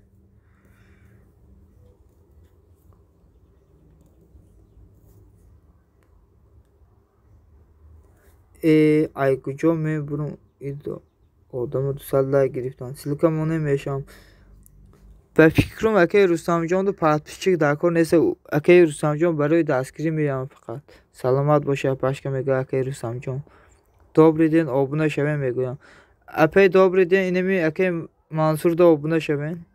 ای کجا می برون ایدو آدم دو سال لای گرفتن سیلکا مونه میشم به فکرم اکی رستم جان دو پرتپیچک دکار نیست اکی رستم جان برای دستگیری میرم فقط سلامت باشه پشکه میگه اکی رستم جان دوبری دین آبونه شوین میگویم اپی دوبری دین اینمی اکی منصور دا آبونه شوین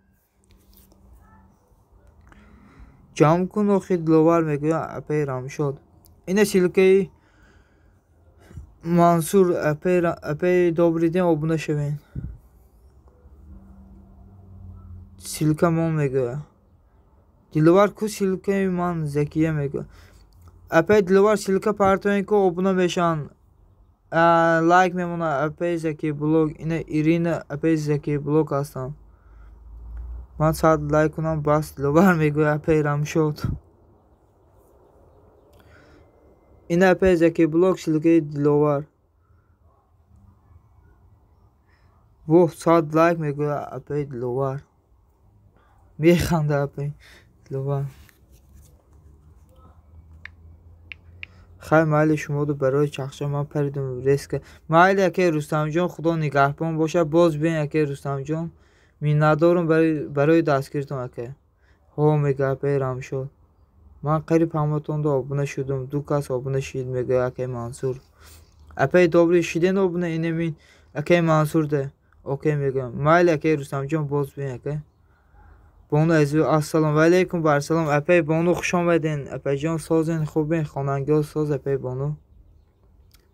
جام کن و خید لوار میگویم اپی رام شد اینه سیلکه منصور اپی دوبری دین آبونه شوین سیلکه من میگویم دلوار کو سیلکه من زکیه میگویم اپی دلوار سیلکه پارتوین که آبونه میشن لایک میمونه اپی زکی بلوگ اینه ایرین اپی زکی بلوگ هستم من ساعت لایک کنم بس دلوار میگویم اپی رام شد اینه اپی زکی بلوگ سیلکه دلوار و ساعت لایک میگویم اپی دلوار میخنده اپی دلوار خیلی مایل شما رو برای چخشه من پریدم ریسک مایل اکی رستم جان خدا نگهبان باشه باز بین اکی رستم جان می ندارم برای دستگیرتون اکی ها میگه اپی رام شد من قریب همتون دو آبونه شدم دو کس آبونه شید میگه اکی منصور اپی دوبری شیدین آبونه اینمین اکی منصور ده اوکی میگم مایل اکی رستم جان باز بین اکی بانو عزیز السلام علیکم بر سلام اپی بانو خوش آمدین اپی جان سازین خوبین خواننده ساز اپی بانو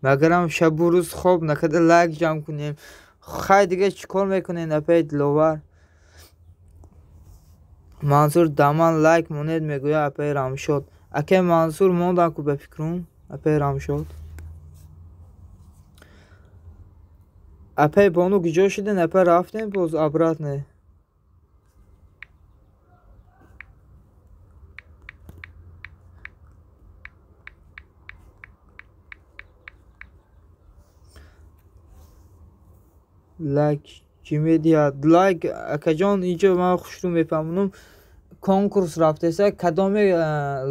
مگرم شب و روز خوب نکرده لایک جمع کنیم خیلی دیگه چیکار میکنین اپی دلوار منصور دامن لایک مونید میگوید اپی رام شد اکی منصور موندن که بفکرون اپی رام شد اپی بانو گجا شدین اپی رفتین باز ابرات نه لایک چی میدید لایک اکا جان اینجا من خوش رو میفهمونم کنکورس رفته سه کدام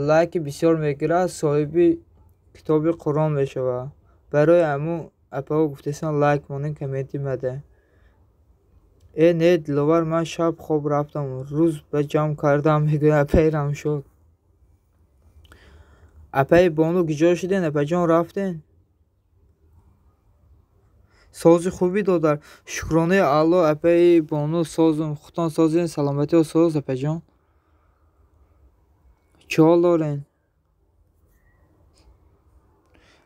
لایک بسیار میگیره صاحبی کتاب قرآن میشه برای امو اپا گفته سن لایک مانین کمیتی مده ای نه دلوار من شب خوب رفتم روز به جمع کردم میگه اپی رام شد اپی بانو گجا شدین اپا جان رفتین سازی خوبی دادر شکرانه الله اپی بانو سازم خودتان سازین سلامتی و ساز اپی جان چه حال دارین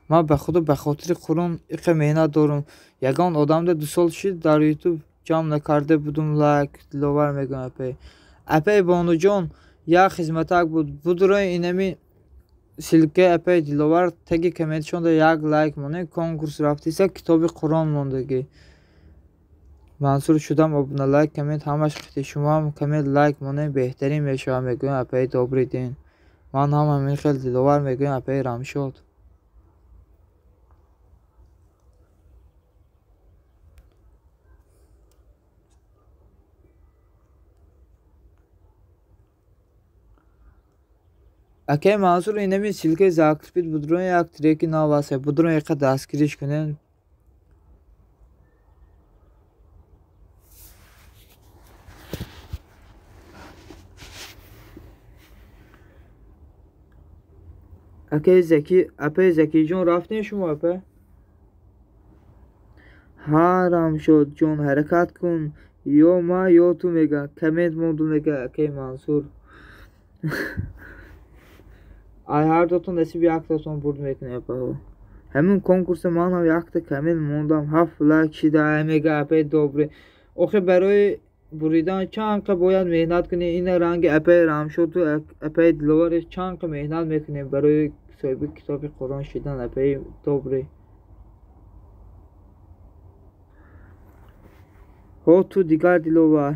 من به خود به خاطر قرآن ایقه مهنت دارم یگان آدم ده 2 سال شد در یوتیوب جمع نکرده بودم لایک دلوار میگم اپی بانو جان یا خدمتک بود روی اینمی سیلکه اپی دلوار تگی کمیت شونده یک لایک مونه کنکورس رفتیسه کتاب قرآن موندگی منصور شدم ابونه لایک کمیت همش خیلی شما هم کمیت لایک مونه بهترین میشه میگویم اپی دوبری دین من هم همین خیلی دلوار میگویم اپی رام شد اکی منصور اینمی سیلکه زاکریپت بدرون یک تریکی نواسه بدرون یک دستگیریش کنین اپی زکی جون رفتین شما اپی رام شد جون حرکت کن یا ما یا تو میگه کمیت موندو میگه اکی منصور ای هر دوتون نصیب یک تاتون برد میکنه اپا همین کنکورس من هم یک تا کمیل موندم 7 لایک شده میگه اپی دوبری اوخه برای بریدن چند که باید مهنت کنی. این رنگ اپی رامشد و اپی دلوار چند که مهنت میکنیم برای صاحب کتاب قرآن شدن اپی دوباره. ها تو دیگر دلوار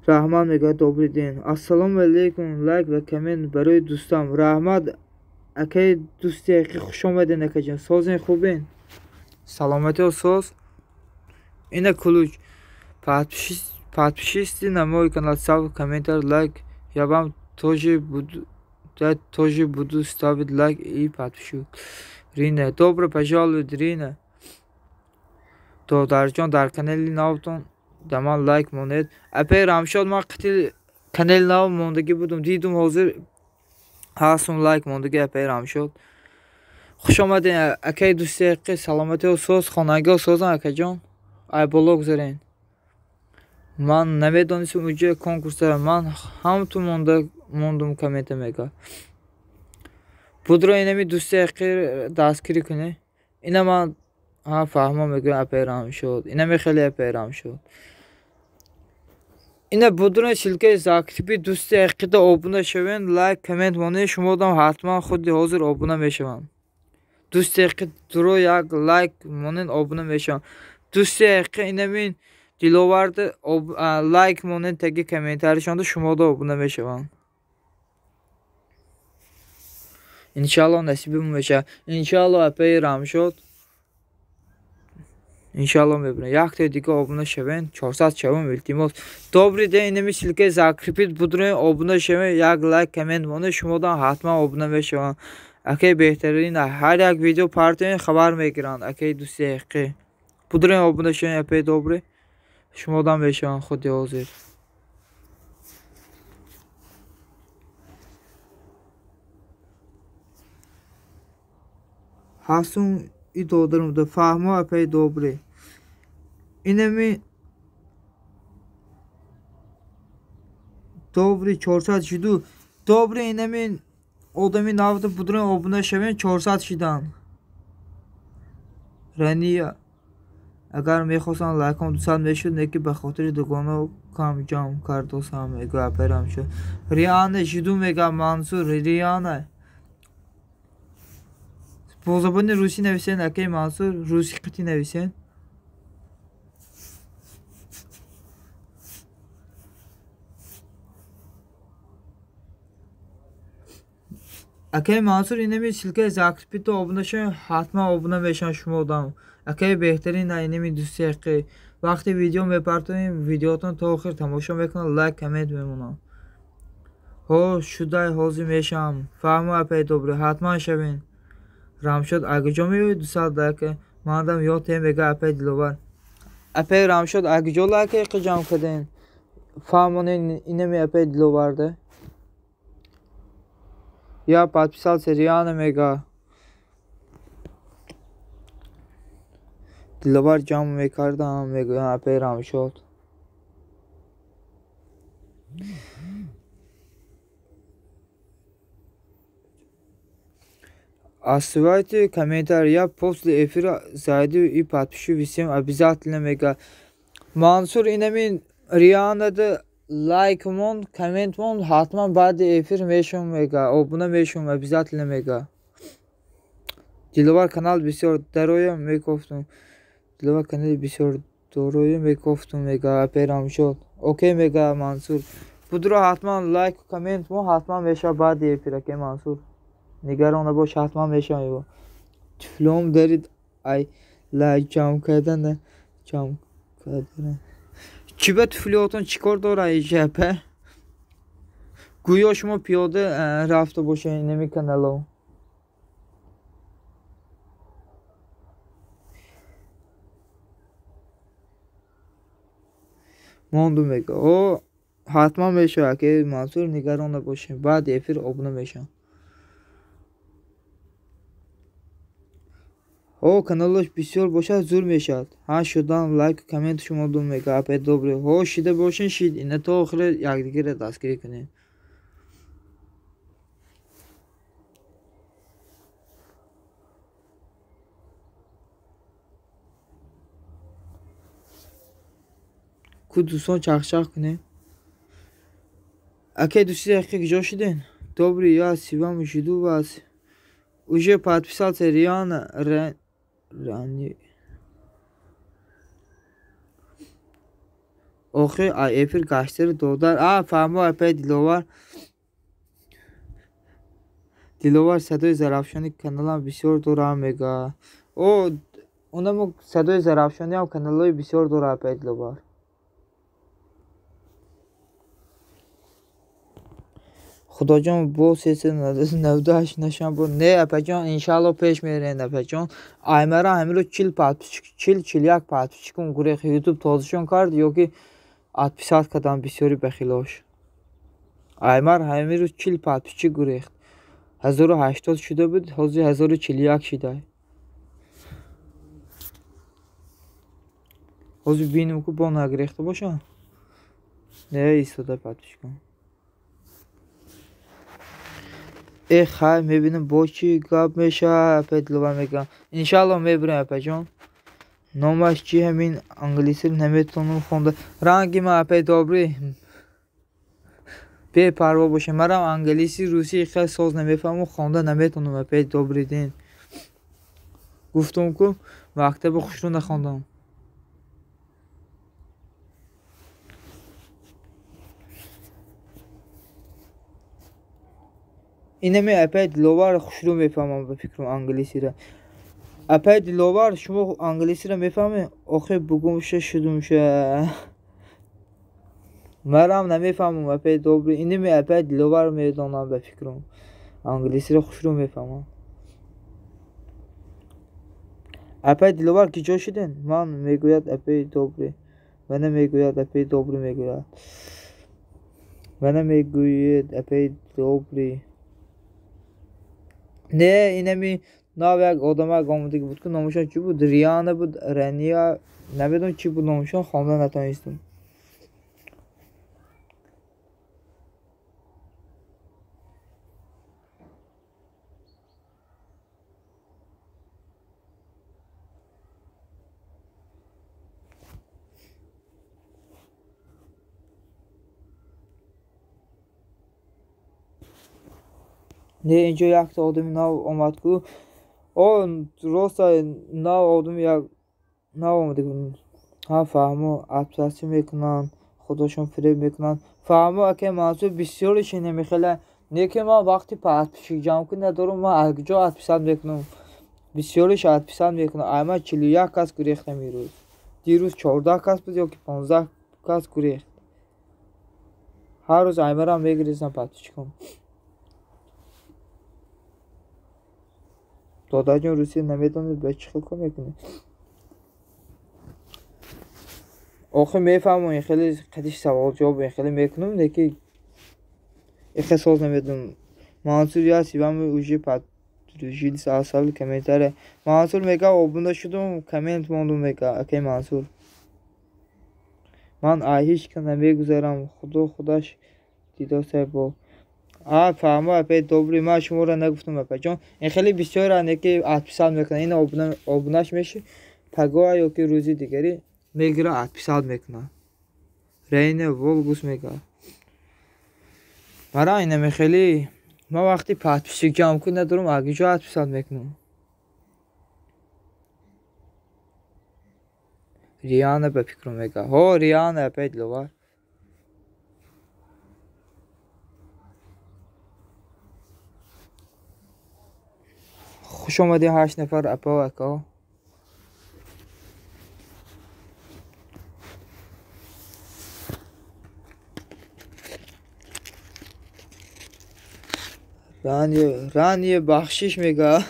رحمان میگه دوباره دین. السلام علیکم. لایک و کامنت برای دوستم. رحمت اکی دوستی اکی خوش آمدین اکی جان. سازین خوبین؟ سلامتی و ساز. اینه کلوچ. Подпишитесь на мой канал, ставьте комментарий, лайк. Я вам тоже буду ставить лайк и подпишу. Рина, добро пожаловать, Рина. То дарҷон дар канали навтон даман лайк монед. Апе рамшод ма қитил канали нав мондаги будум. Дидум ҳозир ҳастум лайк мондаги апе рамшод. Хуш омадин акай дӯсти ҳаққи саломати ва соз хонагиҳо созан акаҷон. Ай боло гузарен. Ман намедонистам уҷа конкурс дорам. Ман ҳаматон мондум коммента мега. Будро инами дӯсти ҳаққи дастгирӣ кунӣ. Ина ман фаҳмо мегӯям аперам шуд. Инами хеле аперам шуд. Ина будро силкаи закрипи дӯсти ҳаққида обуна шавен, лайк, коммент монед. Шумодам ҳатман худи ҳозир обуна мешавам. Дӯсти ҳаққи дуро як лайк монед обуна мешавам. Дӯсти ҳаққи инамин диловарда лайк монед таги комментаришонда шумода обуна мешавам. Иншаллоҳ насибим мешавад. Иншаллоҳ апаи рамшод. Иншаллоҳ мебинем. Якта дига обуна шавен. 400 шавам илтимос. Добрый день, инами силкаи закрипит будроин обуна шавен. Як лайк коммент монед шумода ҳатман обуна мешавам. Акай беҳтарин ҳар як видео партоин хабар мегиранд. Акай дӯсти ҳаққи будроин обуна шавен апаи добрый. Шумода мешавам худи ҳозир. ҳастум и додарам да фаҳмо апаи добрый. Инами добрый 400 шуду. Добрый инами одами навда будроин обуна шавен 400 шидан. Рания агар мехостам лайкам 200 мешуд, неки ба хотири дугона кам ҷамъ кардосам мега аперам шуд. Риана шуду мега Мансур. Риана бо забони русӣ нависен акай Мансур. Русӣ қити нависен. Акай Мансур инами силкаи закрипито обуна шавен ҳатман обуна мешавам шумодам. Акай беҳтарин инами дӯсти ҳаққи. Вақте видео мепартоим видеотон то охир тамошо мекунам, лайк коммент мемонам. Ҳо шудай ҳозир мешавам. Фаҳмо апаи добрый ҳатман шавен. Рамшод агиҷо меои 200 лайка. Мандам ётем мега апаи диловар. Апаи Рамшод агиҷо лайка иқи ҷамъ кардем. Фаҳмонен инами апаи диловарда. Я подписался Риана мега. Диловар ҷамъ мекардам мегӯям апаи Рамшод. Оставляйте комментарий. Я после эфира зайду и подпишу всем обязательно мега. Мансур инами Рианада лайк мон, коммент мон ҳатман баъди эфир мешавам мега. Обуна мешавам обязательно мега. Диловар канал бисёр дароя мегуфтум. Диловар канали бисёр дароя мегуфтум мега апаи Рамшод. Окей мега Мансур. Будро ҳатман лайк коммент мон ҳатман мешавад баъди эфир акай Мансур. Нигарон набош ҳатман мешавам. Туфлом дарид ай лайк ҷамъ кардана. Ҷамъ кардана. Чӣ ба туфлиётон чӣ кор дорад иҷапа? Гӯё шумо пиёда рафта бошед инами канало. монду мега. О ҳатман мешавад акай Мансур, нигарон набошед. Баъди эфир обуна мешавам. О каналош бисёр бошад зур мешавад. Ҳа шудам лайк коммент шумо ду мега апаи добрый. О шида бошен шид. Ина то охир якдигара дастгирӣ кунем. ку дӯстон чахчах кунем. Аке 2 дақиқа киҷо шуден? Добрый, я сивам жиду вас. Уже подписался Риана Рани. Охир эфир гаштаро додар. Фаҳмо опять Диловар садои зарафшони каналам бисёр дорам мега. Онамо садои зарафшониам каналои бисёр дора опять Диловар. Xudojon bu sesi 98 nasham bu ne apajon inshaalloh pesh meren apajon aymara hamiro чил-чиляк подписчикам гурех YouTube тозишон кард ёки отписаткадан бисёри бахилош аймар хамиро 40 подписчик гурехт 1080 шуда буд ҳозир 1041 шидай ҳозир бинем ку бо нагрехта бошан не истода подписчикам хай мебинем бо чӣ гап меша опять лова мегам иншаллоҳ мебирем апаҷон номаш чӣ ҳамин англиси наметонам хонда ранги ма опять добрӣ бепарво бошем марам англиси русӣ хел соз намефаҳмам хонда наметонам опять добрый день гуфтам ку мактаби хушрӯ нахондам инаме опять диловар хушрӯ мефаҳмам ба фикрам англисиро опять диловар шумо англисиро мефаҳмед охир бугумша шудумша марам намефаҳмам опять добрӣ инаме опять диловар медонам ба фикрам англисиро хушрӯ мефаҳмам опять диловар киҷо шуден ман мегӯяд опять добрӣ мана мегӯяд опять добрӣ мегӯяд мана мегӯяд опять добрӣ не инами нав як одамак омодаги буд ку номашон чӣ буд Риана буд Рания намедонам чӣ буд номашон хонда натонистам не инҷо якта одами нав омад ку роста нав одами як нав омадаги буд фаҳмо отписатсия мекунанд худошон фиреб мекунанд фаҳмо аке мансур бисёре шинами хела неки ман вақти подписчик ҷамъкунӣ надорам ман аз куҷо отписат мекунам бисёриш отписат мекунам айман 41 кас гурехтам ирӯз дирӯз 14 кас буд ёки 15 кас гурехт ҳар рӯз аймарам мегирезам подписчикам додаҷон русия намедонед ба чӣ хел кор мекунед охир мефаҳмам ин хеле қадиш саволҷавоб ин хеле мекунам неки ин хел соз намедонам мансур я сивами уже подружили оставили комментария мансур мега обуна шудам коммент мондум мега аке мансур ман ҳеҷ кас намегузарам худаш дидосай бо фаҳмо опять добрӣ ман шуморо нагуфтам апаҷон ин хеле бисёра неки отписат мекунад ин обунаш меши пагоа ёки рӯзи дигари мегира отписат мекунад рейне волгус мега мара инаме хеле ман вақти подписчик ҷамъкунӣ надорам аз куҷо отписат мекунам Риана ба фикрам мега Риана опять ловар хуш омадед 8 нафар апа ва ака рания бахшиш мега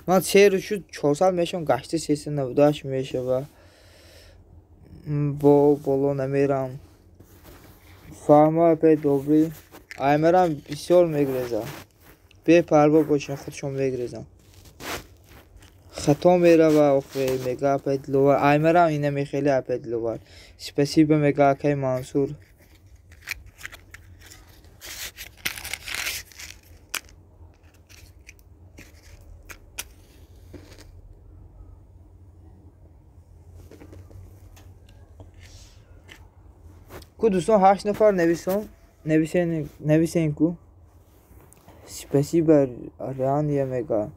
ман 3 рӯз шуд 400 мешавам гашти 398 мешава бо боло намерам фаҳмо опять добрӣ аймарам бисёр мегирезам бепарво бошен худшон мегирезам хато мерава охе мега опять ловар аймарам инаме хеле опять ловар спасибо мега акай мансур ку дӯстон 8 нафар нависен ку спасибо Рания мега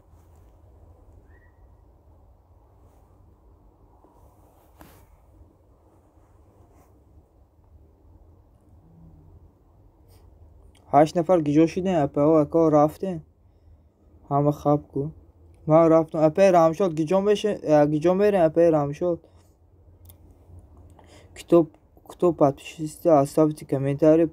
8 нафар гиҷо шудем апао ако рафтем ҳама хаб ку ман рафтам апаи рамшод гиҷо мерем апаи рамшод кто подписчица оставьте комментарий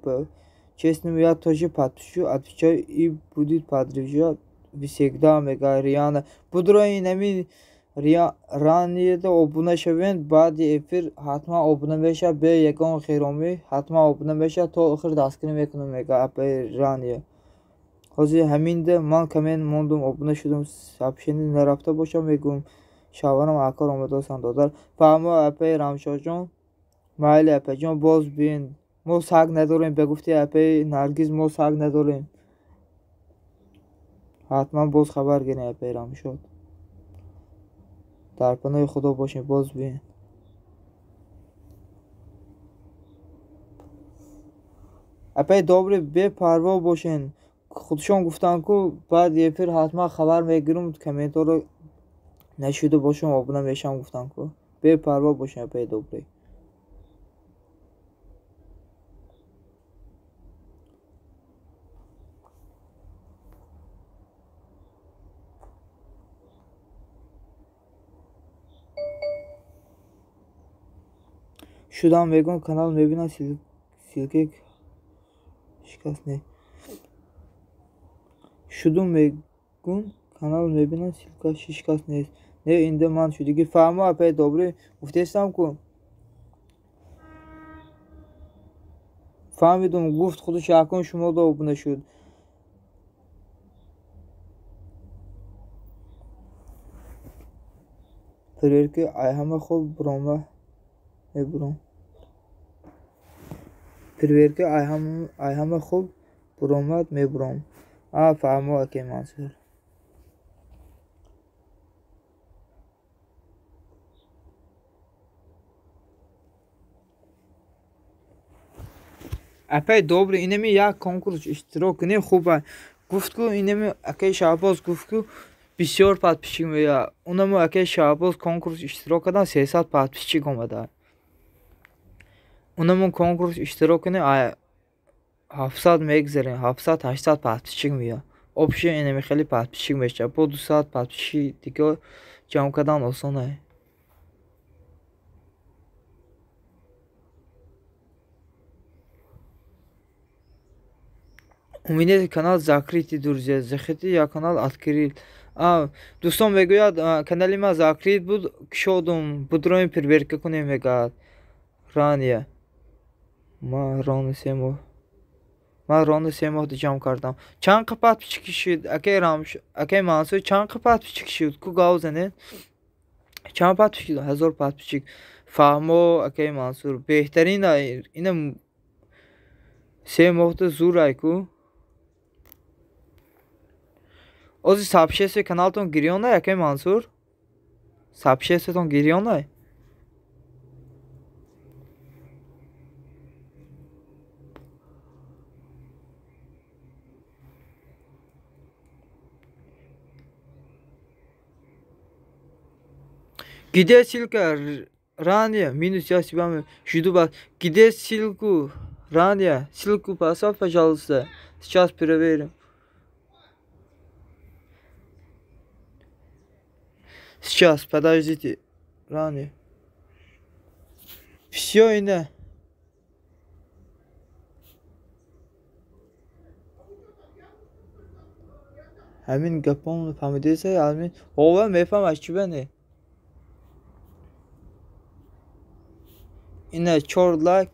честно я тоже подпишу отвечаю и будет продолжать всегда мега Риана будрои нами ранеда обуна шавен баъди эфир ҳатман обуна меша бе ягон хиромӣ ҳатман обуна меша то охир дастгирӣ мекунам мега апаи рания ҳозир ҳаминда ман камен мондум обуна шудам сообщение нарафта бошам мегӯм шаварам акор омадосан додар фаҳмо апаи рамшодҷон майли апаҷон боз биен мо саг надорем бегуфти апаи наргиз мо саг надорем ҳатман боз хабар гирем апаи рамшод дар паноҳи худо бошем боз биен апаи добре бепарво бошен худшон гуфтанд ку баъди эфир ҳатман хабар мегирам комменторо нашуда бошам обуна мешам гуфтанд ку бепарво бошен апаи добре шудам мегӯм канал мебинам силка шикаст не шудум мегӯм канал мебинам силка шикаст нест не инда ман шудагӣ фаҳмо апаи добре гуфтестам ку фаҳмидум гуфт худаш якум шумо да обуна шуд проверка айҳама хуб бурома мебурам проверка айҳама хуб буромад мебурам фаҳмо аки мансур апаи добре инами як конкурс иштирок кунем хуба гуфт ку инами акаи шаҳбоз гуфт ку бисёр подписчик мея унамо акаи шаҳбоз конкурс иштирок кардам 300 подписчик омада унамон конкурс иштирок кунем 700 мегзарем 700-800 подписчик мея общая инами хеле подписчик меша бо 200 подписчик дига ҷамъ кардан осон аст у меня канал закрытый друзья захотите я канал открыл дӯстон мегӯяд канали ман закрит буд кишодум будроим проверка кунем мегӯяд рания ман рони 3 моҳ ҷамъ кардам чанд қа подписчик шуд акаи мансур чанд қа подписчик шуд ку гав занед чанд подписчик 1000 подписчик фаҳмо акаи мансур беҳтарин ина 3 моҳда зур ай ку ози сообществе каналтон гирён ай акаи мансур сообществетон гирён ай где ссылка ранее минус я себя жду вас где ссылку ранее ссылку поставь пожалуйста сейчас проверим сейчас подождите ранее все ине ҳамин гапон фаҳмидеса ҳамин ова мефаҳмаш чӣ бане ина 4 лайк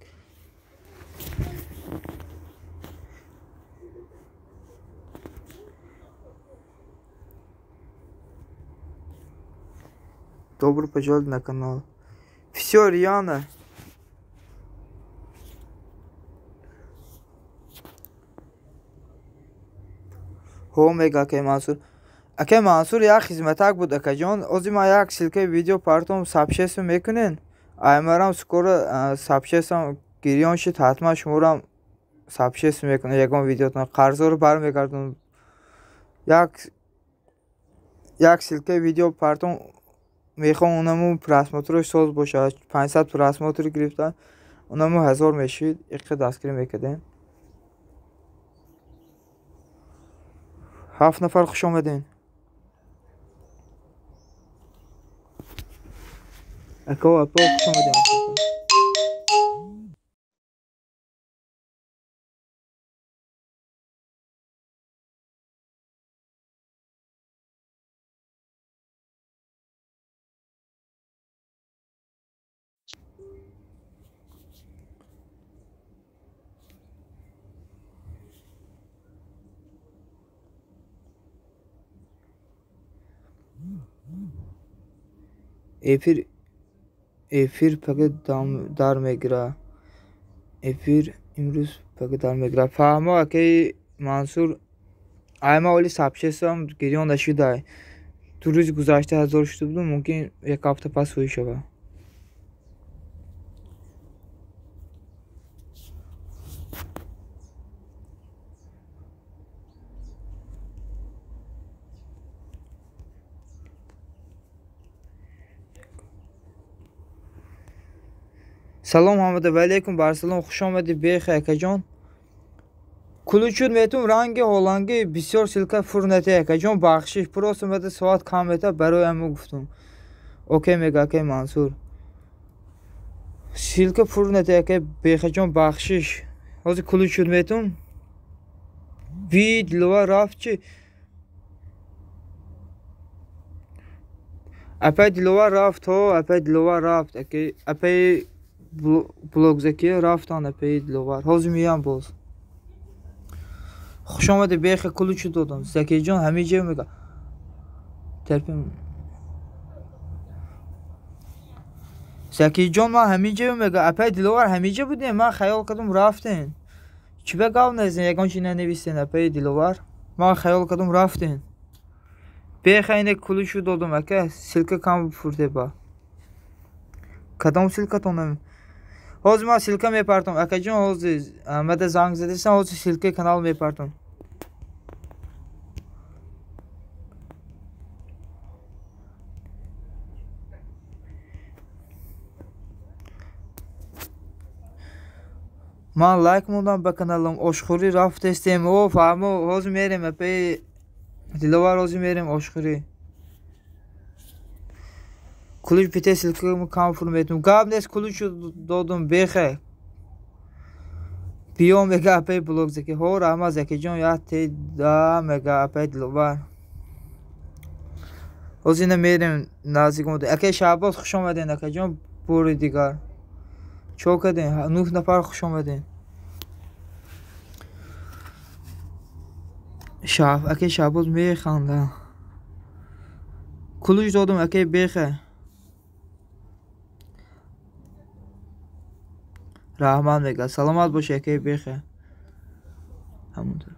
добро пожаловать на канал все Риана мега акаи мансур як хизматак буд акаҷон ози ман як силкаи видео партом сообществе мекунен аймарам скоро сообществам گریان شد حتما شما رو هم سابسکرایب میکنه. یکم ویدیوتون قرضا رو برمیگردونم. یک سلکه ویدیو پرتون میخوام اونمو پراسماتورش ساز باشه. 500 پراسماتور گرفتن اونمو 1000 میشید. یک دستگیری میکردین. 7 نفر خوش آمدین. اکا خوش آمدین. افیر پاکت دار میگیره. افیر امروز پاکت دار میگیره. فهمه که منصور ایما ولی سابسکرایب هم گریان نشده. 2 روز گذشته 1000 شده بودم. ممکن یک هفته پس هوی شده. سلام حامد علیکم. برسلام خوش آمدی. بخیر اکاجان. کلوچود میتون رنگ هولنگی بسیار سلکه فرنته اکاجان بخشش پروس اومده ساعت کم میته برای همو گفتم. اوکی میگه که منصور سلکه فرنته که بخجان بخشش حاضر کلوچود میتون وید لوا رفت چی اپای دلوا رفت ها. اپای دلوا رفت اکی اپای بلوگ زکی رفتن اپای دلوا حاضر میام باز. خوش آمده. بیخ کلوچ دادم. زکی جان همه جا میگه ترپیم. زکی جان ما همه جا میگه اپای دلوار همه جا بودیم. من خیال کردم رفتین. چی بگاو نزدین یکان چی ننویسین اپای دلوار. من خیال کردم رفتین. بیخ اینه کلوچ دادم اکه سلکه کم فرده با کدام سلکه تونم. حاضر ما سلکه میپرتم اکه جان. حاضر مده زنگ زدیستن. حاضر سلکه کانال میپرتم. من لایک موندم به کانالم. آشخوری رفت استیم. او فهمو حاضر میریم اپی دلوار حاضر میریم آشخوری. کلوچ پیته سلکه کم فرمیتم. گاب نیست کلوچ دادم بیخه. بیام میگه اپی بلوگ زکی ها رحمه زکی جان یا تی دا میگه اپی دلوار حاضر نمیریم نزدیک مونده. اکی شعباز خوش آمدین اکی جان. بوری دیگر چو کدین 9 نفر خوش آمدین. اکی شعباز میخنده. کلوچ دادم اکی بیخه. رحمان میگه سلامت باشه اکی بیخه. همونطور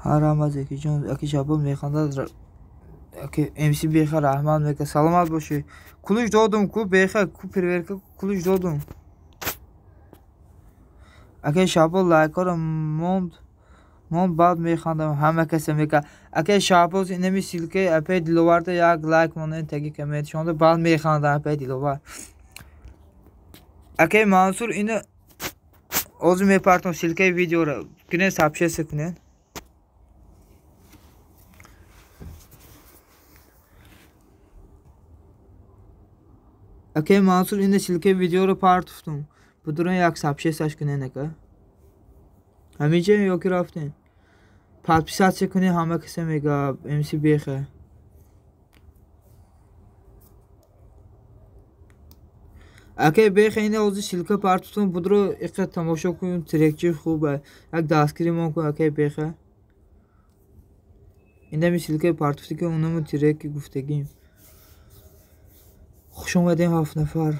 هر همه اکی جان اکی شعباز میخنده. اکی امسی بیخه رحمان میگه سلامت باشه. کلوچ دادم کو بیخه کو پرورکه کلوچ دادم. اکی شعباز لایک رو موند بعد میخواندم همه کسی میگه اکی شعباز اینمی سلکه اپی دلوارده یک لایک مونده تگی کمیت شونده بعد میخواندم اپی دلوار. اکی منصور اینه اوزو میپرتم سلکه ویدیو رو کنه سابسکرایب کنین. اکی منصور اینه سلکه ویدیو رو پرتفتم. بدون یک سابسکرایب کنین اکه همیشه یا که رفتین پس کنین همه کسی میگه امسی بیخه. اکی بیخه اینه اوزی سلکه پرتفتم. بدون یک تماشا کنین ترکچی خوبه. یک دستگیری من کن اکی بیخه. اینمی سیلکه پارتفتی که اونمو تیرکی گفتگیم. خوش اومدین 7 نفر.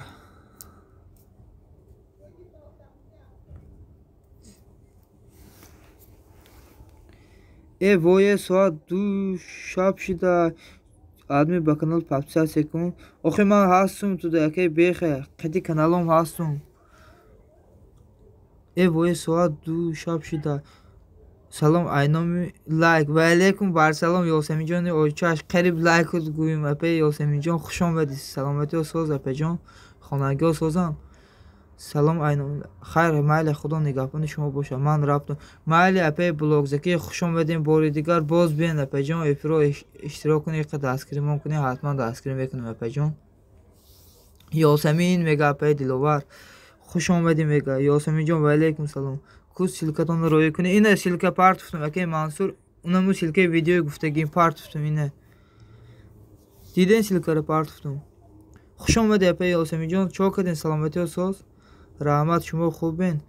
وای ساعت 2 شب شده. آدمی با کانال پابتیسیون کن. آخه من هستم تو دکه بخیر. قدی کانالم هستم. وای ساعت 2 شب شده. سلام aynam like ve aleyküm bar salam Yasemin can oyçaş qərib like qoyum əpə Yasemin can xoş olmadınız salaməti olsunuz əpə can xonagə olsun salam aynam xeyr mələ xuda niqabını şuma boşa mən rabdım mələ əpə blogdakı xoş olmadın boridigar boz ben əpə can efro iştirakını qada askrim mümkün hatman da askrim ekonum əpə can Yasemin mega əpə dilovar xoş olmadın mega Yasemin can və aleyküm salam कुछ सिल्का तो रोए कुने इन्हें सिल्का पार्ट तुम अके मानसूर उन्हें मुझे सिल्के वीडियो गुफ्तगी पार्ट तुम इन्हें दीदें सिल्का रे पार्ट तुम खुशों में दे पे योसेमी जोन चौकदें सलामती हो सोस रहमत शुमा खूबें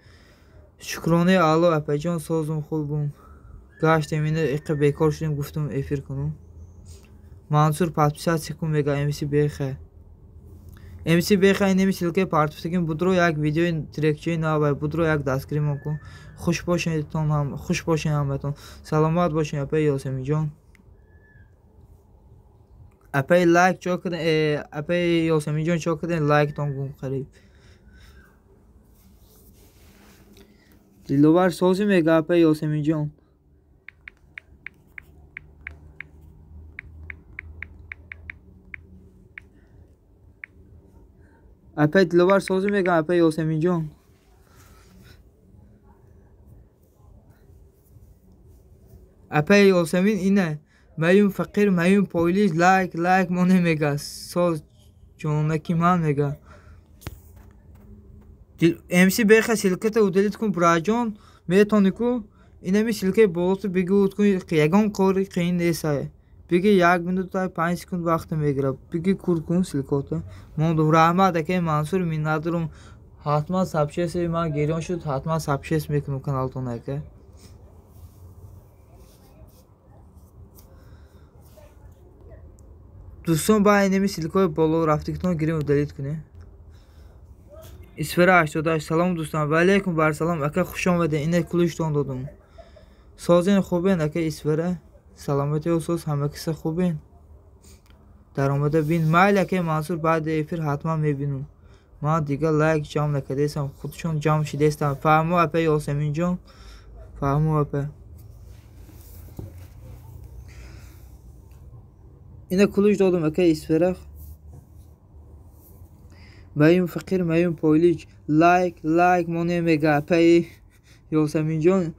शुक्राने आलो पे जोन सोज़ुम खूबुम गाश तेमिने एक बेकार शुद्ध गुफ्तुम एफिर करूं मानसूर पार्ट सिकुम बेगा एमसी बेखे MC بخواین نمیشه که پارتفستیم بودرو یک ویدیو ترکچه نوای بودرو یک دستگیری کن خوش باشین تون هم خوش باشین همتون سلامت باشین اپی یاسمی جان اپی لایک چو کردن اپی یاسمی جان چو کردن لایک تون گم قریب دیلوار سوزی میگه اپی یاسمی جان اپی دلوار سوزی میگه اپی یاسمی جان اپی یاسمین اینه میون فقیر میون پولیس لایک مونه میگه سوز جونکی من میگه امسی بخه سیلکت удалит کن براجان میتونی کو اینه می سیلکه بولت بگو کن یگان کاری قین نیست بگی 1 minut تا 5 سکند وقت میگیره بگی کور کن سیلکوتا من دو رحمت که منصور میندارم حتما سابشس ما گیرون شد حتما سابشس میکنم کانالتون که دوستان با اینمی سیلکوی بالا رفتیکتون گیریم удалит کنه اسفره 88 سلام دوستان و علیکم بر سلام اکه خوش آمده اینه کلوشتون دادم سازین خوبین اکه اسفره سلامتی اوسوس همه کسی خوبین در آمده بین مایل که منصور بعد افیر حتما میبینم ما دیگه لایک جام نکردیسم خودشون جام شدیستم فهمو اپه یاسمین جان فهمو اپه اینه کلوش دادم اکه اسفره میون فقیر میون پولیج لایک مونه میگه اپه یاسمین جان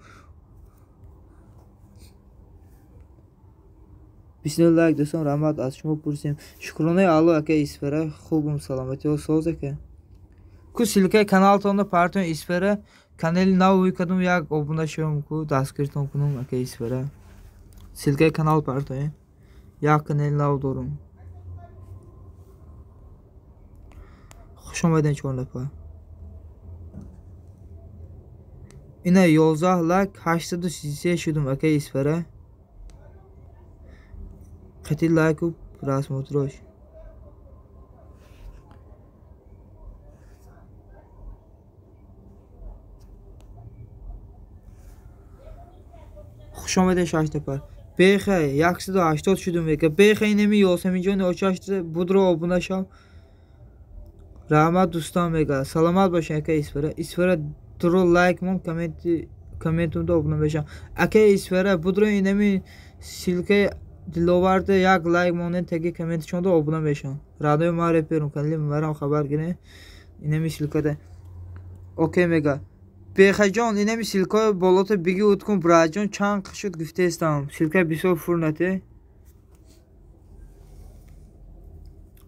بسم الله دوستان رحمت از شما پرسیم شکرانه الله که اسفره خوبم سلامتی و سوزه که کو سیلکه کانال تون پارتون اسفره کانال نو کدوم یک ابونه شوم کو دستگیرتون کنم که اسفره سیلکه کانال پارتون یک کانال نو دارم خوش اومدین 4 نفر اینه 11 لایک 833 شدم که اسفره خیلی لایک و رسمت روش خوش آمده 6 نفر بخیر 180 شدم میگه بخیر اینمی یاسمین جان اوچاشت بودرو ابونه شم رحمت دوستان میگه سلامت باشین که اسفره درو لایک مون کامنتون دو ابونه بشم اکه اسفره بودرو اینمی سیلکه دلوارده یک لایک مونه تگی کامنت چون دو ابونه بشن رادیو ما رپیرم کلی میبرم خبر گیره اینمی سیلکه اوکی میگه بخیر جان اینمی سیلکه بالات بگی اتکن براجان چند شد گفته استم سیلکه بسیار فرنته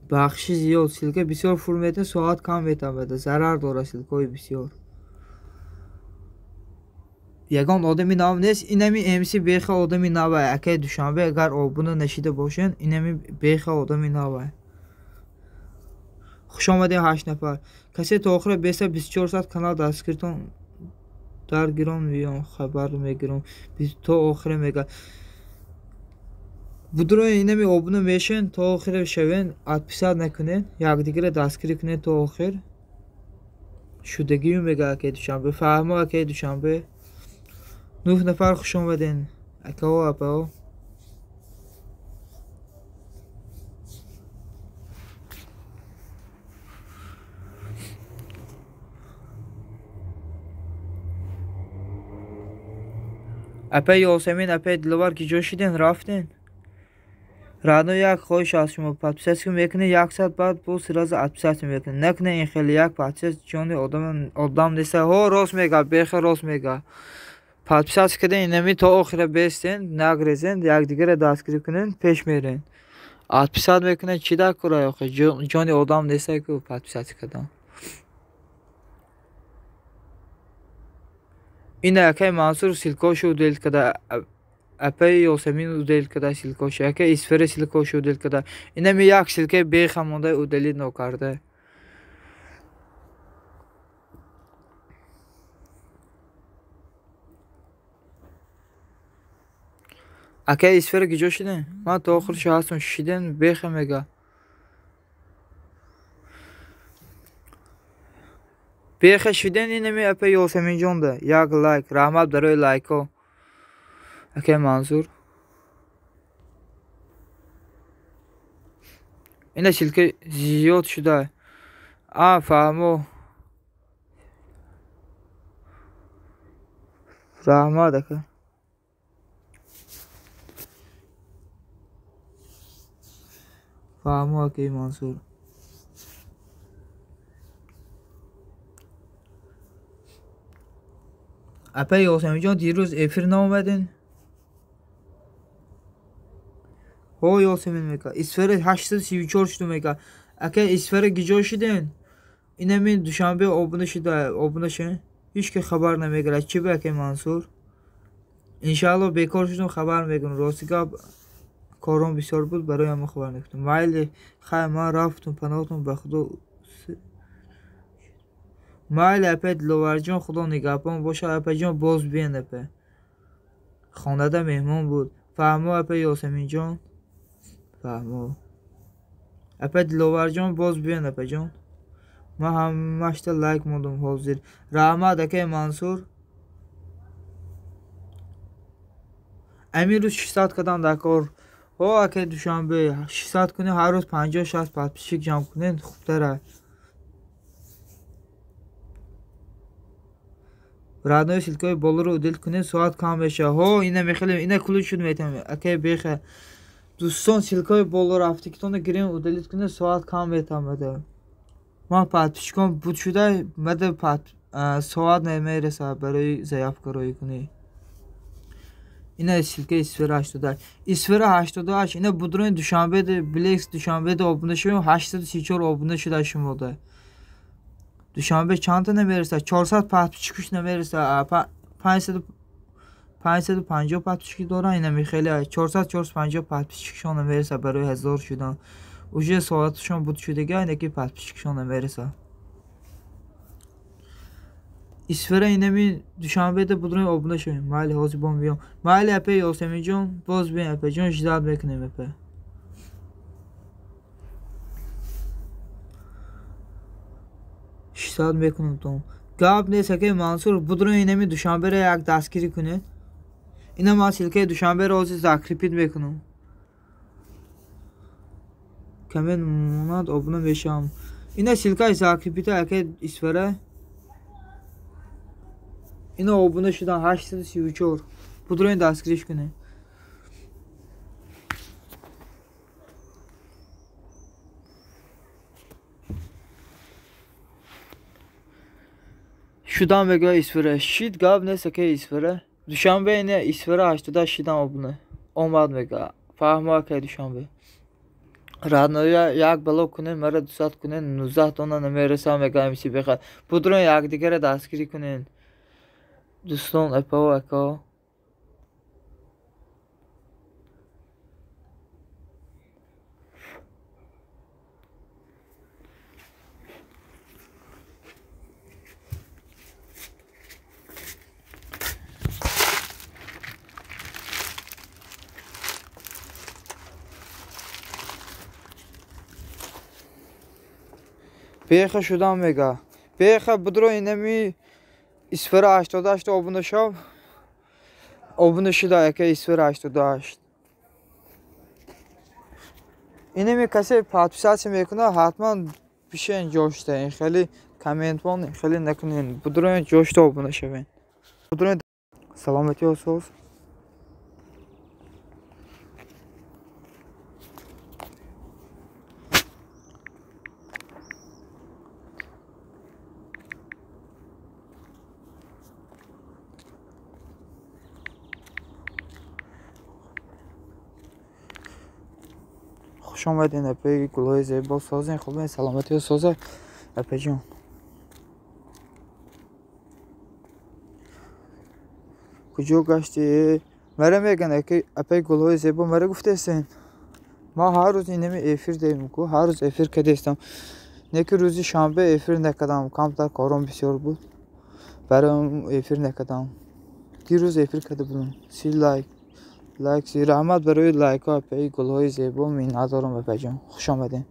بخشی زیاد سیلکه بسیار فرمته ساعت کم بیتم بده ضرر داره سیلکه بسیار یگان آدمی نام نیست اینمی امسی بیخ آدمی نوه اکه دوشنبه اگر آبونه نشیده باشین اینمی بیخ آدمی نوه خوش آمده 8 نفر کسی تا آخر 24 ساعت کانال دستگیرتون در گیرم میام خبر میگیرم تا آخر میگه Budroy inemi obuna meşen ta ahire şeven 60 nekunun. Yakdigire daskiri kune ta ahir. Şudagiyum bega ke duşanbe. Fahma ke duşanbe. 9 nefer خوش اومدین. اکا و اپا. اپا یاسمین اپا دلوار کی جوشیدین رفتین. رادو یک خوش از شما پادپساس که میکنه یک ساعت بعد بو سراز پادپساس میکنه نکنه این خیلی یک پادپساس جون آدم دیسه ها راست میگه بخیر راست میگه. پادپساس کردن اینمی تا آخر بیستین نگریزین یک دیگر دستگیری کنین پیش میرین. پادپساس میکنه چی در کره آخه جون آدم دیسه که پادپساس کردن. این اکای منصور سیلکاشو دیل کده اپای یاسمین دیل کده سیلکاشو اکای اسفر سیلکاشو دیل کده اینمی یک سیلکه بیخمونده او دیلی نکرده. اکای اسفر گیجو شدن من تا آخر شهستون شیدن بیخم میگه بیخ شدن اینمی اپای یاسمین جون ده یک لایک رحمت برای لایکو اکای منصور اینه سیلکه زیاد شده فهمو رحمت اکا فهمو اکای منصور اپای یاسمین جان دیروز افیر نامدین ها یاسمین میگه اسفر 834 شده میگه اکا اسفر گیجا شدین اینمی دوشنبه آبونه شده آبونه شن هیچ که خبر نمیگره چی به اکای منصور انشالله بیکار شدم خبر میگن راستیگه کارم بسیار بود برای همه خبر نگفتم مایل خیلی من رفتم پناهتون به خدا مایل اپا دلوار جان خدا نگهبان باشه اپا جان باز بین اپا خانه ده مهمان بود فهمو اپا یاسمین جان فهمو اپا دلوار جان باز بین اپا جان من همش تا لایک موندم حاضر رحمت اکای منصور امیر روز 6 ساعت کدام دکار ها اکای دوشنبه 6 ساعت کنه هر روز 50 60 پادپسیک جمع کنین خوب تره رادنای سیلکای بالا رو دل کنین ساعت کم بشه ها اینه میخیلی اینه کلوچ شد میتونم اکای بیخه دوستان سیلکای بالا رفتی که تونه گرین و دلیت کنه ساعت کم میتونم من پادپسیکم بود شده مده ساعت نمیرسه برای ضعیف کارایی کنی اینه سیلکه اسفر 88 اسفر 88 اینه بودرون دوشنبه ده بلیکس دوشنبه ده آبونه شدیم 834 آبونه شده شما ده دوشنبه چند تا نمیرسه 400 پادپسیکش نمیرسه 550 پادپسیک دارن اینمی خیلی 450 پادپسیکشون نمیرسه برای 1000 شدن اوجه ساعتشون بود شده اینه که پادپسیکشون نمیرسه اسفر اینمی دوشنبه ده بودرون آبونه شدیم مالی حاضی بام بیام مالی اپا یاسمین جان باز بین اپا جان جداد بکنیم اپا شداد بکنم توم گاب نیست که منصور بودرون اینمی دوشنبه را یک دستگیری کنه اینا ما سیلکه دوشنبه را آزی زاکریپید بکنم کمین موند آبونه بشم اینا سیلکه زاکریپید اکه اسفره اینا آبونه شدن 834 بودرون دستگیریش کنه شدن بگه اسفره شید گاب نیست که اسفره دوشنبه اینه اسفره 80 شدن آبونه آمد بگه فهمه که دوشنبه رادنویا یک بلاک کنین مرا 200 کنین 19 تونه نمیرسه میگه امیسی بخواد بودرون یک دیگر دستگیری کنین دوستان اپا و اکا بیخ شدم میگه بیخ بدرو اینمی اسفر 88 آبونه شو آبونه شده که اسفر 88 اینمی کسی پادپیساسی میکنه حتما پیشین جوشته این خیلی کامنت بون خیلی نکنین بدرو جوشته آبونه شوین بدرو سلامتی olsun. خوش آمدین اپی گلای زیبا سازین خوبین سلامتی و سازه اپی جان کجا گشتی مرا میگن که اپی گلای زیبا مرا گفته استین ما هر روز اینمی افیر دیم کو هر روز افیر کده استم نه که روزی شنبه افیر نکردم کمتر کارم بسیار بود برای افیر نکردم دیروز افیر کده بودم سی لایک سی رحمت برای لایک ها اپی گلای زیبا می ندارم اپی جان خوش آمدین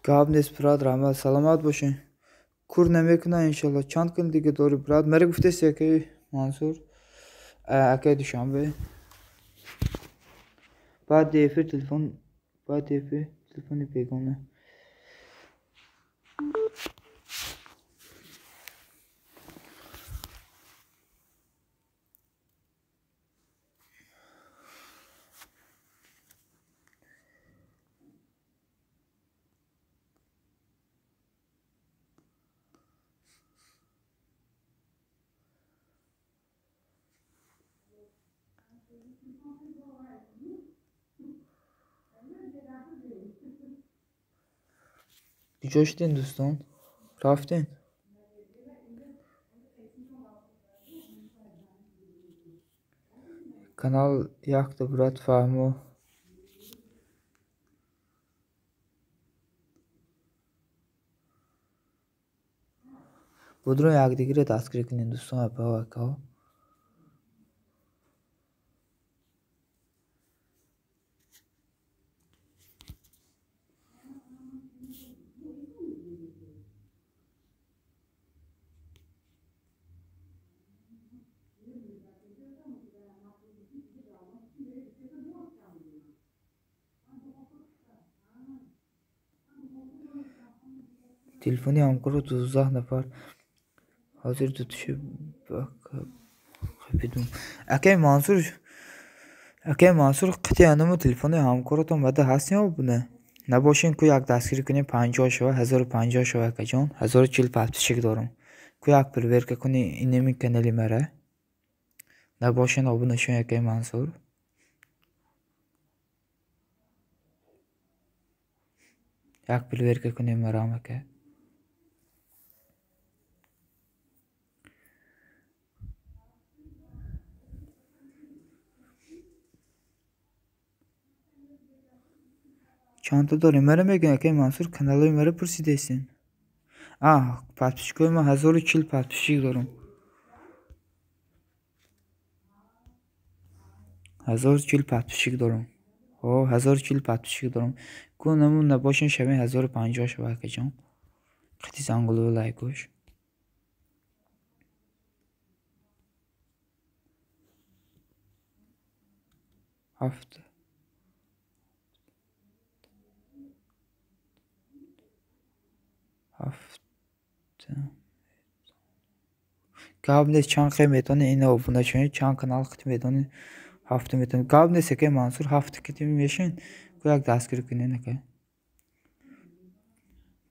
گاب نیست براد رحمت سلامت باشین کور نمیکنه انشالله چند کن دیگه دوری براد مرا گفته سی که منصور اکی دوشنبه بعد دیفر تلفن بیگانه جوشتین دوستان رفتین کانال یک برات فهمو بدرو یک دیگه رو دستگیر کنین دوستان اپا وکا تلفنی همکارو 12 نفر حاضر tutuşu بدون اکی منصور قطعی انمو تلفنی همکارو تو مده هستیم و بونه نباشین کو یک دستگیری کنی 50 شو 1050 شو اکجان 1040 подписчик دارم کو یک проверка کنی اینمی کانالی مرا نباشین abone شون یکی منصور یک проверка کنی مرا مکه چند تا داریم مرا میگن که منصور کانالای مرا پرسیدیسین подписчикای ما 1040 подписчик دارم 1040 подписчик دارم 1040 подписчик دارم کو نمون نباشین شبیه 1050 شو اکجان خیلی زنگولو لایکوش هفت قبلش چند میتونه این abone شونید چند کانال خیلی میتونه هفته میتونه قبل نیست که منصور هفته که میشین کو یک دستگیر کنین که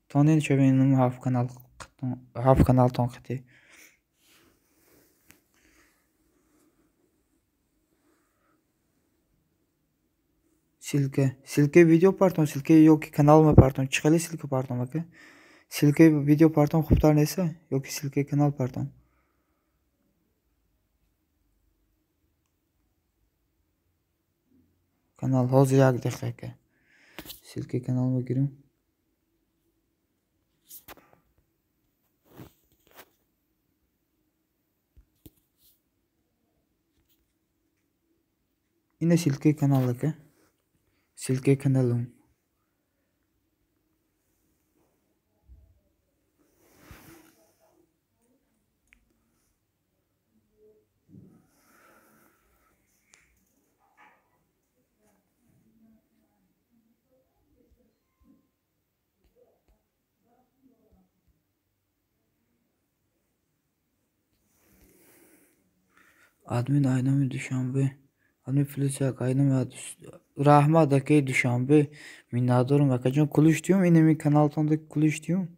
تونین چه بینم هفت کانال تون خیلی silke video pardon silke yok ki kanalıma pardon çıkalı silke pardon bakın silke video pardon خوبتر neyse yok ki silke kanal pardon kanal hozir یک دقیقه silke kanalıma gireyim yine silke kanalı ki silke kanalım admin aynamı düşanbe admin flüsyak aynamı rahmadaki düşanbe minnettarım bakacağım kuluş diyorum yine mi kanal tonda kuluş diyorum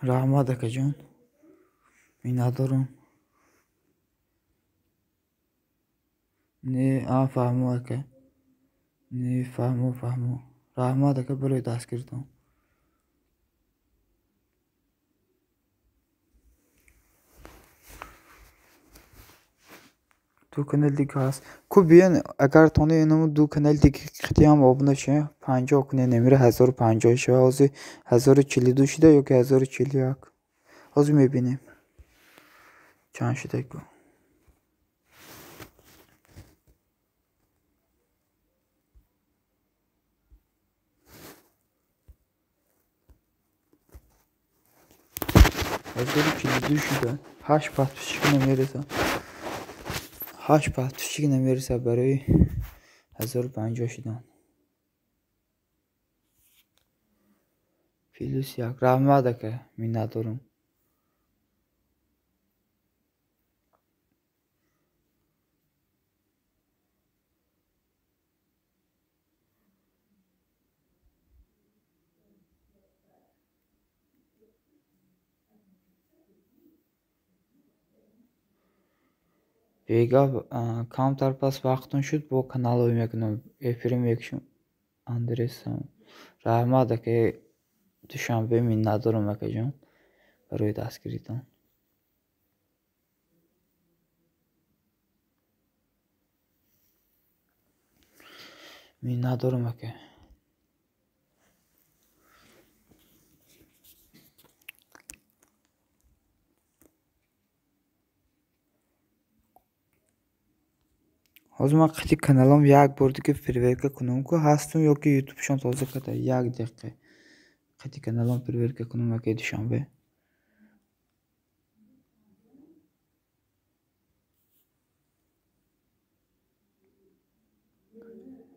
rahmadaki minnettarım ne fahmı ki ne fahmı rahmadaki böyle ders girdim دو کانال دیگه هست کو بیان اگر تونه اینو دو کانال دیگه خیلی هم abone شه 50 کنه نمیره 1050 شه از 1042 شده یا که 1041 از میبینیم چند شده کو از 1042 شده 8 подписчик نمیرسه 8 подписчик نمیرسه برای 1050 شدن فیلوس یک rahmadaki minnettarım Eğer counter pas vaqtin şut bu kanal oynayan efirim yakışım adresam rahmadaki düşanbe minnettarım bakacağım برای دستگیریتان minnettarım که از ما قطعی kanalım یک بار دیگه проверка کنم که هستم یا که یوتیوب شان تازه کرده یک دقیقه قطعی kanalım проверка کنم که دوشنبه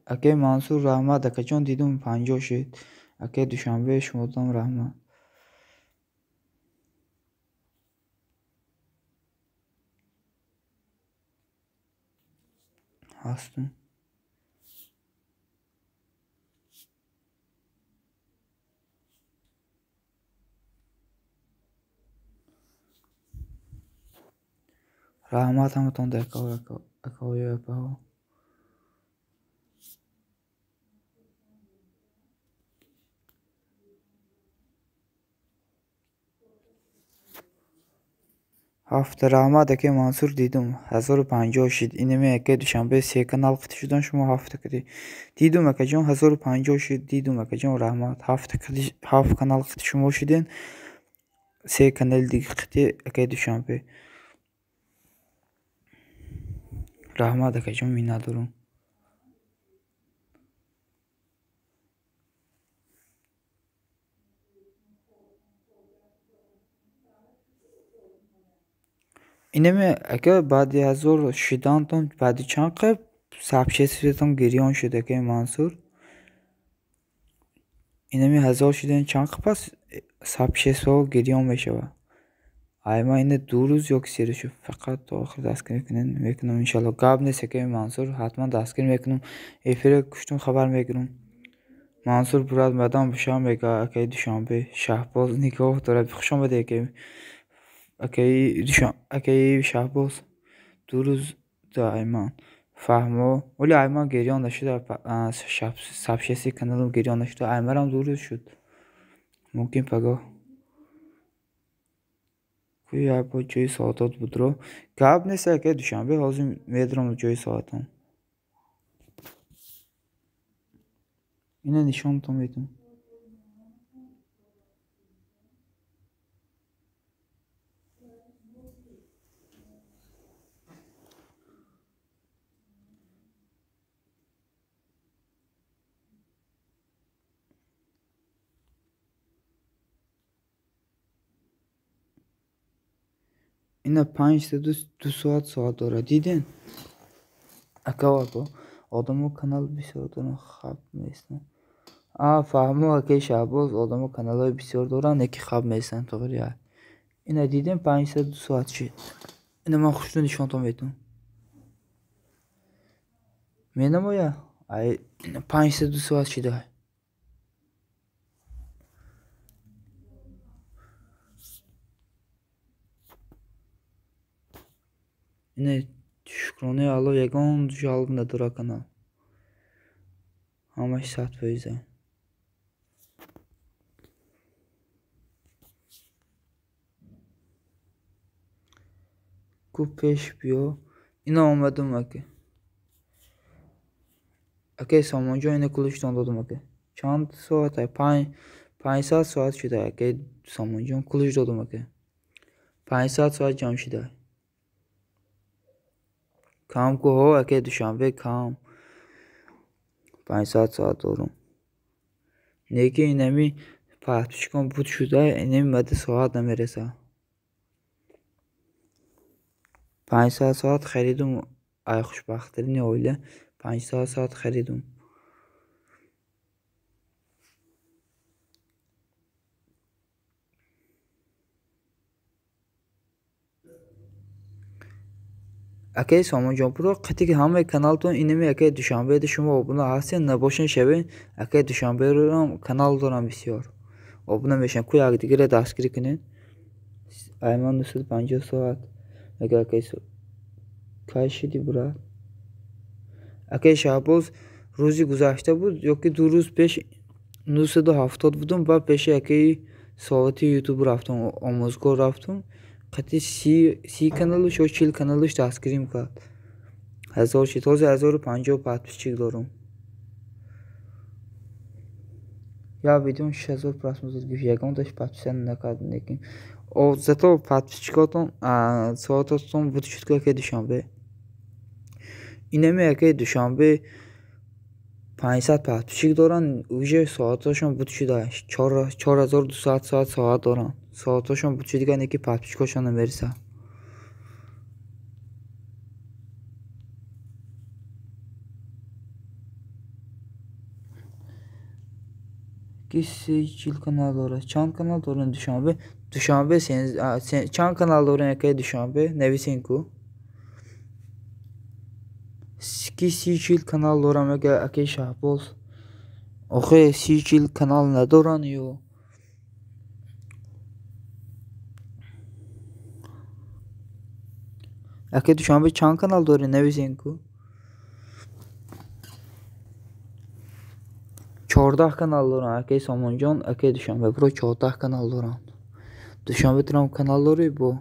اگه منصور رحمت اگه چون دیدم 50 شد اگه دوشنبه شمردم رحمت هستم rahmat hammaton akoya baho. هفته رحمت که منصور دیدم 1050 شد. اینمی که دوشنبه 3 کانال قطع شدن شما هفته کدی دیدم که جان 1050 شد. دیدم که جان رحمت هفته کدی هفت کانال قطع شما شدین 3 کانال دیگه قطع که دوشنبه رحمت که جان میندارم. اینمی اگه بعد 1000 شدن تون بعد چند قب سبشتون گریان شده که منصور اینمی 1000 شدن چند قب پس سبشتو گریان میشه. Ayma yine 2 روز yok seri fakat آخر دستگیر میکنم انشالله قبل نیست که منصور حتما دستگیر میکنم افیر کشتم خبر میگیرم منصور برات مدام بشم میگه اکی دوشنبه شهباز نگاه داره بخشم بده که اکی شهباز 2 روز دائما فهمو ولی ayma گریان نشده سبشسی کانالم گریان نشده ayma هم 2 روز شد ممکن پگاه یا با جای ساعتات بود رو قبل نیست که دوشنبه حاضر میدارم جای ساعتم اینه نشان تو میدم اینه 5 تا 2 ساعت داره دیدین اکا با آدمو کانال بسیار دارن خواب میستن فهمو که شهباز آدمو کانال های بسیار دارن یکی خواب میستن تو بری اینه دیدین 5 تا 2 ساعت شد اینه من خوشتو نشان تو میدم مینمایا ای 5 تا 2 ساعت شده اینه شکرانه الله یگان جالب نداره کانال همش 100% کو پیش بیا اینا آمدم اگه سامانجا اینه کلشتان دادم اگه چند ساعت های 5 ساعت شده اگه سامانجا کلش دادم اگه 5 ساعت جمع شده کام کو هو اگه دوشنبه کام 5 ساعت دارم نیکی اینمی پخش کن بود شده اینمی مده ساعت نمیرسه 5 ساعت خریدم ای خوشبخترین اوله 5 ساعت خریدم اگه سامان جان برو قطعی که همه کانالتون اینمی اگه دوشنبه ده شما ابونه هستین نباشین شبین اگه دوشنبه رو هم کانال دارم بسیار ابونه میشن کوی اگه دیگه دستگیری کنین ایمان 250 ساعت اگه کای شدی برات اگه شهباز روزی گذشته بود یا که 2 روز پیش 970 بودم بعد پیش اگه ساعتی یوتیوب رفتم آموزگار رفتم قطعی 30 کانالش و 40 کانالش دستگیری میکرد 1000 شد تازه 1050 подписчик دارم یا ویدیون 6000 просмотров ягон даш подписан накард lekin зато подписчикотон соатотон буд шуд ки душанбе инами ки душанбе 500 подписчик доран уже соатошон буд шуда 4200 соат доран соатошон буд шудиган ки подписчикошон намериса کسی چیل کانال داره چند کانال دارن دوشنبه چند کانال دارن که دوشنبه نویسین کو کسی چیل کانال دارم اگه شهباز آخه 30 کانال ندارن یو اگه دوشنبه چند کانال داره نویسین کو 14 kanal دارن اگه سامان جان اگه دوشنبه برو 14 kanal دارن دوشنبه ترام kanal داری با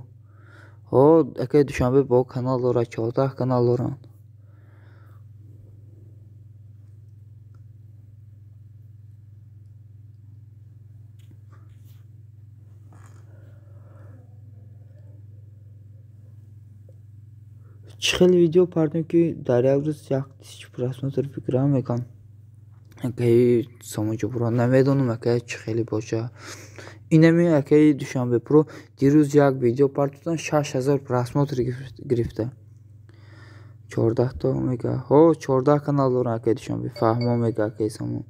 ها اگه دوشنبه با kanal داره 14 kanal دارن چه خیلی ویدیو پردیم که در یک روز 1000 просмотр بگیرم میگم اگه سامان جو برو نمیدونم اگه چه خیلی باشه اینمی اگه دوشنبه پرو دیروز یک ویدیو پردیم 6000 просмотр گرفته 14 تا میگه ها 14 کانال دارن اگه دوشنبه فهمم میگه اگه سامان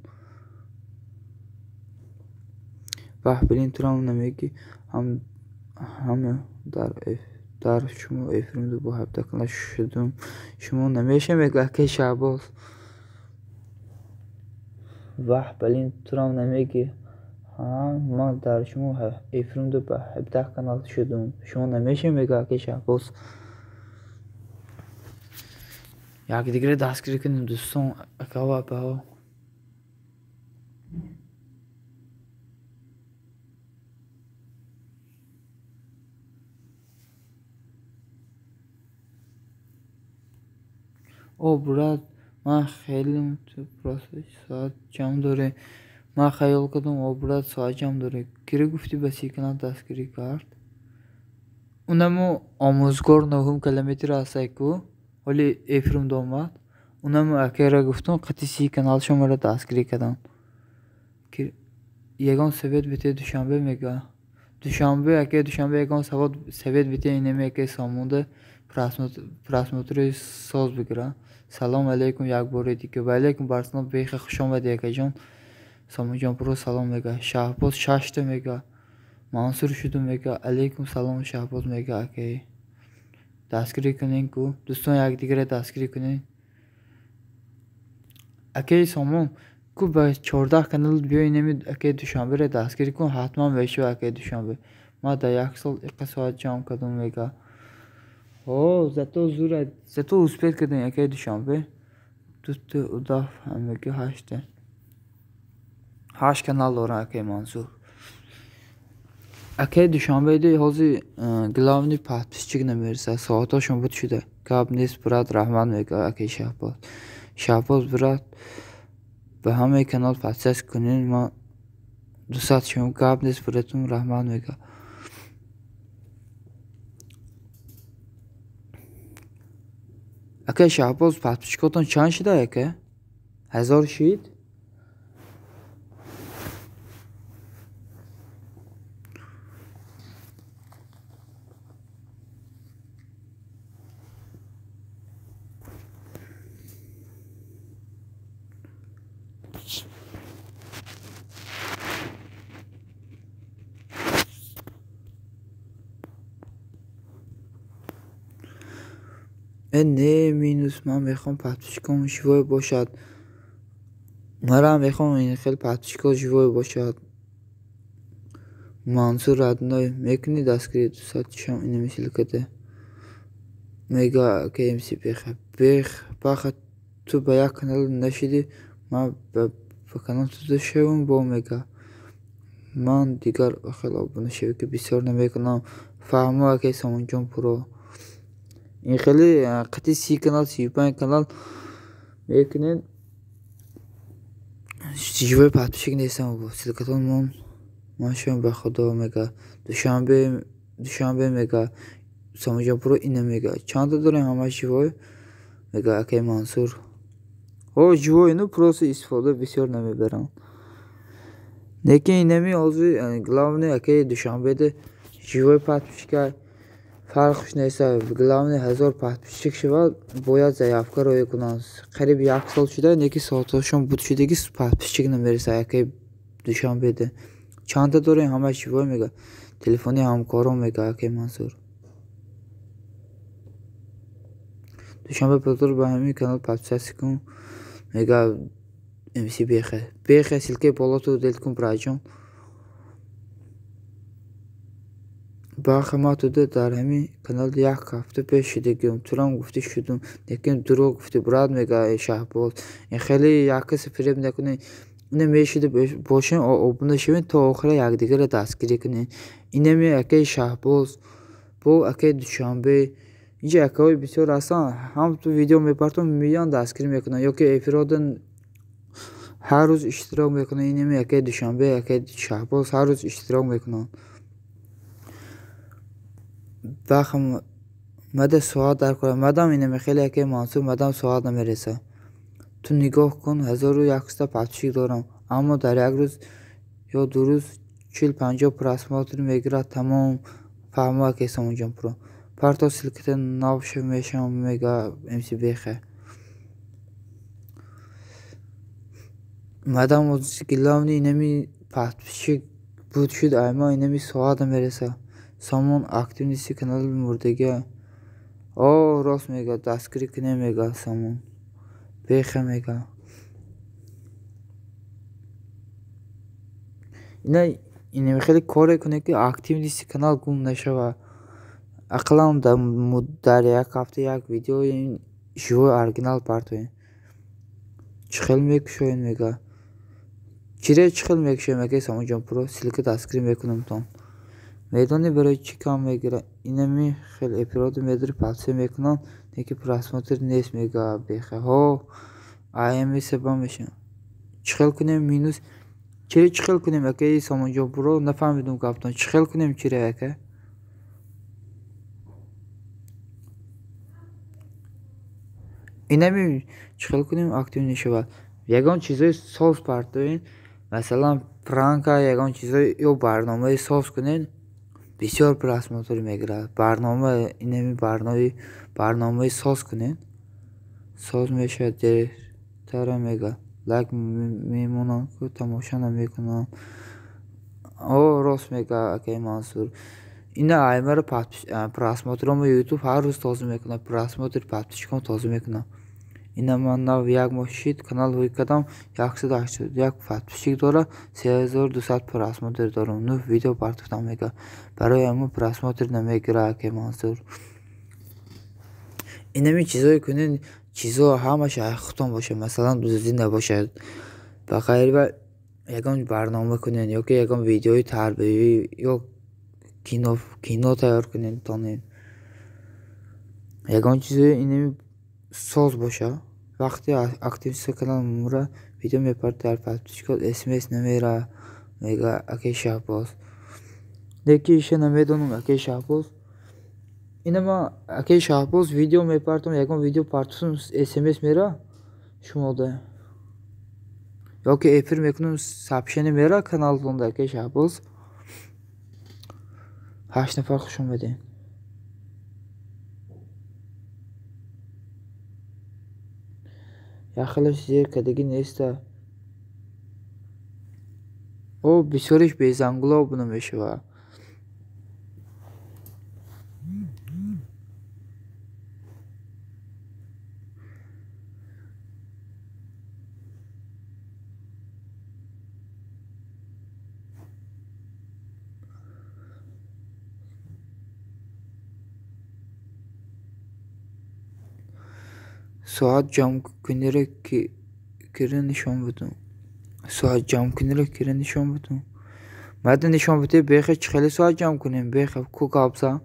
بلین ترام نمیگی همه در شما افریم دو با هفته کنه شدم شما نمیشه میگه که شعباز بلین ترام نمیگی من در شما افریم دو با هفته کنه شدم شما نمیشه میگه که شعباز یک دیگه دستگیری کنیم دوستان اکاوا با او برات من خیلی تو پروسس ساعت جمع داره من خیال کردم او برات ساعت جمع داره کی گفتی بسی کنه دستگیری کرد اونمو آموزگار 9 کیلومتر است کو ولی افریم دومد اونمو اکیرا گفتم قطعی 30 کانال شما را دستگیری کردم که یگان سوید بیته دوشنبه میگه دوشنبه اگه دوشنبه یگان سوید بیته اینمی که سامونده просмотр ساز بگیره سلام علیکم یک بار دیگه و علیکم برسنام بیخ خوش آمدی اگه جان سامان جان پرو سلام میگه شهباز 6 تا میگه منصور شده میگه علیکم سلام شهباز میگه اگه دستگیری کنین کو دوستان یک دیگه دستگیری کنین اگه سامان کو با 14 کانال بیای نمید اگه دوشنبه را دستگیری کن حتما بشه اگه دوشنبه ما در یک سال اقتصاد جمع کردم میگه او زتو успеть کردن اگه دوشنبه دوست ادا میگه 8 کانال داره اگه منصور اگه دوشنبه دی حاضی گلاونی подписчик نمیرسه ساعتاشون بود شده کاب نیست برات رحمان میگه اگه شهباز برات به همه کانال подписчик کنین ما 200 شما کاب نیست براتون رحمان میگه اگه شهباز подписчикاتون چند شده اگه 1000 شید نه مینوس من میخوام подписчикام ژوی باشد مرا میخوام این خیلی подписчикا ژوی باشد منصور ادنای میکنی دستگیری 200 شام اینو مثل کده میگه که امسی بخ تو با یک کانال نشیدی من به کانال تو شوم با میگه من دیگر خیلی آبونه شوی که بسیار نمیکنم فهمو که سامان جان پرو این خیلی قطعی 30 کانال 35 کانال میکنین ژوی подписчик نیستم با سلکتون من شوم به خدا میگه دوشنبه میگه سامان جان پرو اینه میگه چند تا داریم همه ژوی میگه که منصور او ژوی اینو پروس استفاده بسیار نمیبرم لیکن اینمی آزوی گلاونی که دوشنبه ده ژوی подписчик فرقش نیست گلاونی 1000 подписчик شود باید заявка روی کنند قریب یک سال شده نیکی ساعتاشون بود شده که подписчик نمیرسه که دوشنبه ده چند تا داریم همه ژوی میگه تلفنی همکارم میگه که منصور دوشنبه پدر به همین کانال подписаться کن میگه امسی بیخه سلکه بالا تو دل کن برای جان باخ ما تو ده در همین کانال یک هفته پیش دیگه ترام گفته شدم لیکن دروغ گفته برات میگه شهباز این خیلی یک کسی فریب نکنه اینه میشید باشین آبونه شوین تا آخر یکدیگر را دستگیری کنین اینه می اکی شهباز با اکی دوشنبه اینجا اکای بسیار آسان هم تو ویدیو میپرتم میان دستگیری میکنن یا که افراد هر روز اشتراک میکنن اینه می اکی دوشنبه اکی شهباز هر روز اشتراک میکنن بخم مده ساعت در کنم مدام اینه خیلی که منصور مدام ساعت نمیرسه تو نگاه کن 1150 دارم اما در یک روز یا دو روز 40-50 پراسماتر میگیره تمام فهمه که سامان جان پرو پرتا سلکت ناوش میشم میگه امسی بیخه مدام از گلامنی اینمی پاتشی بود شد اما اینمی ساعت نمیرسه سامان اکتیو نیستی کانال مردگی راست میگه دستگیری کنه میگه سامان بیخه میگه اینه خیلی کار کنه که اکتیو نیستی کانال گم نشه اقلام در یک هفته یک ویدیو این شو ارگینال پارتوی چخل میکشوین میگه چیره چخل میکشه میگه سامان جان پرو سلک دستگیری میکنم تون میدانی برای چی کام میگیره اینمی خیلی اپیراد میداری پلسه میکنن نیکی پراسماتر نیست میگه بیخه آیمی سبا میشه چخل کنیم مینوس چیره چخل کنیم اگه سامان جان پرو نفهمیدم گفتن چخل کنیم چیره اگه اینمی چخل کنیم اکتیو نشود یگان چیزای ساز پرتوین مثلا پرانکا یگان چیزای یا برنامه ساز کنین بسیار پراسماتر میگیره برنامه اینمی برنامه ساز کنین ساز میشه دیرتر میگه لایک میمونن که تماشا نمیکنن راست میگه اکی منصور اینه ایمر پراسماترم یوتیوب هر روز تازه میکنه پراسماتر پاتشکم تازه میکنه اینه من نو یک ماشید کانال روی کدام 181 پاتشک داره 3200 پراسماتر دارم نو ویدیو پارتفتم میگه برای همون پراسماتر نمیگیره که منصور اینمی چیزایی کنین چیزا همش ختم باشه مثلا دوزی نباشه بخیر و یکم برنامه کنین یا که یکم ویدیوی تربیتی یا کینو تیار کنین تانین یکم چیزای اینمی ساز باشه وقتی اکتیو سکنم مورا ویدیو میپرد در پاتشکات اسمس نمیره میگه اکی شهباز دیگه ایشه نمیدونم اکی شهباز اینما اکی شهباز ویدیو میپردم یکم ویدیو پارتون اسمس میره شما ده یا که افر میکنم سابشنی میره کانال دونده اکی شهباز 8 نفر خوش اومدین یا خیلیش زیر کدگی نیسته بسیارش بیزنگلا بونه میشه ساعت جام کنیره که نشان بدم ساعت جام کنیره که نشان بدم بعد نشان بده بیخه خیلی ساعت جام کنیم بیخه کو کابسا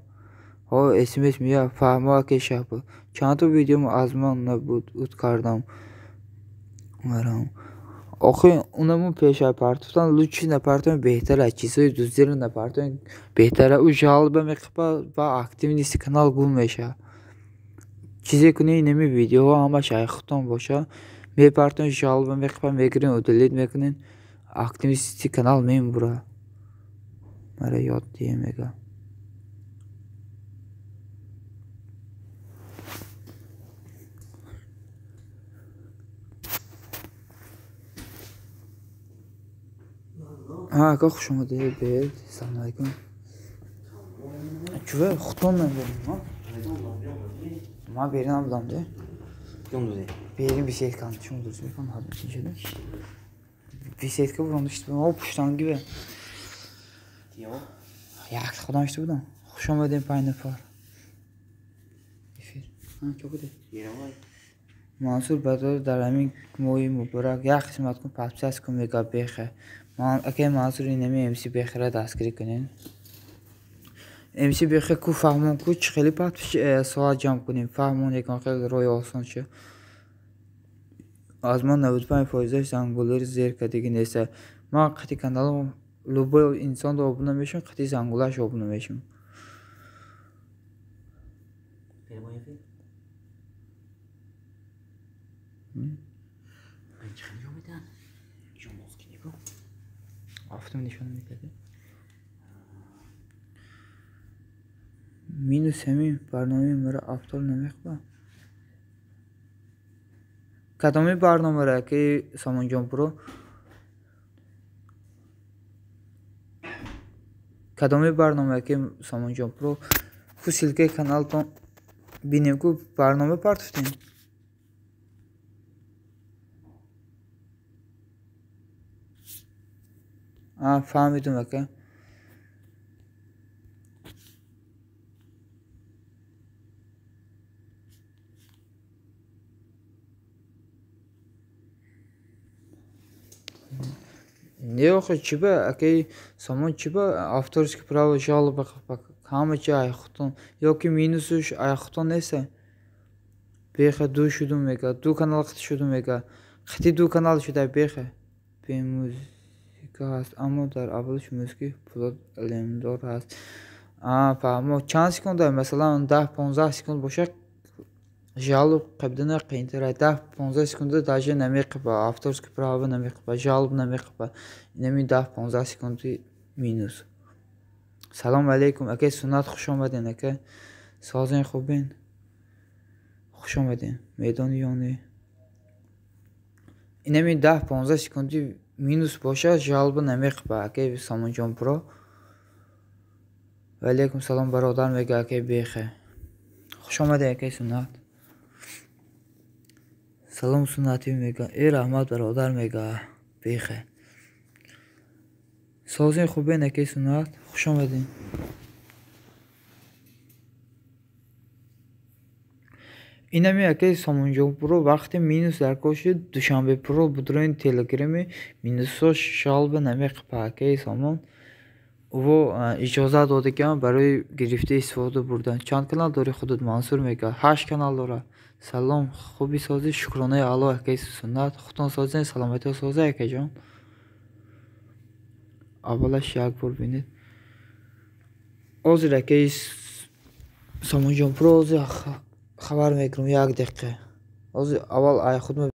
اسمس میاد فهمه که شب چند تا ویدیو از من نبود کردم مرام آخه اونمون پیش پرتفتن لوچی نپرتم بهتره چیزای دوزیر نپرتم بهتره او جالبه میخواه و اکتیو نیستی کانال گم میشه چیزی کنی اینمی ویدیو ها همه ختم باشه میپرتم جالبه میخواه میگیرین و دلیت میکنین اکتیو نیستی کانال میمبره مرا یاد دیگه میگه اگه خوش اومده بید سلام علیکم چوه خودتون نمیدونم ما بریم بودم ده بریم bir şey kaldı şunu da söyleyeyim hadi şimdi bir şey ki buram işte o puştan gibi ya خودم اشته بودم خوش آمدین 5 نفر. چه بوده؟ منصور بدر در همین موی مبارک یک قسمت کن پس کن میگه بخه. اگه منصور اینمی امسی بخره دستگیری کنین. امسی بخه کو فهمون کو خیلی پس سوال جمع کنیم فهمون یکان خیلی روی آسان شه. از من 95% زنگولر زیر کدیگی نیسته. من قطعی کانالم لوبای انسان رو آبونه میشم قطعی زنگولش آبونه میشم. آفتم نشان میده. مینوس همین برنامه مرا افتال نمیخوام. کدامی برنامه را که سامان جان پرو کدامی برنامه که سامان جان پرو فوسیل که کانال تون بینیم کو برنامه پارتفتیم. فهمیدم که نه خود چی با اگه سامان چی با افتارش که پراو جالب بخواد همه چی آیختون یا که مینوسش آیختون نیست. بیخه دو شدم میگه دو کانال خط شدم میگه خطی دو کانال شده بیخه به موزیکا هست اما در اولش موزیکی پلات علمدار هست. فهمو چند سکند داره مثلا 10-15 سکند باشه جالب قبلنا قینتره 10-15 سکند داجه نمیقبه افتارش که پراو نمیقبه جالب نمیقبه اینمی 10-15 سکندی مینوس. سلام علیکم اگه سنت خوش آمدین اگه سازن خوبین خوش آمدین میدان یانی اینمی 10-15 سکندی مینوس باشه جالب نمیقبه اگه سامان جان پرو. علیکم سلام برادر میگه اگه بیخه خوش آمدین اگه سنت. سلام سنتی میگه ای رحمت برادر میگه بیخه سازن خوبین اگه سنت خوش آمدین. اینمی اگه سامان جان پرو وقتی مینوس در کاشی دوشنبه پرو بدرین تلگرامی مینوسش جالب نمیقبه اگه سامان و اجازه داده که برای گرفته استفاده بردن. چند کانال داری خودت منصور میگه 8 کانال داره. سلام خوبی سازی شکرانه الله اگه سنت خودتون سازین سلامتی سازه اگه جان. اولش یک بار بینید آزر اگه سامان جان پرو آزر خبر میگیرم یک دقیقه آزر اول آیا خودم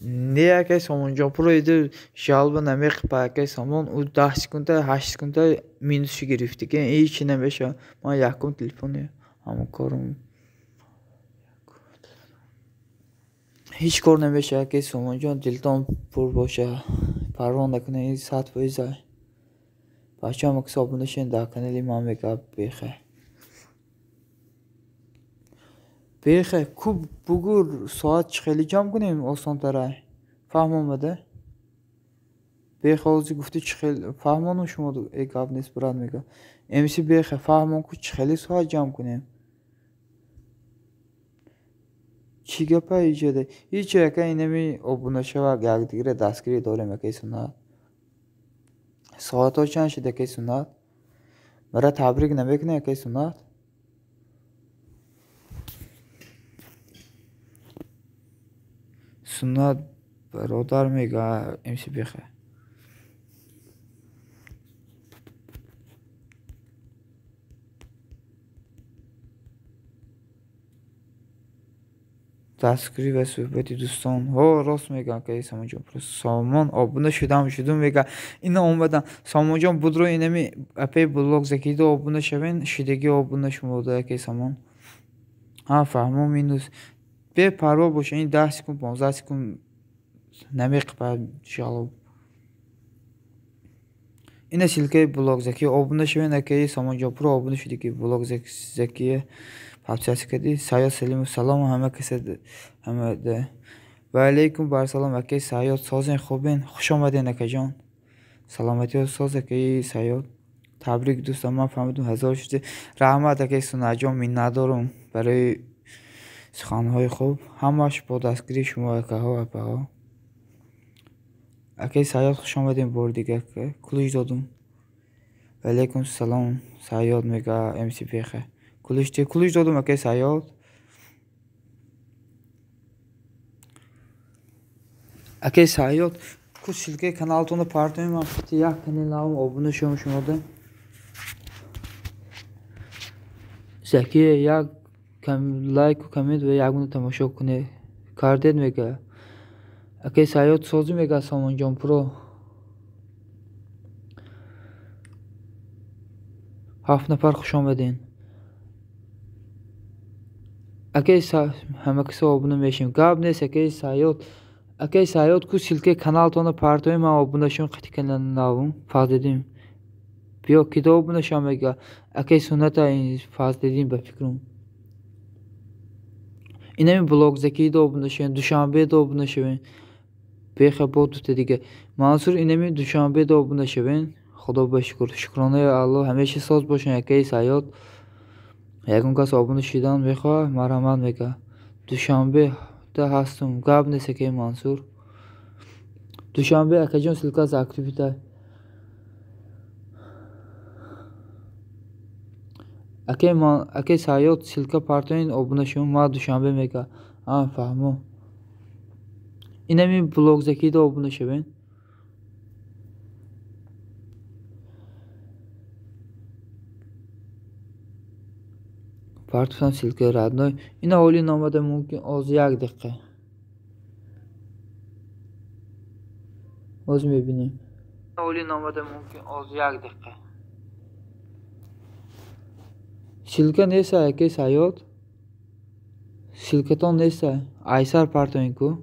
نه اگه سامان جان پرو ایده جالب نمیقبه اگه سامان او 10 سکنده 8 سکنده مینوسش گرفتی که هیچ نمیشه. من یکم تلفنی همون کارم هیچ کار نمیشه اگه سامان جان دلتان پر باشه پروا نکنه این 100% بچه هم اکس آبونه شین در کانالی من میگه بیخه بیخه کوب بگور ساعت خیلی جمع کنیم آسان تره فهم آمده بیخه آزی گفتی خیلی فهمانو شما دو ای گاب نیست براد میگه امسی بیخه فهمان که خیلی ساعت جمع کنیم چی گپه ایجاده هیچ اگه اینمی آبونه شوه یک دیگره دستگیری داریم اگه سنت ساعت ها چند شده اگه سنت برای تبریک نمیکنه اگه سنت. سنت برادر میگه امسی بیخه دستگیری و صحبتی دوستان ها راست میگن که سامان جان پرو سامان آبونه شدم میگه اینا اومدن سامان جان بودرو اینمی اپی بلوگ زکیده آبونه شوین شدگی آبونه شما ده که سامان فهمو مینوس бепарво боша. Ин 10 секунд 15 секунд намеқипад иншаллоҳ. Ина силкаи блогзакӣ обуна шавен. Акаи Самонҷонпур обуна шуди ки блогзакие подписаться кардӣ. Саёд Салимов салом ҳама каса ҳамада. Ва алейкум барсалом акаи Саёд созен хубен. Хуш омаден акаҷон. Саломатиҳо соз акаи Саёд. Табрик дӯстам, ман фаҳмидам 1000 шуде. Раҳмат акаи Сунаҷон, миннатдорам барои суханҳои хуб. Ҳамааш бо дастгирии шумо акаҳо апаҳо. Акаи Саёд хуш омаден бори дигар. Кулиш додум. Алейкум салом Саёд мега МС Пеха. Кулиш додум акаи Саёд. Акаи Саёд куш силкаи каналтонро партои ман фити як каналам обуна шумо шумода. Закия як лайк ва коммент ва ягона тамошо кунед. Кардед мега. Акаи Саёд созӣ мега Самонҷонпуро. 7 нафар хуш омаден. Акаи ҳама касо обуна мешавем. Гап нест акаи Саёд. Акаи Саёд куш силкаи каналтонро партои ман обуна шум қити каналам Фазлиддин. Биё кидо обуна шам мега. Акаи Сунната Фазлиддин ба фикрам. Инами блогзакида обуна шавен. Душанбеда обуна шавен. Беха бо дута дига. Мансур инами Душанбеда обуна шавен. Худо ба шукр. Шукронаи Аллоҳ ҳамеша соз бошен. Акаи Саёд ягон кас обуна шидан мехоҳад марҳамат мега. Душанбеда ҳастум. Гап нест акаи Мансур. Душанбе акаҷон силка аз активита. Акаи Саёд силка партоин обуна шум ма Душанбе мега. Фаҳмо. Инами блогзакида обуна шавен. Партофтам силкаи радной. Ина ҳоли номада мумкин оз 1 дақиқа. Оз мебинем. Ҳоли номада мумкин оз 1 дақиқа. Силка неста акаи Саёд. Силкатон неста. Айсар партоин ку.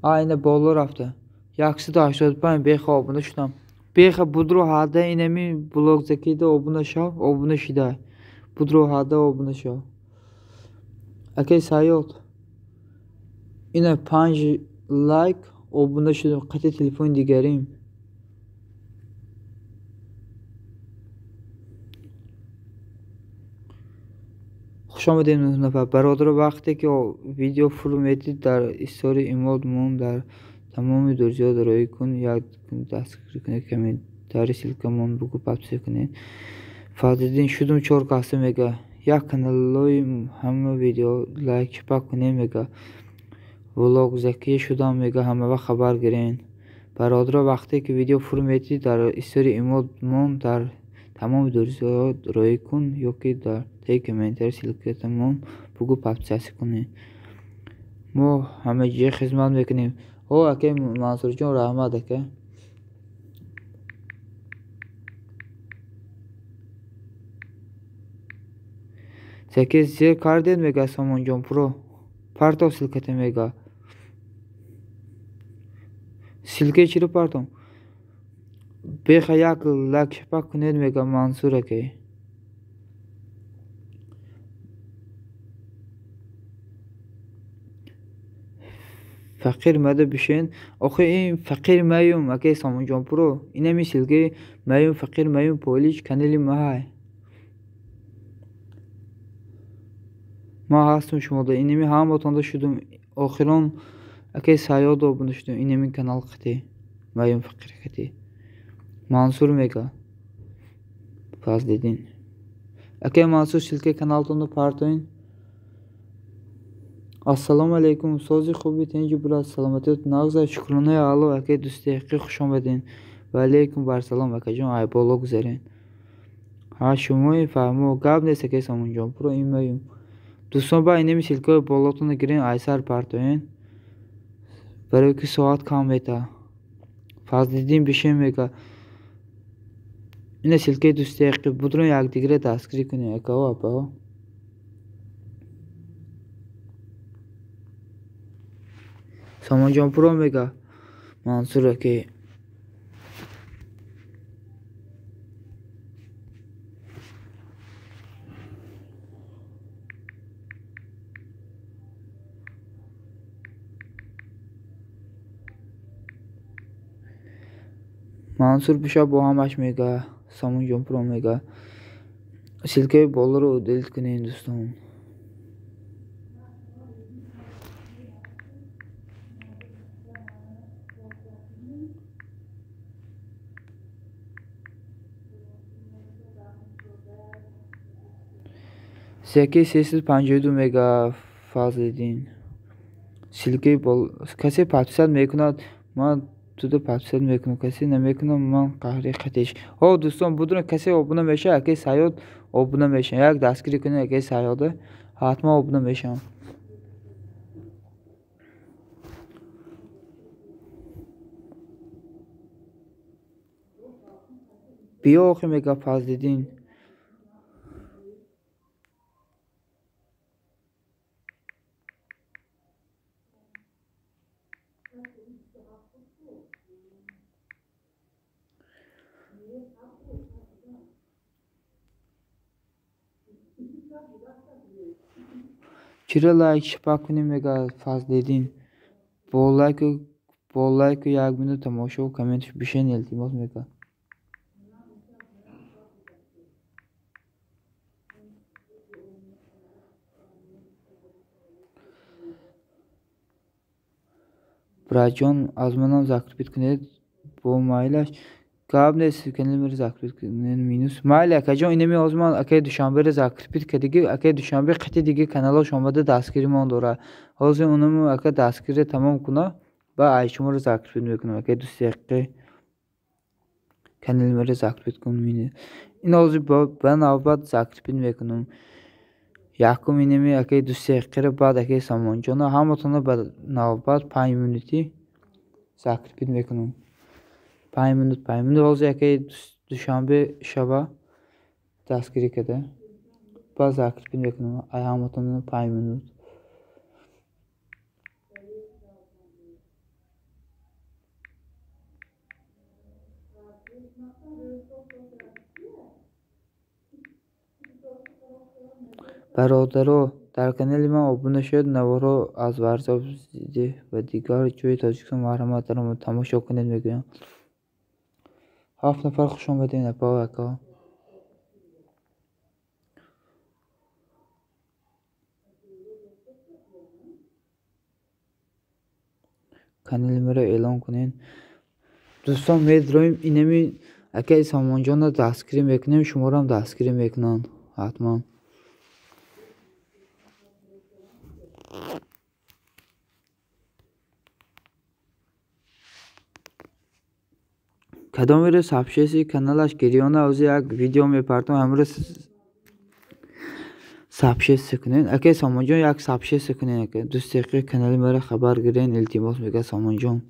Ина боло рафта. 185 беха обуна шудам. Беха будро ҳада инами блогзакида обуна шав. Обуна шида. Будро ҳада обуна шав. Акаи Саёд. Ина 5 лайк обуна шудам. Қити телефони дигарим. хуш омадед 9 нафар. Бародаро вақте ки видео фурӯ медиҳед дар истори эмод мон дар тамоми дӯстиҳо роӣ кун. Як дастгирӣ кунед. Комментари силка мон бугу подписса кунед. Фазлиддин шудум 4 каса мега. Як каналои ҳама видео лайк чипак кунед мега. Влогзакӣ шудам мега. Ҳама вақт хабар гирен. Бародаро вақте ки видео фурӯ медиҳед дар истори эмод мон дар тамоми дӯстиҳо роӣ кун. ёки дар таи комментари силкатамон бугу подписса кунед. мо ҳамаҷие хизмат мекунем. акаи Мансурҷон раҳмат ака. Заки зер кардед мега Самонҷонпуро. Партов силката мега. Силкаи чиро партом. Беха як лайк шапак кунед мега Мансур акаи. Фақир мада бишен. Охи ин фақир маюм акаи Самонҷонпуро. Инами силкаи маюм фақир маюм полич канали маҳай. ма ҳастум шумода. Инами ҳаматонда шудум. Охирон акаи Саёд обуна шудум. Инами канал қити. Маюм фақир қити. Мансур мега. Фазлиддин. Акаи Мансур силкаи каналтонда партоин. Ассалому алейкум. Сози хуби тенҷи бурад. Саломатиёт нағза. Шукронаи Аллоҳ акаи дӯсти ҳақиқӣ хуш омаден. Ва алейкум барсалом акаҷон. Ай боло гузарен. шумои фаҳмо. Гап нест акаи Самонҷонпуро ин маюм. Дӯстон ба инами силкаи болотона гирен айсар партоен. Барои ки соат кам мета. Фазлиддин бишем мега. Ина силкаи дӯсти ҳақиқӣ. Будрон якдигара дастгирӣ кунем акаҳо апаҳо. Samonjon Pro Mega Mansur aka. Mansur Pisha Bohamash Mega Samonjon Pro Mega silke bolları delete kune Hindustan. Zeki sessiz 52 mega Fazledin silke bol kase patsal mekuna ma tudo patsal mekuna kase na mekuna man qahri qatish. O do'ston budun kase obuna mesha ake sayod obuna mesha yak daskiri kune ake sayode hatma obuna mesha. Biyo oxi mega Fazledin چرا لایک شپا کنیم مگا Fazledin با لایک یک منو تماشا و کامنتش بشین التماس میکنم. Brajon az manam zakrbit kuned bo maylash qabne kanalımı zakrbit kuned minus mayla kajon inemi o zaman akay dushanbe zakrbit kedigi akay dushanbe qati digi kanala shomada daskiri mon dora hozir unumu akay daskiri tamam kuna ba ayshumur zakrbit mekunam akay duseqqi kanalımı zakrbit kun mini in hozir ben avbat zakrbit mekunam. Yakum inemi akay duseqqi bad akay Samonjona hamotona ba navbat 5 minути zakrbit mekunam. 5 minut hozir akay dushanbe shaba daskiri kede ba zakrbit mekunam ay hamotona 5 minut. برادرو در کانال من abone شد نوارو از ورزش و دیگر جای تاجیکستان محرمات دارم تماشا کنید میگویم 7 نفر خوش آمدین اپا اکا کانال مرا اعلام کنین دوستان میدرویم اینمی اگه سامانجان رو دستگیری میکنیم شما رو هم دستگیری میکنن حتما. کدام میره سابشیسی کانالش گریانه اوزی یک ویدیو میپردم همراه سابشیس کنین اگه سامانجان یک سابشیس کنین اگه دوست دقیقه کانال مرا خبر گیرین التماس میگه سامانجان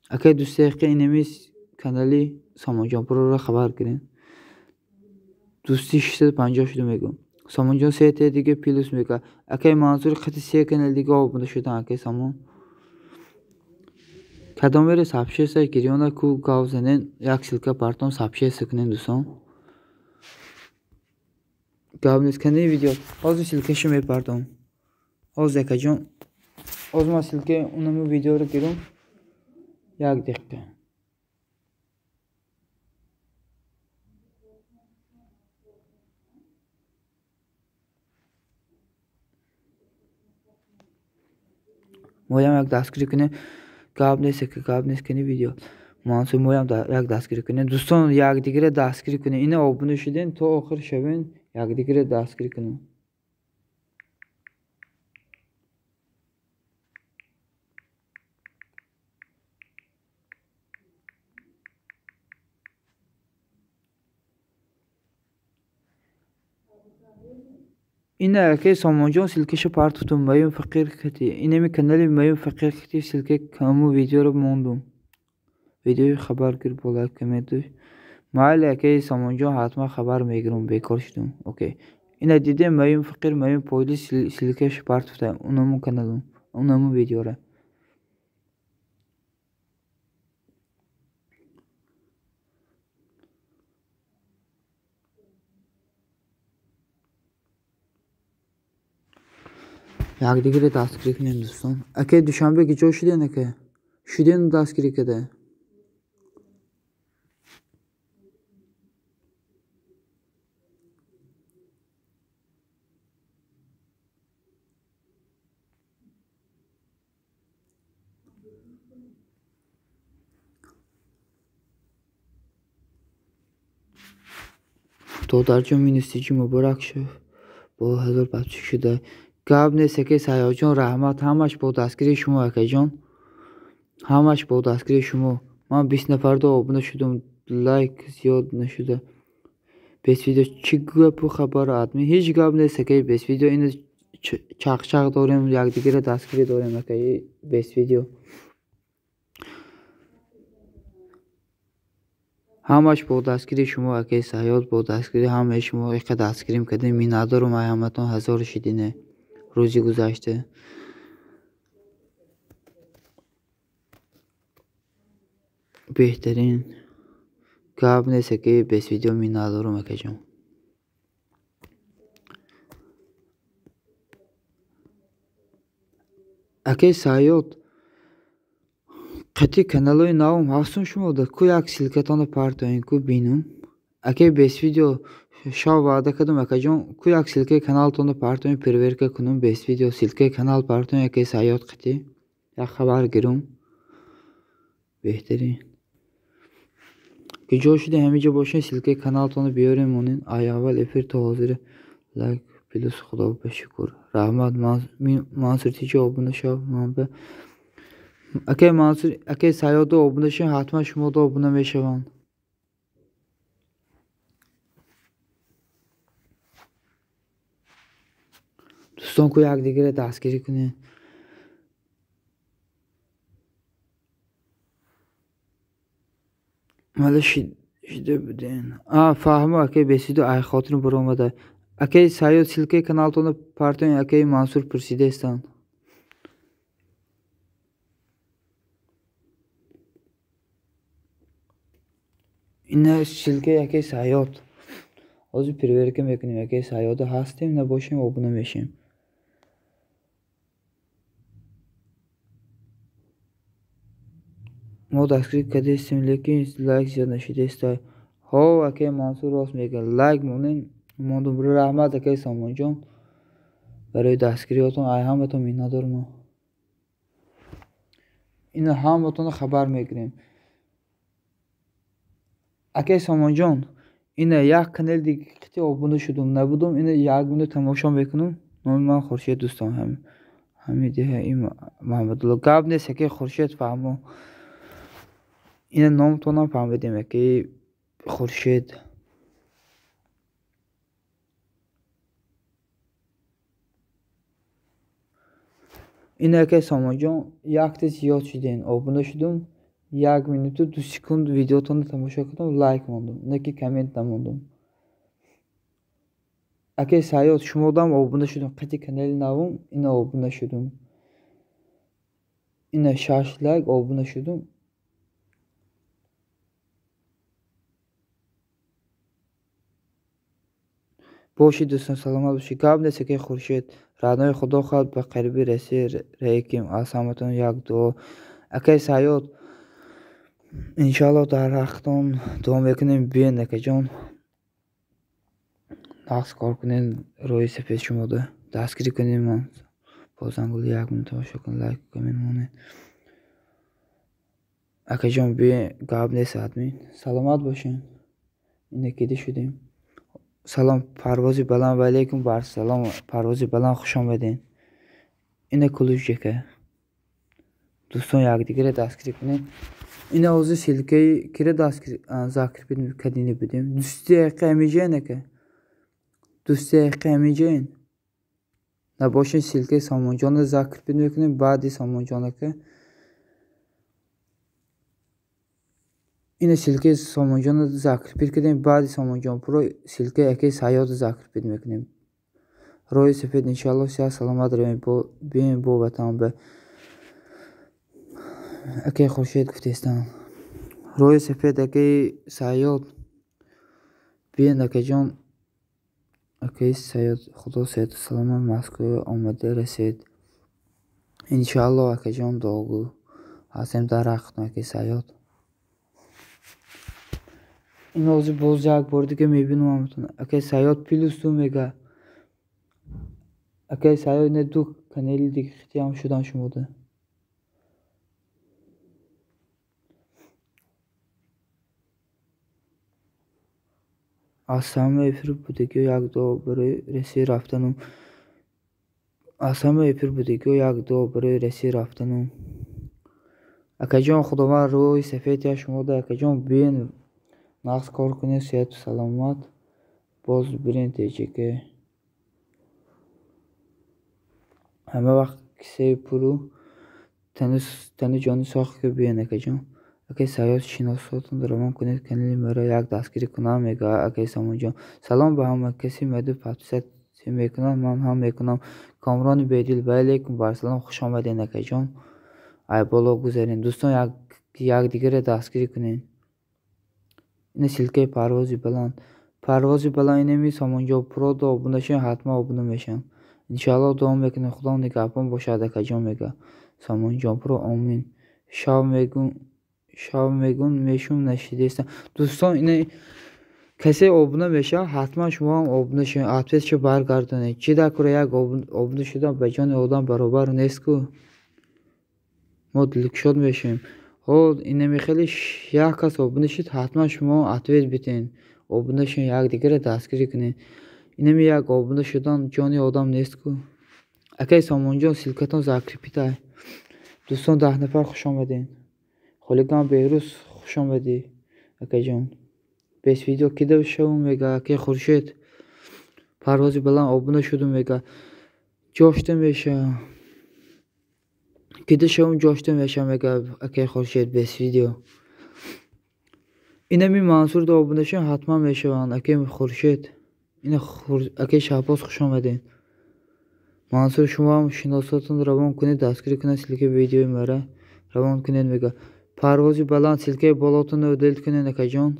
اگه دوست دقیقه اینمی کانالی سامانجان پرو رو خبر گیرین دوستی 650 شده میگم سامانجان سه تا دیگه پلوس میگه اگه منظور خطی سه کانال دیگه آبونده شدن اگه سامان کدام میره سابشیس گریانه کو گاوزنین یک سلکه پرتون سابشیس کنین دوستان گابنیز کنی ویدیو آزو سلکه شو میپردم آز یکا جون آز ما سلکه اونمو ویدیو رو گیرم یک دقیقه مویم یک دستگیری کنه گابنیز کنی ویدیو منصور مویم یک دستگیری کنه دوستان یک دیگه دستگیری کنه اینه آبونه شدین تا آخر شوین یک دیگه دستگیری کنه اینه که سامانجان سلکش پارتوتون مایم فقیر کتی اینه می کانالی مایم فقیر کتی سلکه کامو ویدیو رو موندم ویدیو خبر گیر بالا کمیدوش مالی که سامانجان حتما خبر میگیرم بیکار شدم اوکی اینه دیده مایم فقیر مایم پولی سلکش پارتوتون اونمو کانالم اونمو ویدیو رو یکدیگر دستگیری کنیم دوستان. اگه دوشنبه که جا شدین که شدین دستگیری کده. دادرجا مینستیجی مبارک شد با 1000 بچه شده. گاب نیست که سیاه جان رحمت همش با دستگیری شما اکه جان، همش با دستگیری شما. من 20 نفر دا آبونه شدم، لایک زیاد نشده. بس ویدیو چی گپ خبر آدمی هیچ گاب نیست که بس ویدیو اینو چاق داریم، یکدیگر دستگیری داریم اکه بس ویدیو. همش با دستگیری شما اگه سیاد با دستگیری همه شما اگه دستگیریم کردیم. می ندارم همتون 1000 شدینه روزی گذشته. بهترین گاب نیست که بس ویدیو می ندارم اگه جان. اگه سیاد قطعی کانالوی ناوم هستون شما در کوی یک سیلکتان پارتوین کو بینم. اگه بس ویدیو شاو وعده کردم اگه جان کوی یک سیلکه کانال تون پارتوین پرورکه کنم. بس ویدیو سیلکه کانال پارتوین اگه سیاد قطعی یا خبر گیرم بهترین که جا شده همیجا باشین. سیلکه کانال تون بیاریم اونین. آیا اول افیر تا حاضر لایک پلیس خدا بشکر رحمت منصور تیجا آبونه شو من به اگه منصور اگه سیاد آبونه شین حتما شما دا آبونه میشوان. دوستان کو یک دیگر دستگیری کنه. مالا شده بودین فهمه اگه بسیدو ای خاطر برآمده. اگه سیاد سیلکه کانال تون پارتوین اگه منصور پرسیده استان. اینه سیلکه اگه سیاد آزو پرورکه میکنیم. اگه سیاد هستیم نباشیم آبونه میشیم. ما دستگیری کرده استیم لیکن لایک زیاد نشده است. ها اگه منصور راست میگه لایک مونین موندم برای رحمت اگه سامان جان برای دستگیری هاتون ای همتون می ندارم. این همتون خبر میگیریم. اگه سامان جان این یک کانال دیگه قطعی آبونه شدم نبودم. این یک گونه تماشا میکنم. نام من خورشید دوستان همیده این محمد الله گاب نیست که خورشید فهمو. این نام تو نفهمیدیم که خورشید. اینه که سامان جان یک تا زیاد شدین آبونه شدم. 1 minut و 2 سکند ویدیوتون تماشا کردم لایک موندم نه که کامنت نموندم. اگه سیاد شما دام آبونه شدم قطعی کانال نوم این آبونه شدم. این 6 لایک آبونه شدم. باشید دوستان سلامت باشید. گاب نیست که خورشید رادنای خدا خواهد به قریبی رسی ریکیم آسامتون یک دو. اگه سیاد انشالله در حقتون دعا میکنیم بیاین که جان نقص کار کنین روی سپید شما ده دستگیری کنیم. من بازنگل 1 minut تماشا کن لایک کامنت مونه. اگه جان بیاین گاب نیست آدمی سلامت باشین. اینه کیده شدیم. سلام پروازی بلند و علیکم بر سلام پروازی بلند خوش آمدین. اینه کلوشه که دوستان یک دیگر دستگیری کنین. این اوضاع سیلکه کره دستگیری ذکر کردینی بدیم. دوستی قیمیجینه که دوستی قیمیجین نباشین. سیلکه سامان جان ذکر کنیم بعدی سامان جانه که این سیلکه سامان جان ذکر کردیم بعدی سامان جان پرو سیلکه اکی سیاد ذکر میکنیم. روی سفید انشالله سیاه سلامت رویم بین با بتان به اکی خورشید گفتستان. روی سفید اکی سیاد بین اکی جان اکی سیاد خدا سید سلامت مسکو آمده رسید. انشالله akajon dogu hasem daraqtno ke sayot این اوزی باز جاک بردی که میبینم همتون اگه سایات پیلوس تو میگه اگه سایات نه دو کانالی دیگه خیلی هم شدن شموده آسامه افر بوده که یک دو برای رسی رفتنم آسامه افر بوده که یک دو برای رسی رفتنم اگه جان خداوند روی سفید یا شموده اگه جان بین نقص کار کنه صحت و سلامت باز برین تیجه که همه وقت کسی پرو تنو جانی ساخت که بیان اگه جان اگه سایات شناساتون درمان کنید کانال مرا یک دستگیری کنم میگه اگه سامان جان سلام به همه کسی مدو پادکست میکنم من هم میکنم کامران بدیل و علیکم بر سلام خوش آمدین اگه جان ای بالا گذارین دوستان یک دیگر دستگیری کنین این سلکه پروازی بلند اینمی سامان جان پرو دا آبونه شین حتما آبونه میشن انشالله دوام میکنه خدا نگهبان باشد اگه جان میگه سامان جان پرو آمین شب میگون میشون نشیدستم دوستان اینه کسی آبونه میشه حتما شما هم آبونه شین اتفاقش برگردونید چی دکره یک آبونه شدن به جان آدم برابر نیست که ما دلکشاد میشیم اینمی خیلی یک کس آبونه شد حتما شما اتویت بیتین آبونه شین یک دیگر دستگیری کنین اینمی یک آبونه شدن جانی آدم نیست که اگه سامان جان سلکتان زاکریپیتای دوستان 10 نفر خوش آمدین خالیگان بهروز خوش آمدی اگه جان بس ویدیو کده شو میگه که خورشید پروازی بلند آبونه شده میگه جاشته میشه کده شو جاشته میشه میگه اگه خورشید بس ویدیو اینمی منصور دا آبونه شن حتما میشوند اگه خورشید اگه شهباز خوش آمدین منصور شما هم شناساتون روان کنید دستگیری کنید سلکه ویدیوی مره روان کنید میگه پروازی بلند سلکه بالاتون رو دلت کنید اگه جان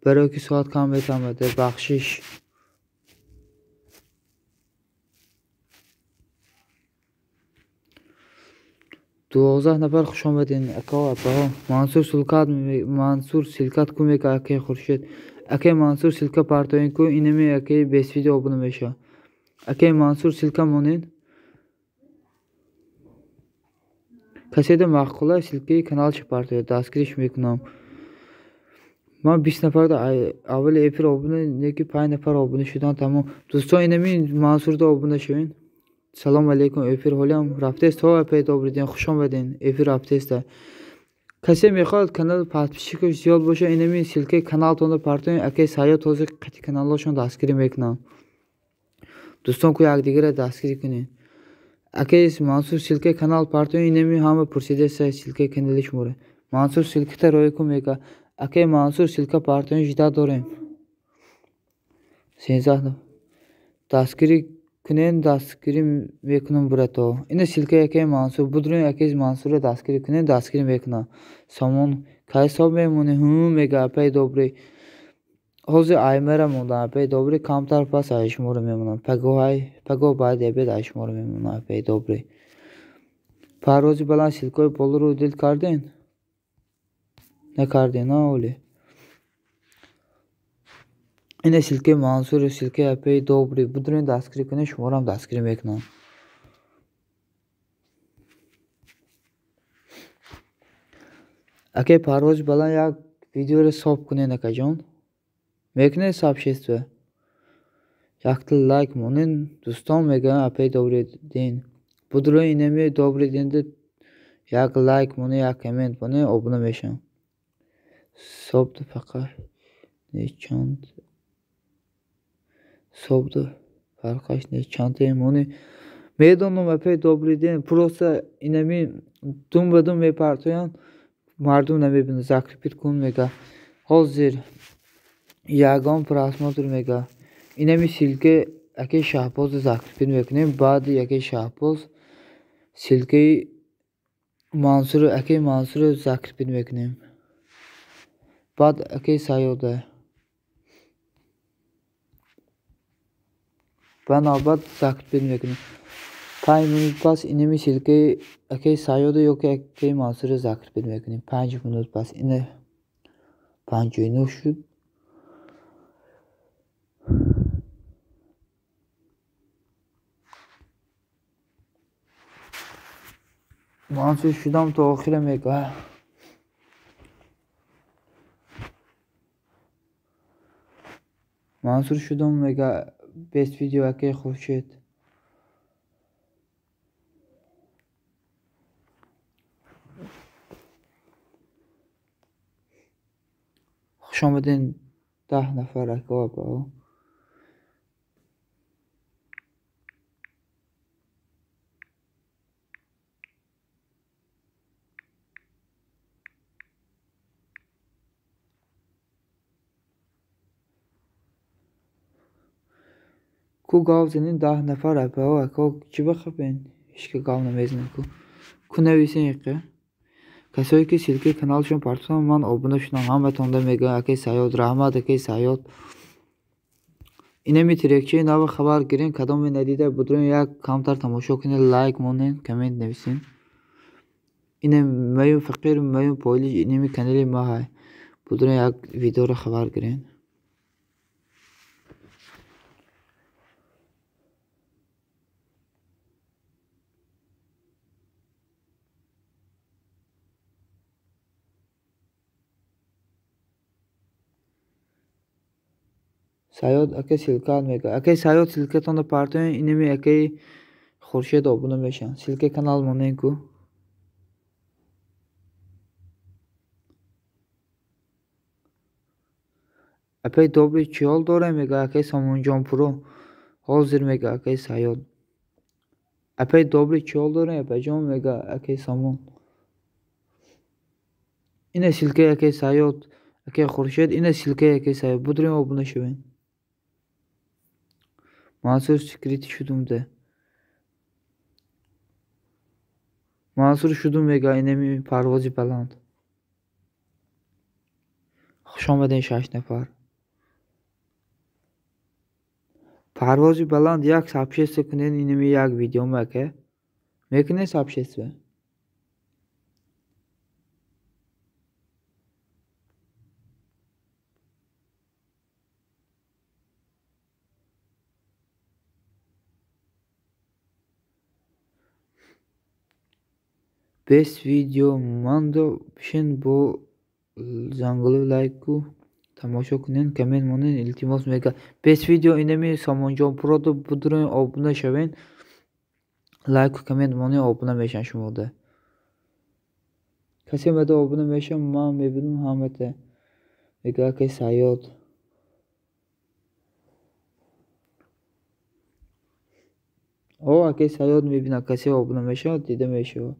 برای که ساعت کم میتمده بخشش 12 نفر خوش آمدین اکا منصور سلکت کو میگه اکه خورشید اکه منصور سلکه پرتاین کو اینمی اکه 20 ویدیو آبونه میشه اکه منصور سلکه مونین کسی ده مقاله سلکه کانال چه پرتاید دستگیریش میکنم من 20 نفر ده اول اپر آبونه نگی 5 نفر آبونه شدن تمام دوستان اینمی منصور ده آبونه شوین سلام علیکم افیر حالیم رفته است ها پیدا بردین خوش آمدین افیر رفته است کسی میخواد کانال پادپیشی زیاد باشه اینمی سلکه کانال تون پرتون اگه سایه توزیع قطعی کانالشون دستگیری میکنم دوستان کو یک دیگه دستگیری کنین اگه منصور سلکه کانال پرتون اینمی همه پرسیده است سلکه کانالش موره منصور سلکه تا روی کو میگه اگه منصور سلکه پرتون جدا داریم 13 دستگیری کنین دستگیری میکنم براتو این سلکه یکی منصور بدرون یکی منصور دستگیری کنین دستگیری میکنم سامان که حساب میمونه میگه پی دوبری حوزه آیمره مونده پی دوبری کمتر پس آیشمور میمونم پگو باید یبید آیشمور میمونم پی دوبری پروازی بلند سلکه بالا رو دل کردین نکردین نه اولی این سلکه منصور سلکه اپی دوبری بدرون دستگیری کنه شما هم دستگیری میکنم اگه پرواز بلند یک ویدیو رو ساب کنه نکه جان میکنه ساب شست یک لایک مونین دوستان میگن اپی دوبری دین بدرون اینمی دوبری دین یک لایک مونه یک کامنت مونه آبونه میشم ساب دو فقط چند صبح فرقش نیست چند مونی میدونم اپی دوبری دین پروسه اینمی دوم به دوم میپرتوین مردم نمیبینه زاکریپیت کن میگه حاضر یگان پراسماتور میگه اینمی سلکه اگه شهباز زاکریپیت میکنیم بعد اگه شهباز سلکه منصور اگه منصور زاکریپیت میکنیم بعد اگه سایوده بنابرای زاکریپیت میکنیم 5 minut پس اینمی سیلکه اکی سایوده یا که اکی منصور ذکر بید میکنیم. 5 minut پس اینه 59 شد. منصور شدم تا آخر میگه. منصور شدم میگه بیست ویدیو اکی خورشید. خوش آمدین 10 نفر اکا با. کو گاو زنین 10 نفر اکا اکا چی بخوابین؟ هیچ که گاو نمیزنین کو نویسین یکی. کسایی که سیلکه kanalشون پارتون من abone شدم همتون میگم اکی سایاد رحمت اکی سایاد. اینمی ترکچه نو خبر گیرین کدام ندیده بدرون یک کامتر تماشا کنین لایک مونین کامنت نویسین. اینم میون فقیر میون پولیش اینمی کانالی ما های بدرون یک ویدیو رو خبر گیرین. سایاد اکی سیلکان میگه اکی سایاد سیلکه تون پارتون اینمی اکی خورشید abone میشن سیلکه کانال مونین کو. اپی добрый чел داره میگه اکی سامان جان پرو حاضر میگه اکی سایاد. اپی добрый чел داره اپی جان میگه اکی سامان. اینه سیلکه اکی سایاد اکی خورشید اینه سیلکه اکی سایاد بدرون abone شوین. منصور سکریتی شدم ده. منصور شدم میگه اینمی پروازی بلند. خوش آمدین 6 نفر. پروازی بلند یک سابشست کنین اینمی یک ویدیو میگه. میکنه سابشست به. Best video mando pişin bu zangılı like'u تماشا کنین کامنت مونین التماس میگه best video اینمی سامان جان پرو دو بدرون abone شوین لایک و کامنت مونین abone میشن شما ده. کسی مده abone میشن ما میبینم همته میگه که سایاد. او اکی سایاد میبینه کسی abone میشه دیده میشه.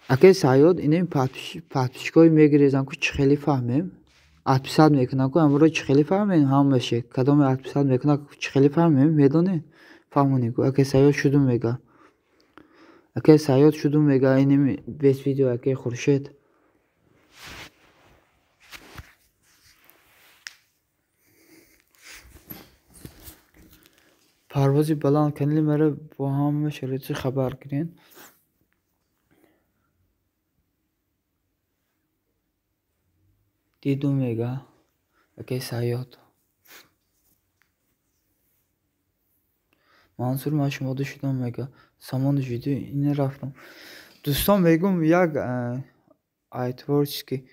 اکی سایاد اینمی پاتپیشکای میگیریزن که چه خیلی فهمیم 60 میکنن که امروز چه خیلی فهمیم هم میشه کدام 60 میکنن چه خیلی فهمیم میدونی فهمونی که اکی سایاد شدم میگه اکی سایاد شدم میگه اینمی بیست ویدیو اکی خورشید. پروازی بلند کانال میره با هم شرایط خبر گیرین. دیدو میگه اکی سایاد. منصور من شما دو شدم میگه سامان ویدیو اینه رفتم. دوستان میگم یک آیتورچ که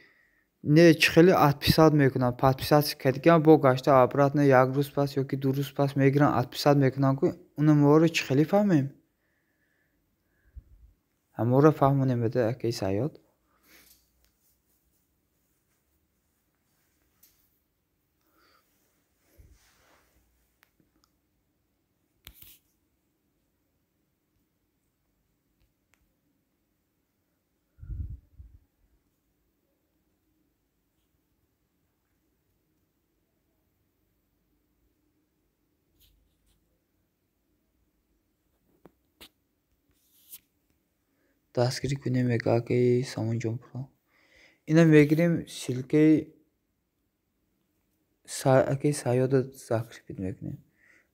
نه خیلی 60 میکنن 50 کردن با گشته آپرات نه یک روز پس یا که 2 روز پس میگیرن 60 میکنن که اونم مورد چه خیلی فهمیم همورا فهمونیم بده اکی سایاد. دستگیری کنیم میگه که سامان جان پرو اینم میگیریم سیلکه Окей, Sayo'da zakir bitmekne.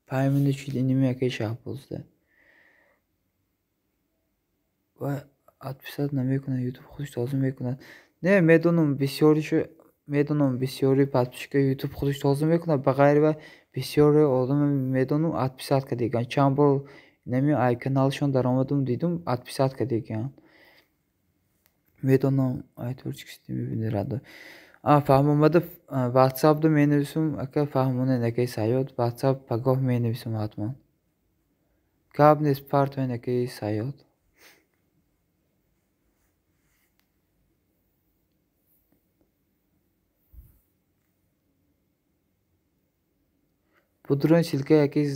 Payımında çilinimi окей şah bozdu. Ve 60 saat namekuna YouTube xush tozum mekuna. Ne medonum bisiori patpişke YouTube xush tozum mekuna. Bagayr ve bisiori oldum medonum 60 saat kadegan. Çambol nemi ay kanalşon daramadım dedim 60 saat kadegan. Medonum ay turçuk sistemi biniradi. Fahmamadı WhatsApp'da menüsüm aka fahmone neke sayod WhatsApp pagoh menüsüm hatman. Kabnes part ve neke sayod. Budrun silke yake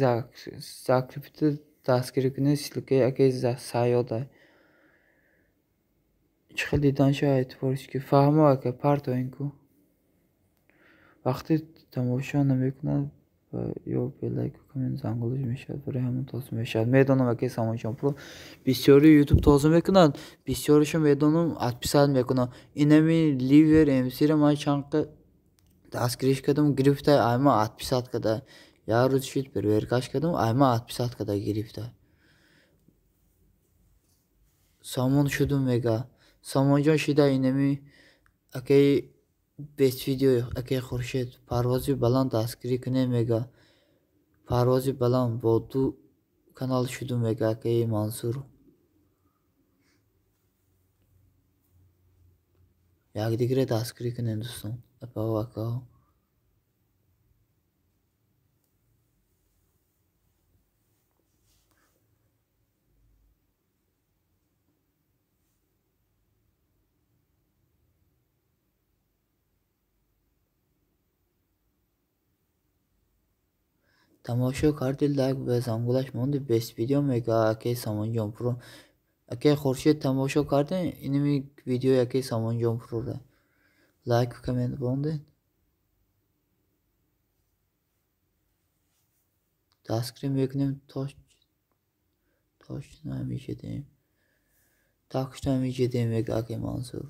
zakripti taskrikini silke yake sayoda. Çıkıldıdan şahit forski fahmo aka part oyunku. Vakti tamoşa namekuna yo belki kamen zanguluş meşad buraya hemen toz meşad meydana vake samoşan pro bisyoru YouTube toz mekuna bisyoru şu meydonum 60 saat mekuna inemi liver emsire ma çankı taskiriş kadım girifte ayma 60 saat kadar yarı şit bir ver kaç kadım ayma 60 saat kadar girifte samon şudum mega samonjon şida inemi akey best video akey khurshid parvozi baland askiri kune mega parvozi baland bodu kanal şudum mega akey mansur yagdigre askiri kune dostum apa vaka तमाशो करते लाइक बस अंगुलाश मोंदे best video में का आके समझो प्रो आके खुर्शीद तमाशो करते इनमें वीडियो आके समझो प्रो रे लाइक कमेंट बोंदे taskrim beknem toş namice deyim takış namice deyim ve ake mansur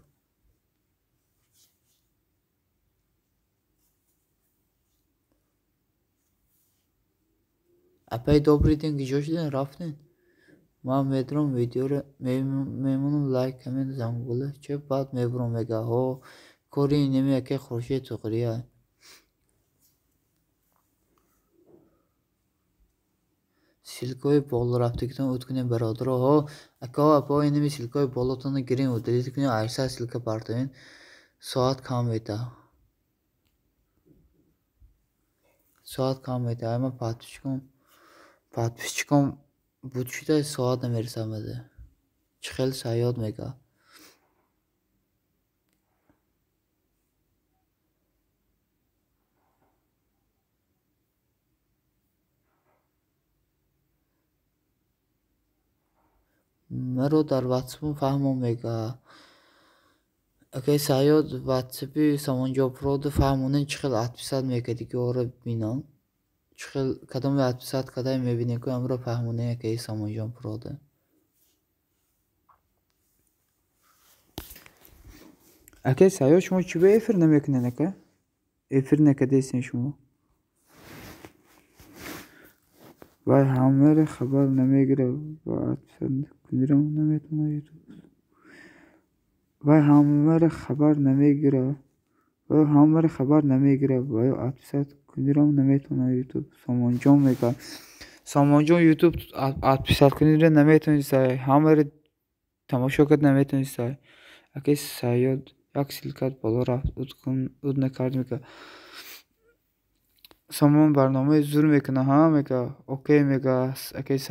apay dobry din gijoşden raften ma medrom videoya memnunum like comment zangula çöp bat mevrum mega ho kori nemi ake khurşe tuqriya silkoy bol raftikten utkune barodar ho aka apa enemi silkoy bolotunu girin udelikne aysa silka partayın saat kam eta saat kam eta ama patpişkom buçukta saat emersamede çıkıl sayod mega mero dar WhatsApp fahmom mega okay sayod WhatsApp'ı samonjo pro'da fahmonen çıkıl 60 saat mekadiki ora binan çıkıl kadam ve 60 saat kadar mebine ko amro fahmonen okay samonjo pro'da okay sayod şumo çibe efir ne mekne neka efir ne kadeysin şumo vay hamere haber nemegire WhatsApp kundiram nemetuna YouTube vay hamere haber nemegire vay hamere haber nemegire vay 60 saat kundiram nemetuna YouTube samonjon mega samonjon YouTube 60 saat kundiram nemetuna say hamere tamaşa kad nemetuna say akes sayod yak silkat bolora utkun udne kardmika samon barnome zur mekna ha mega okay mega akes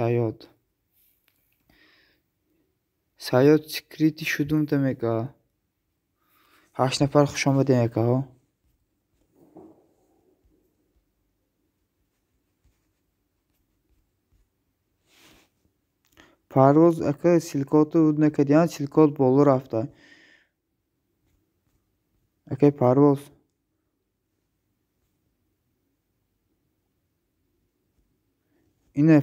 sayod skriti şudum da mega 8 nafar xush omade mega ho parvoz aka silkotu udne kadiyan silkot bolur hafta okay parvoz اینه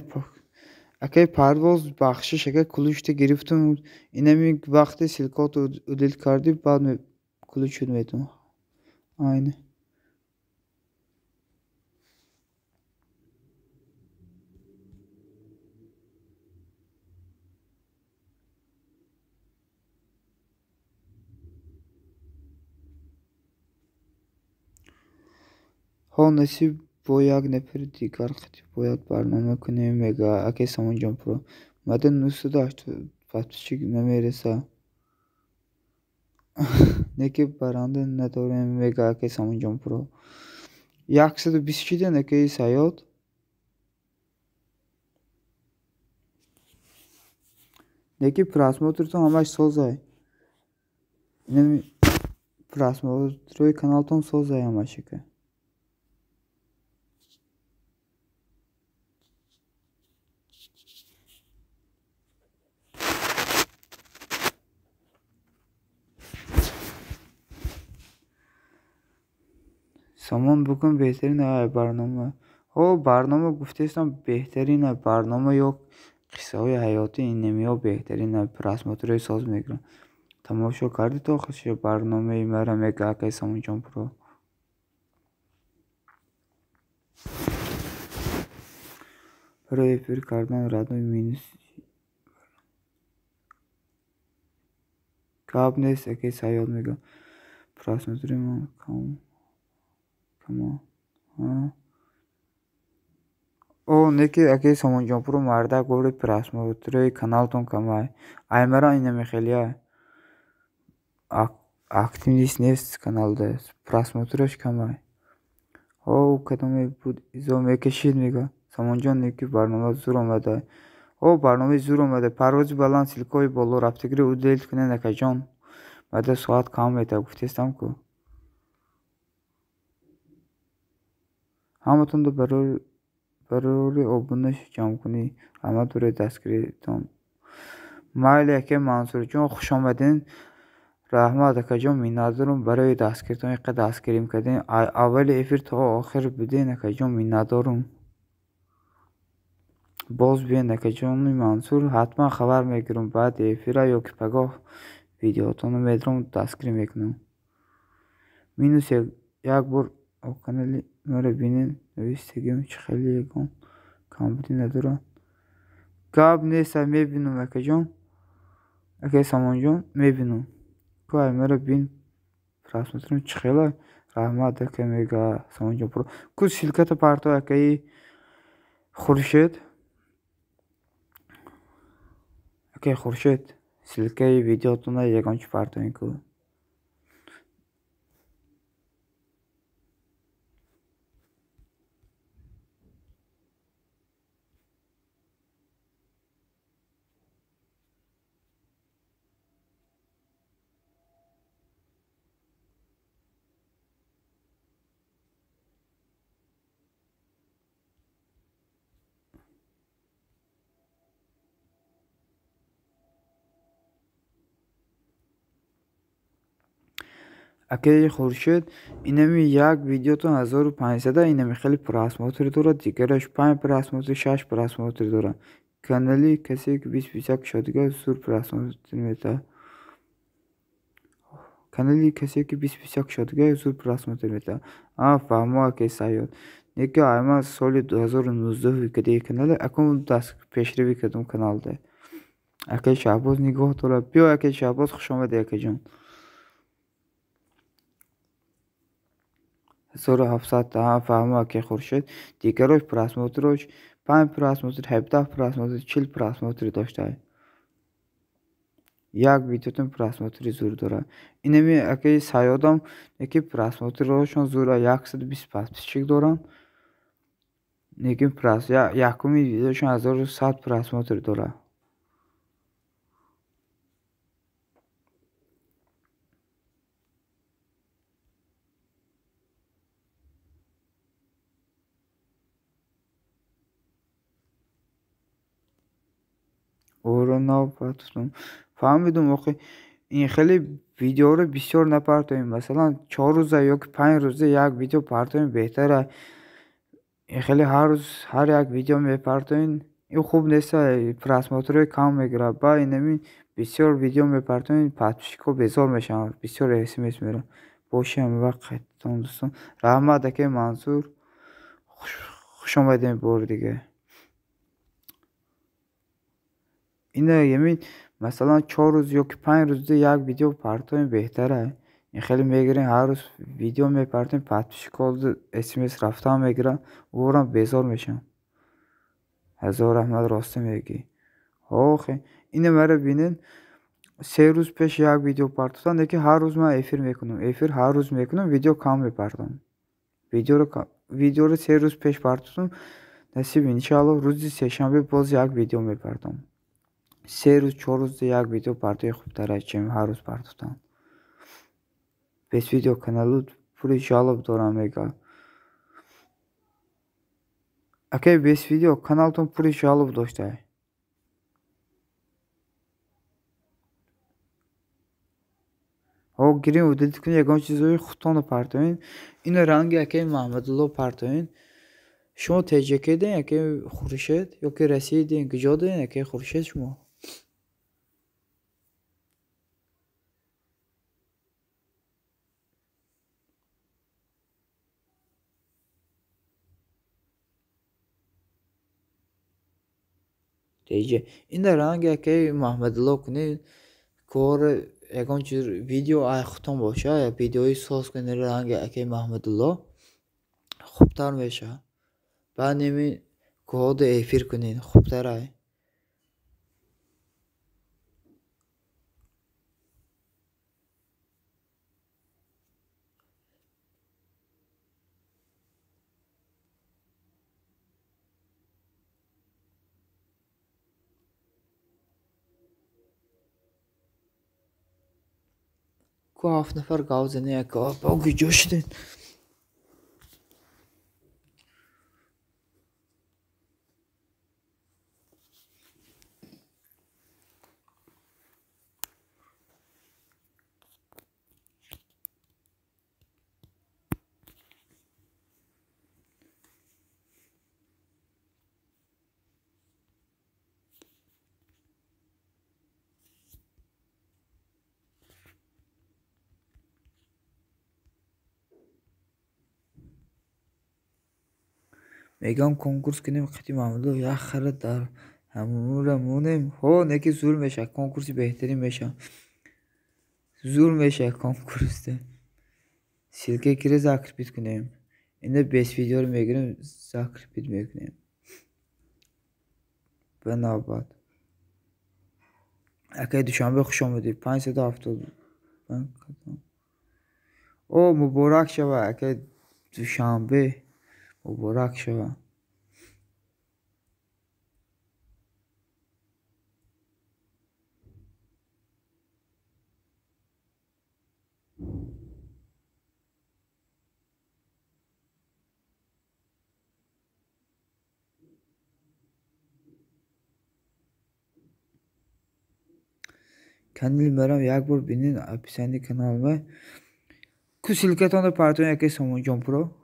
اگه پرواز بخشش اگه کلوشت گرفتم اینمی وقتی سیلکات ادیت کردی بعد کلوش میدم aynı ҳо насиб бо як нафари дигар қатъ бояд барнома кунем, мегӯяд аке Самонҷонпурӯ. Мадан 980 подписчик намереса. Неки баранда надорем, мегӯяд аке Самонҷонпурӯ. 120 ден акаи Саёд. Неки просмотртон ҳамаш созай. Инами просмотрои каналтон созай ҳамаш ака. Самон букун беҳтарин барнома. Ҳо барнома гуфтаистам беҳтарин барнома ё қиссаҳои ҳаётии инамиҳо беҳтарин просмотрои соз мегиранд. Тамошо кардед охир барномаи мара, мегӯяд аке Самонҷонпурӯ. Барои эфир кардан радои минус гап нест, аке Саёд мегӯяд. Просмотри ман камон. О, неки аке Самонҷонпурӯ марда говори просмотрои каналтон камай. Аймара инами хеле активист нест каналда. Просмотрош камай. О, кадоме буд изо мекашид мегӯяд. Самонҷон неки барнома зур омада. О, барномаи зур омада. Парвози баланд, силкҳои боло, рафтагири удилт кунед акаҷон. Мада соат кам мета гуфтаистам ку. ҳаматонро барори обуна ҷамъкунӣ. Ҳама дуре дастгиритон. Майли аке Мансурҷон, хушомадин. Раҳмат акаҷон, миннатдорам барои дастгиритон иқа дастгирӣ кардин. Аввали эфир то охир будин акаҷон, миннатдорам. Боз биен акаҷони Мансур, ҳатман хабар мегирам баъди эфира ё ки пагоҳ видеотонро медорам, дастгирӣ мекунам. Минус як бор канали мара бинед, навистагим чӣ хеле ягон камбудӣ надорад. Гап нест, мебинам акаҷон. Аке Самонҷон мебинам. Ку мара бин просмотрим чӣ хеле. Раҳмат ака, мегӯяд Самонҷонпурӯ. Ку силката партои акаи Хуршед. Аке Хуршед, силкаи видеотонро ягончи партоин ку. Акаи Хуршед, инами як видеотон 1500, инами хеле просмотр дорад, дигараш 5 просмотр, 6 просмотр дорад. Канали касе ки 20-21 шодига зур просмотр мета. Канали касе ки 20-21 шодига зур просмотр мета. Фаҳмо аке Саёд. Неки айма соли 2019 викади канале, акун даст пешравӣ кардам каналда. Аке Шаҳбоз нигоҳ дорад. Биё аке Шаҳбоз, хушомадӣ акаҷон. 1700 фаҳмо аке Хуршед. Дигарош просмотрош 5 просмотр, 17 просмотр, 40 просмотр доштаи. Як видеотон просмотри зур дорад. Инами акаи Саёдам неки просмотрошон зура 120 подписчик доранд. Неки якуми видеошон 1100 просмотр дорад. Фаҳмидум охи ин хеле видеоро бисёр напартоем. Масалан 4 рӯза ёки 5 рӯза як видео партоем беҳтара. Ин хеле ҳар рӯз ҳар як видео мепартоем. Ин хуб неста, просмотрои кам мегирад. Ба инами бисёр видео мепартоем, подписчикҳо безор мешаванд, бисёр смс меравад. Боше ҳамин вақт қайтон дӯстон. Раҳмат аке Мансур. Хушомадем бори дигар. Ина ямин масалан 4 рӯз ёки 5 рӯза як видео партоем беҳтара. این خیلی میگیرین هر روز ویدیو میپردین پاتش کل اسمس رفتم میگیرم اورم بیزار میشم. هزار رحمت راسته میگی. آخه اینه مرا بینین 3 روز پیش یک ویدیو پارت که هر روز من افیر میکنم هر روز میکنم ویدیو کام میپردم ویدیو رو 3 روز پیش پارت نصیب انشالله روزی سهشنبه باز یک ویدیو میپردم 3 روز 4 روز یک ویدیو پارت خوب تر چیم هر روز پارتم بس ویدیو کانالو پوری جالب دارم میگه اگه بس ویدیو کانالتون پوری جالب داشته او گیریم و دیدید کنید یکان چیزایی خودتان پارتوین این رنگی اگه محمدالله پارتوین شما تجربه دین اگه خورشید یا که رسیدین کجا دین اگه خورشید شما تجربه این رنگی اگه محمدالله کنید کار یکان چیز ویدیو ای خودتان باشه یا ویدیوی ساز کنید رنگی اگه محمدالله خوبتر میشه بعد نمی کد افیر کنید خوبتر ای کو 7 نفر گاوزنه یک باگی جوشدین میگم کنکورس کنیم خیلی محمدالله یک خرد در همونمونیم هو نکی زور میشه کنکورسی بهتری میشه زور میشه کنکورس سیلکه کره زاکرپیت کنیم اینه بیس ویدیو رو میگیریم زاکرپیت میکنیم بنابرای اگه دوشنبه خوش آمدی 570 او مبارک شوه اگه دوشنبه مبارک شوه کانال برام یک بار بینین اپیسندی کانالمه کو سیلکتان رو پرتون یکی سامان جان پرو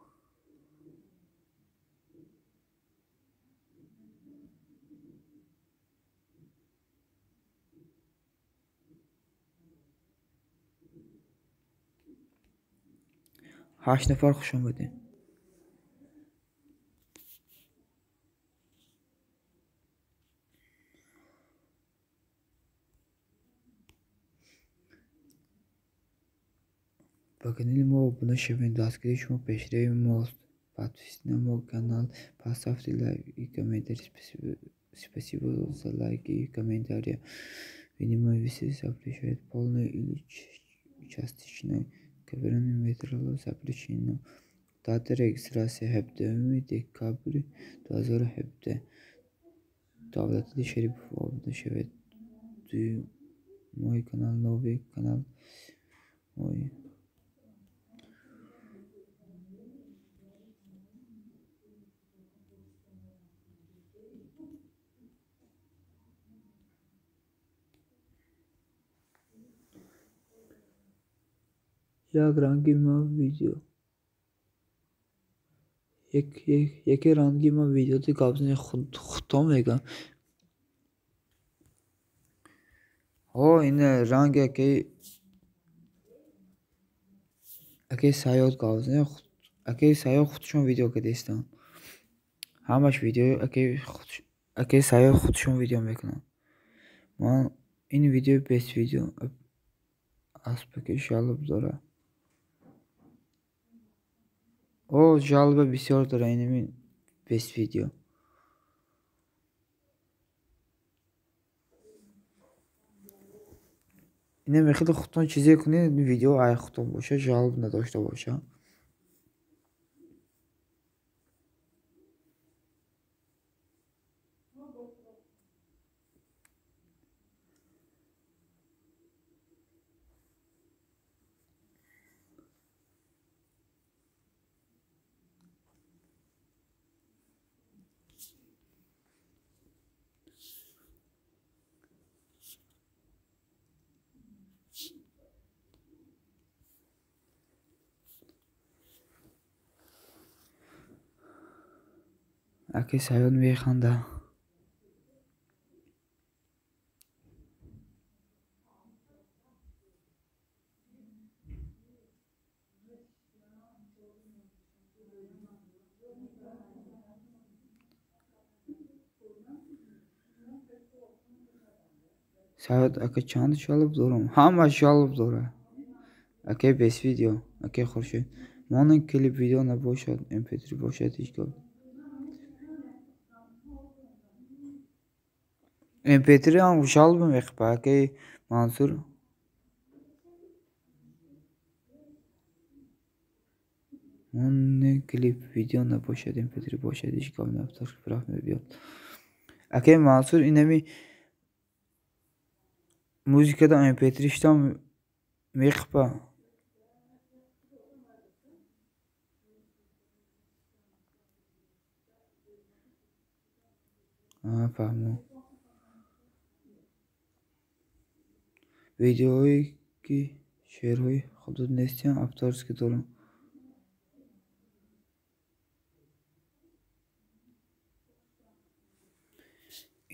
8 نفر خوش آمدین با کانال ما abone شوین دستگیری شما پیشروی ماست подписывайтесь на мой канал поставьте лайк и комментарий спасибо за лайки и комментарии видимо весе запрещает полное или частичное копирование материала запрещено дата регистрации 7 декабрь 2017 Davlatli Şerifov abone şevet мой канал новый канал мой یک رنگی ما ویدیو یکی رنگی ما ویدیو تی قابضه خودم میگم این رنگ اگه سایاد قابضه اگه سایاد خودشون ویدیو که دیستن همش ویدیو اگه سایاد خودشون ویدیو میکنن من این ویدیو بیست ویدیو از پکش جالب داره О, жалоба бисёр дора инами best video. Инами хеле хутон чизе куни видео ай хутон боша, жалоб надошта боша. Аке Саёд механда. Саёд ака чанд жалоб дорам? Ҳама жалоб дора. Аке best video. Аке Хуршед. Монан клип видео набошад, mp3 бошад ишкол. mp3 ҳам жалоб мехипа аке Мансур. Монан клип видео набошад, mp3 бошад ишкол нафтар фраф мебиёд. Аке Мансур инами музикада mp3 штам мехипа. Фаҳмо. Видеои ки шеърҳои худуд нестиям авторски дорам.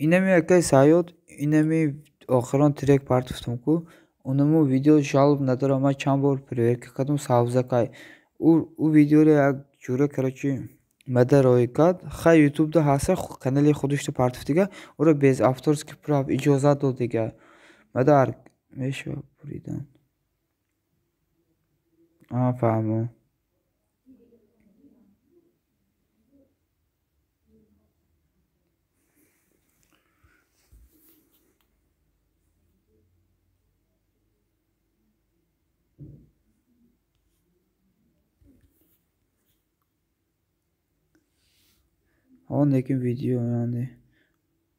Инами ака Саёд инами охирон трек партофтам ку онамо видео жалоб надорам. Ман чанд бор проверка кардам савзакай. Ӯ видеоро як ҷура короче мада рой кард. Хай ютубда ҳаста канали худашро партофтига. Ӯро без авторски прав иҷозат дод дига. Мада мешава буридан. Фаҳмо. Он лекин видео яъне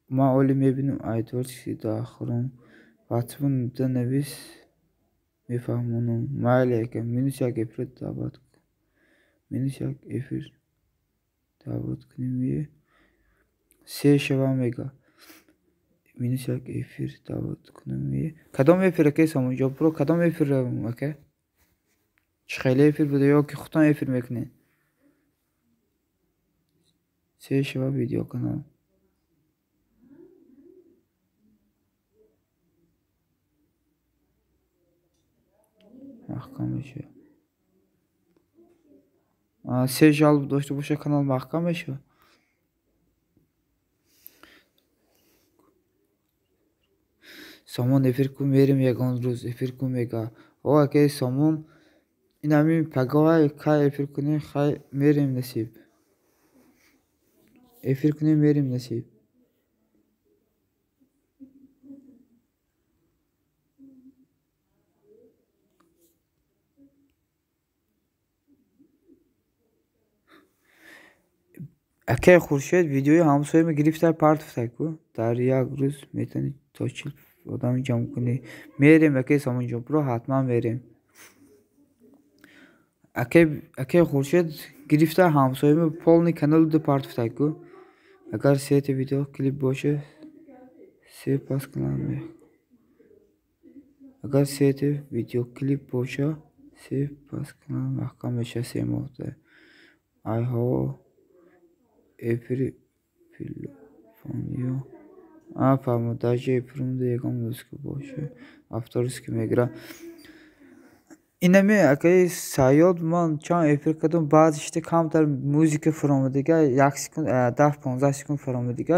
ман оли мебинам айдвортси дахром ватсапон да навис мефаҳмонам. Майли ака минус як эфир даъват кунем се шава мега. Минус як эфир даъват кунем кадом эфир ака Самонҷон Про кадом эфир равам ака? Чӣ хеле эфир буда ё ки хутон эфир мекунед? се шава видео канал. Маҳкам мешава. се жалоб дошта боша канал маҳкам мешава. Сомон эфир кун мерим ягон рӯз эфир кун мега. О акаи Сомон инами паговай кай эфир кунем хай мерем насиб. Эфир кунем мерем насиб. Акаи Хуршед видеои ҳамсоями гирифта партофтак ку дар як рӯз метавонӣ то 40 одам ҷамъ кунӣ. Мерем акаи Самонҷон Про ҳатман мерем. Акаи Хуршед гирифта ҳамсоями полни каналуда партофтак ку. Агар сети видео клип боша се пас канал мех. Агар сети видео клип боша се пас канал маҳкам меша се моҳда. Айҳо эфири телефониё фаҳмо даҷа эфирумда ягон музыка боша авторски мегира. Инаме акаи Саёд ман чанд эфир кардам баъдишта камтар музыка фаромадига 1 секунд 10-15 секунд фаромадига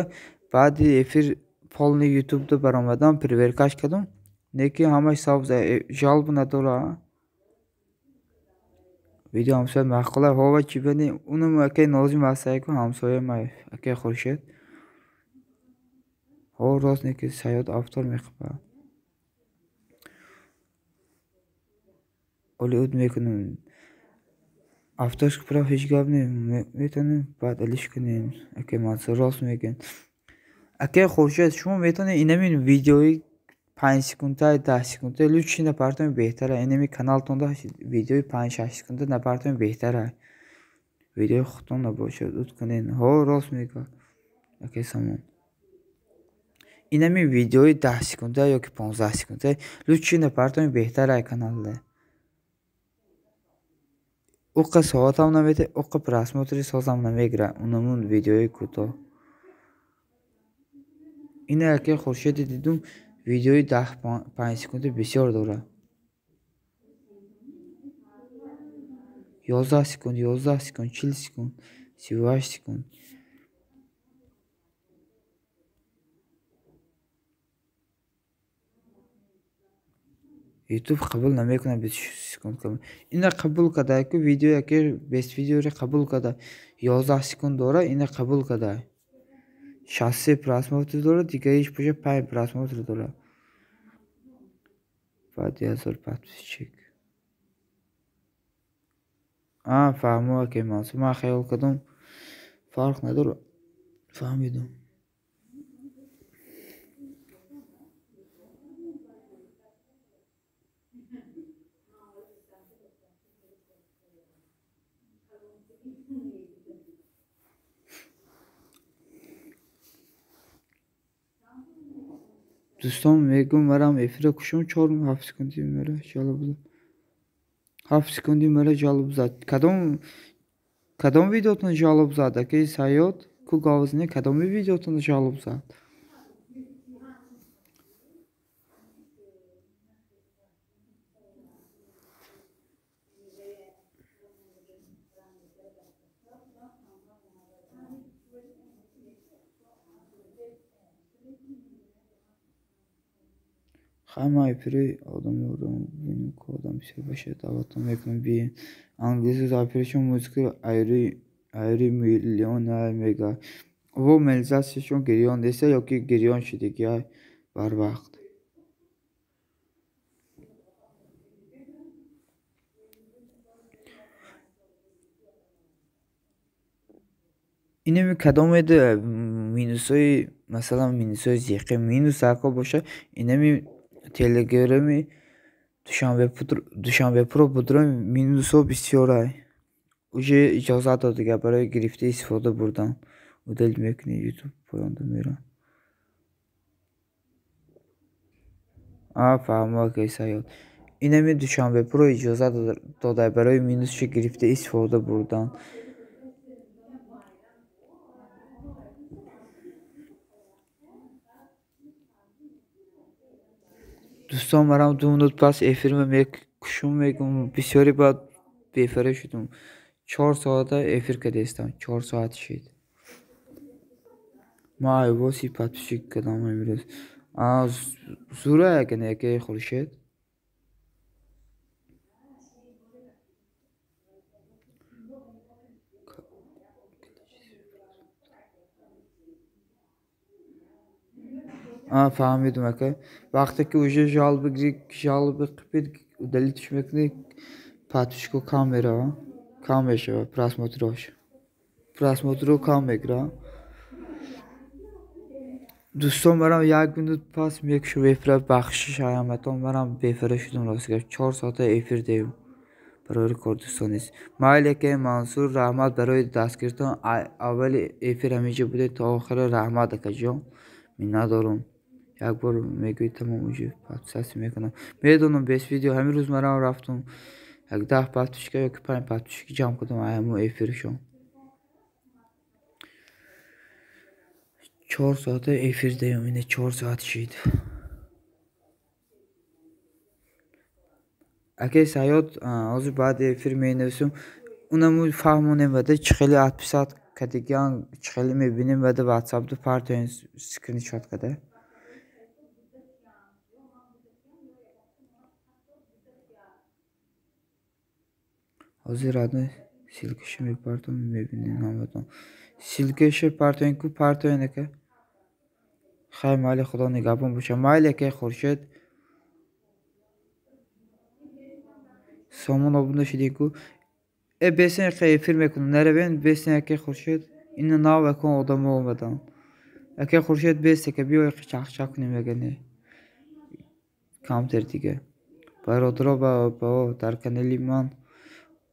баъди эфир полни ютубда баромадам проверкаш кардам. Лекин ҳамаш сабз жалоб надора. видео ҳамсоя мақола ҳова чӣ бани унам акай нозим асайку ҳамсоя ма акай Хуршед ҳо рост не ки Саёд афтор мехӯба Олиуд мекунем афторш пура ҳеҷ гап не метонем баъд алиш кунем акай Мансур рост мегӯяд акай Хуршед шумо метонед инамин видеои 5 секундаи 10 секундаи лучши напартами беҳтара инами каналтонда видеои 5-6 секунда напартами беҳтара видеои худтон набошад уд кунед ҳо рост мегӯяд акай Самон инами видеои 10 секунда ёки 15 секунда лучши напартами беҳтара каналда уқа соатам намете уқа просмотри созам намегира унамун видеои кӯтоҳ ина акай Хуршеди дидум видеои 10-5 секунда бисёр дорад 11 секунд 11 секунд 40 секунд 38 секунд ютуб қабул намекунад 26 секунд ина қабул кадай ку видео яке бест видеоро қабул кадай 11 секунд дора ина қабул кадай 63 просмотр дора дигариш боша 5 просмотр дора ба 2000 подписчик фаҳмо акай Мансур ман хаёл кардам фарқ надорад фаҳмидам дӯстон мегӯм марам эфира кушум 4-7 секунди мера ҷалб зад 7 секунди мера ҷалб зад кадом видеотон ҷалб зад акай Саёд ку гавзне кадоми видеотон ҷалб зад ҳама эфири одаморо бинем ку одам бисёр бошад даъватон мекунам биен англизи запирашон музика айри миллионай мега во мелизатсияшон гирён неста ёки гирён шудагиай барвақт инами кадомед минусои масалан минусои зиқи минус зако боша инами телеграми душанбепуро будрои минусо бисёрай уже иҷозат додага барои гирифта истифода бурдан удалил мекунӣ ютуб поёнда мера фаҳмо акай Саёд инами душанбепуро иҷозат додай барои минусшо гирифта истифода бурдан дӯстон марам 2 минут пас эфирма кушум мегӯм бисёри баъд бефара шудум 4 соата эфир кардастам 4 соат шид ман айвоси подписчик кардам имрӯз зура ягоне акай Хуршед фаҳмидум акай вақте ки уже жалби қипид удалил туш мекунӣ подписчико кам мерава кам мешава просмотро кам мегира дӯстон марам 1 минут пас мекушам эфира бахшиш ҳаяматон марам бефара шудам ростига 4 соата эфир дем барои рекордистонис майли акай Мансур раҳмат барои дастгиритон аввали эфир ҳаминҷа будед то охира раҳмат акаҷон миннат дорум як бор мегӯи тамом уже подписатсия мекунам медонам бест видео ҳамин рӯз марам рафтум як 10 подписчика ёки 5 подписчика ҷамъ кардам ҳамон эфиршон 4 соата эфир даём ина 4 соат шид акай Саёд ҳозир баъди эфир менависам унаму фаҳмонем вада чӣ хеле подписат кардагиан чӣ хеле мебинем вада ватсапда партиян скриншот када ҳозир адна силкаша мепартам мебинем ҳаматон. Силкаша партоинку партоинака. Хай майли худо нигаҳбон боша. Майли ки Хуршед. Сомон обуна шидику. Бесен ки эфир мекунам. Неревен бесен ки Хуршед. Ина нав акон одамо омадан. Аке Хуршед бесте ки биёй чақ кунем ягане. Камтер дига. Бародро ба дар канали ман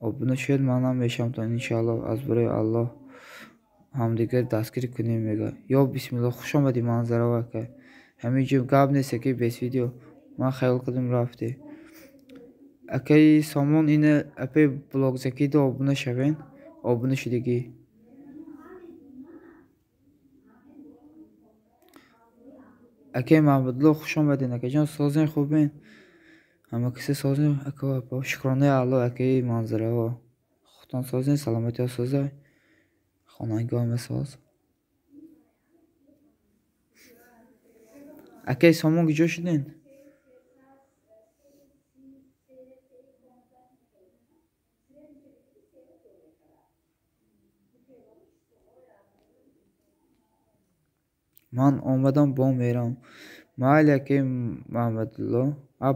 обуна шуд, манам мешамтон иншаллоҳ аз барои Аллоҳ ҳамдигар дастгирӣ кунем мега. Ё бисмиллоҳ хуш омадӣ манзарао ака. Ҳамин ҷо гап нест ки бес видео. Ман хаёл кардам рафтӣ. Акаи Сомон ина апе блогзакида обуна шавен. Обуна шудагӣ. Акаи Маҳмудулло хуш омадин акаҷон, созен хубен. Ҳама кисе созен ака шукронаи Алло акаи манзарао. Худтон созен саломатиё созай. Хонангиҳо ҳама соз. Акаи Сомон киҷо шудин? Ман омадам бом мерам. Майли акаи Маҳмудулло.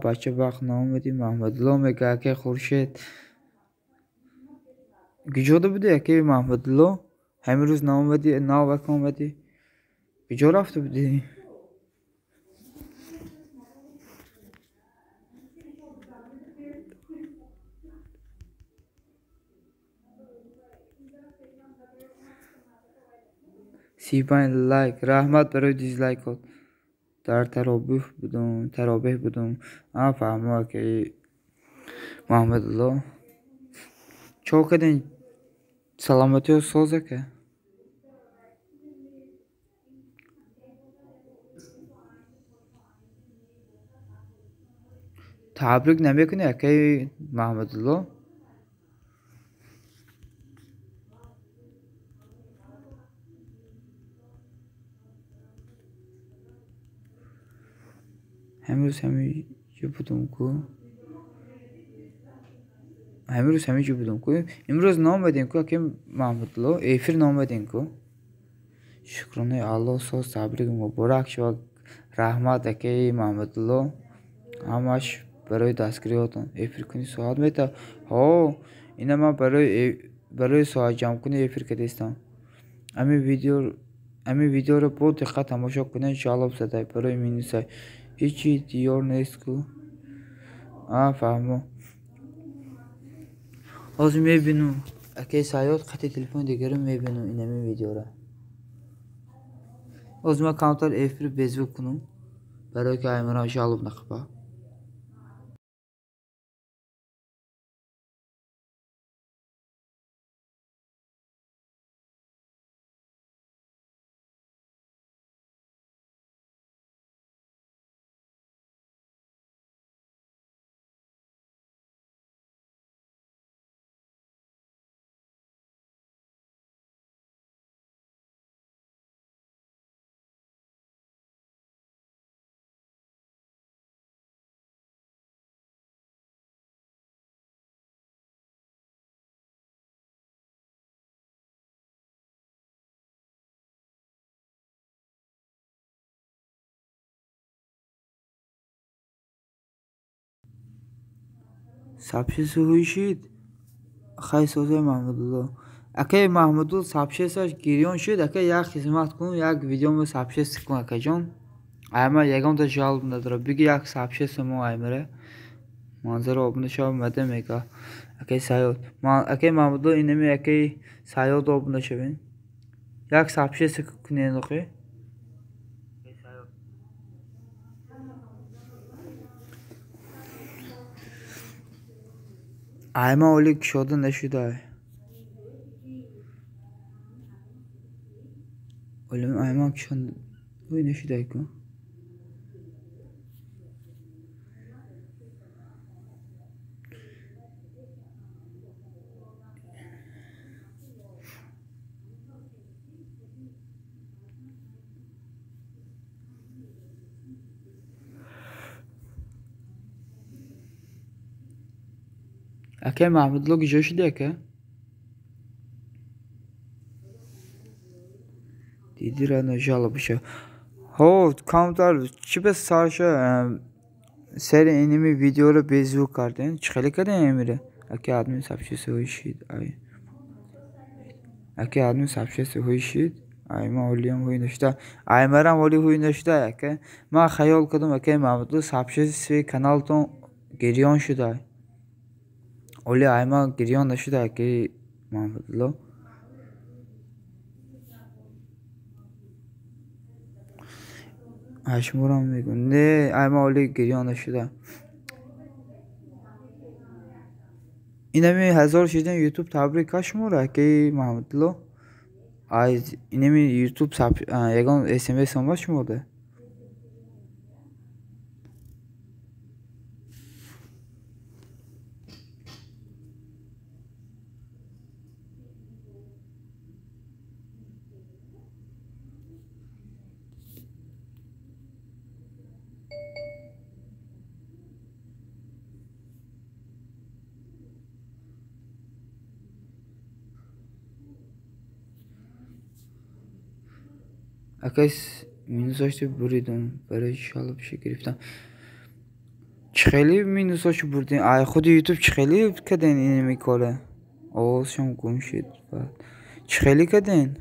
Бача вақт наомадӣ Маҳмудулло мега акаи Хуршед. Киҷода будӣ акаи Маҳмудулло? Ҳамин рӯз наомадӣ, навак омадӣ. Киҷо рафта будӣ? Сипайн лайк. Раҳмат барои дизлайкот. Дар таробеҳ будум. Фаҳмо акаи Маҳмудулло. Чо кардин? Саломатиё соз ака. Табрик намекунӣ акаи Маҳмудулло? ҳамирӯз ҳаминҷо будум ку. Имрӯз наомадем ку акаи Маҳмудулло. Эфир наомадем ку. Шукронаи Аллоҳ соз табрик муборак шавад. Раҳмат акаи Маҳмудулло. Ҳамаш барои дастгириётон. Эфир кунӣ соат мета. Ина ман барои соат ҷамъкунӣ эфир кардистам. Ҳамин видеоро бо диққат тамошо кунед. Ҷалоб задай барои минусай. Ҳичи диёр нест ку. Фаҳмо. Ҳозир мебинум акаи Саёд хати телефони дигарро мебинум инамин видеоро. Ҳозир ман камтар эфир безвук кунам. Барои ки аймарам ҷалоб нақаба. Сабшеси ҳуй шид. Хай созай Маҳмудулло. Акаи Маҳмудулло сабшесаш гирён шуд. Ака як хизмат кун, як видеомо сабшес кун акаҷон. Айма ягонта ҷалб надорад. Биги як сабшеси мо аймаре. Манзара обуна шава мада мега. Акаи Саёд. Акаи Маҳмудулло инами акаи Саёд обуна шавен. Як сабшеси кунен охи. Айма оли кушода нашудай. Оли айма кушода нашудай ку. Aka Mahmudlo gijo shidi aka. Didira inşallah bir şey. Ho counter çipe sarşa seri enimi videoları bezu kardın. Çıkalı kadar emire. Aka admin sapşesi hoşid. Ay. Aka admin sapşesi hoşid. Ay ma oliyam huy nişta. Ay maram oli huy nişta aka. Ma khayal kurdum aka Mahmudlo sapşesi kanal ton giriyon şuday. Oli ay ma giriyon da şuday aka Mahmudlo. Hashmuram میگم نه اما اولی گریان شده اینمی 1000 شدن یوتیوب تبریک هاشموره که محمد لو از اینمی یوتیوب ساب یگان اس ام اس هم باشموده اکیس مینوس هاشتی بریدم برای انشالله بشه گرفتم چخیلی مینوس هاشتی بردین ای خود یوتیوب چخیلی کدین اینمی کاره آواز شم گم شد چخیلی کدین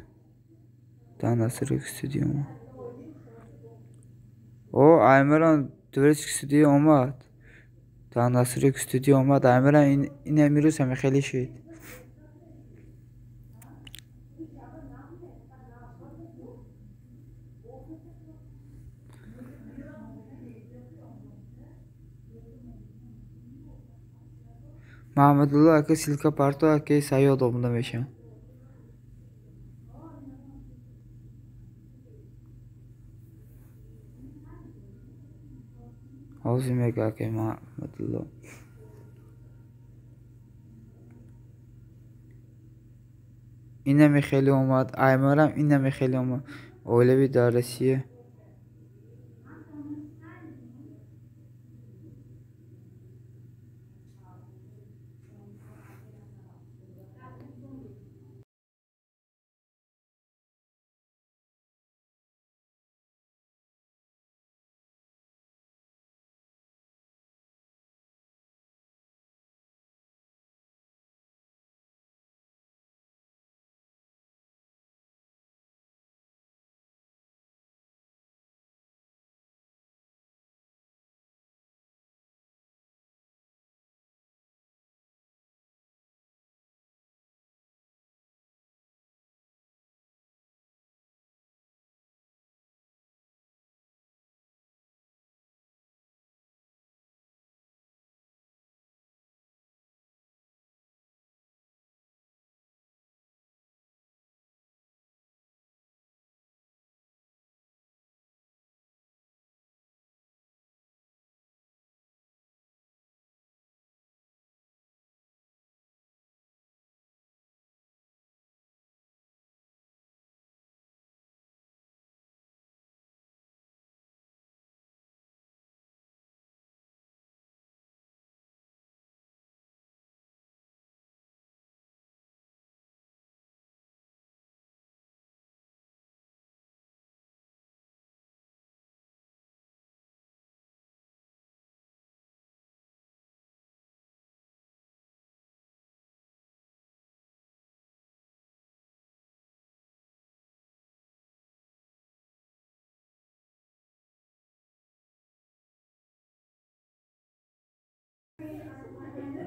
دان اصر استودیو او ایمران درست استودیو آمد دان اصر استودیو آمد ایمران این امیروس همه خیلی شد Mahmudullo aka silka parto aka sayo domda meşem. Hozime aka Mahmudullo. اینم خیلی اومد ایمارم اینم خیلی اومد اولوی دارسیه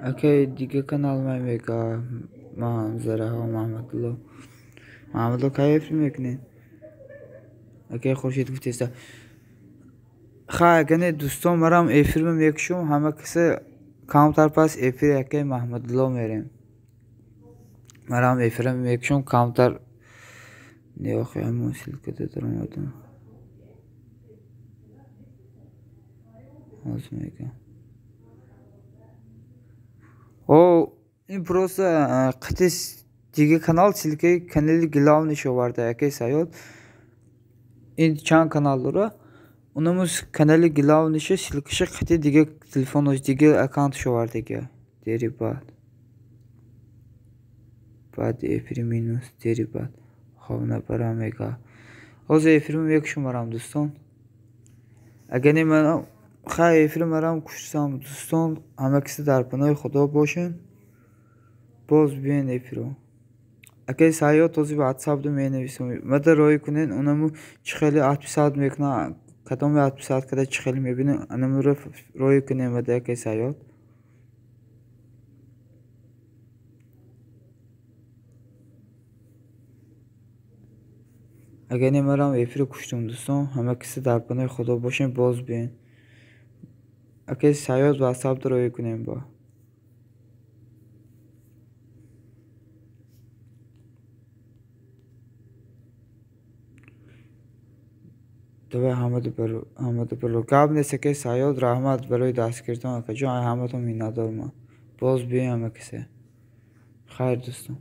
اوکی دیگه کانال میگه منظره ها محمدلو کیف میکنین اوکی خورشید گفتی است خواهی گنه دوستان مرام افرم میکشم همه کسی کامتر پس افر اوکی محمدلو میریم مرام افرم میکشم کامتر نیاخی همون سلکته دارم آدم از میگه O این پروسه قطعی دیگه kanal silke kanalı gilavni şu vardı eke sayot این چند kanalları onumuz kanalı gilavni şu silkişi قطعی دیگه telefon دیگه account şu vardı ki deri bad بعد افری مینوس دری بعد خواهنه برا میگه حاضر افریم یک شمارم دوستان اگر من خیلی افریم مرام کشتم دوستان همه کسی در پناه خدا باشین باز بیاین افریم اگر سایه توضیح واتساپ دو می نویسم مدر روی کنین اونمو چخیلی 60 ساعت میکنه کدام 60 ساعت کده چخیلی میبینه اونمو روی کنین مدر اگر سایه اگر نمیرم افری کشتم دوستان همه کسی در پناه خدا باشین باز بیاین اگر سایه واتساپ دو روی کنین با دوباره همه برو قبل نیست که سایاد رحمت برای دست کردن که جان همه تو میندارم باز بیاین همه کسی خیر دوستان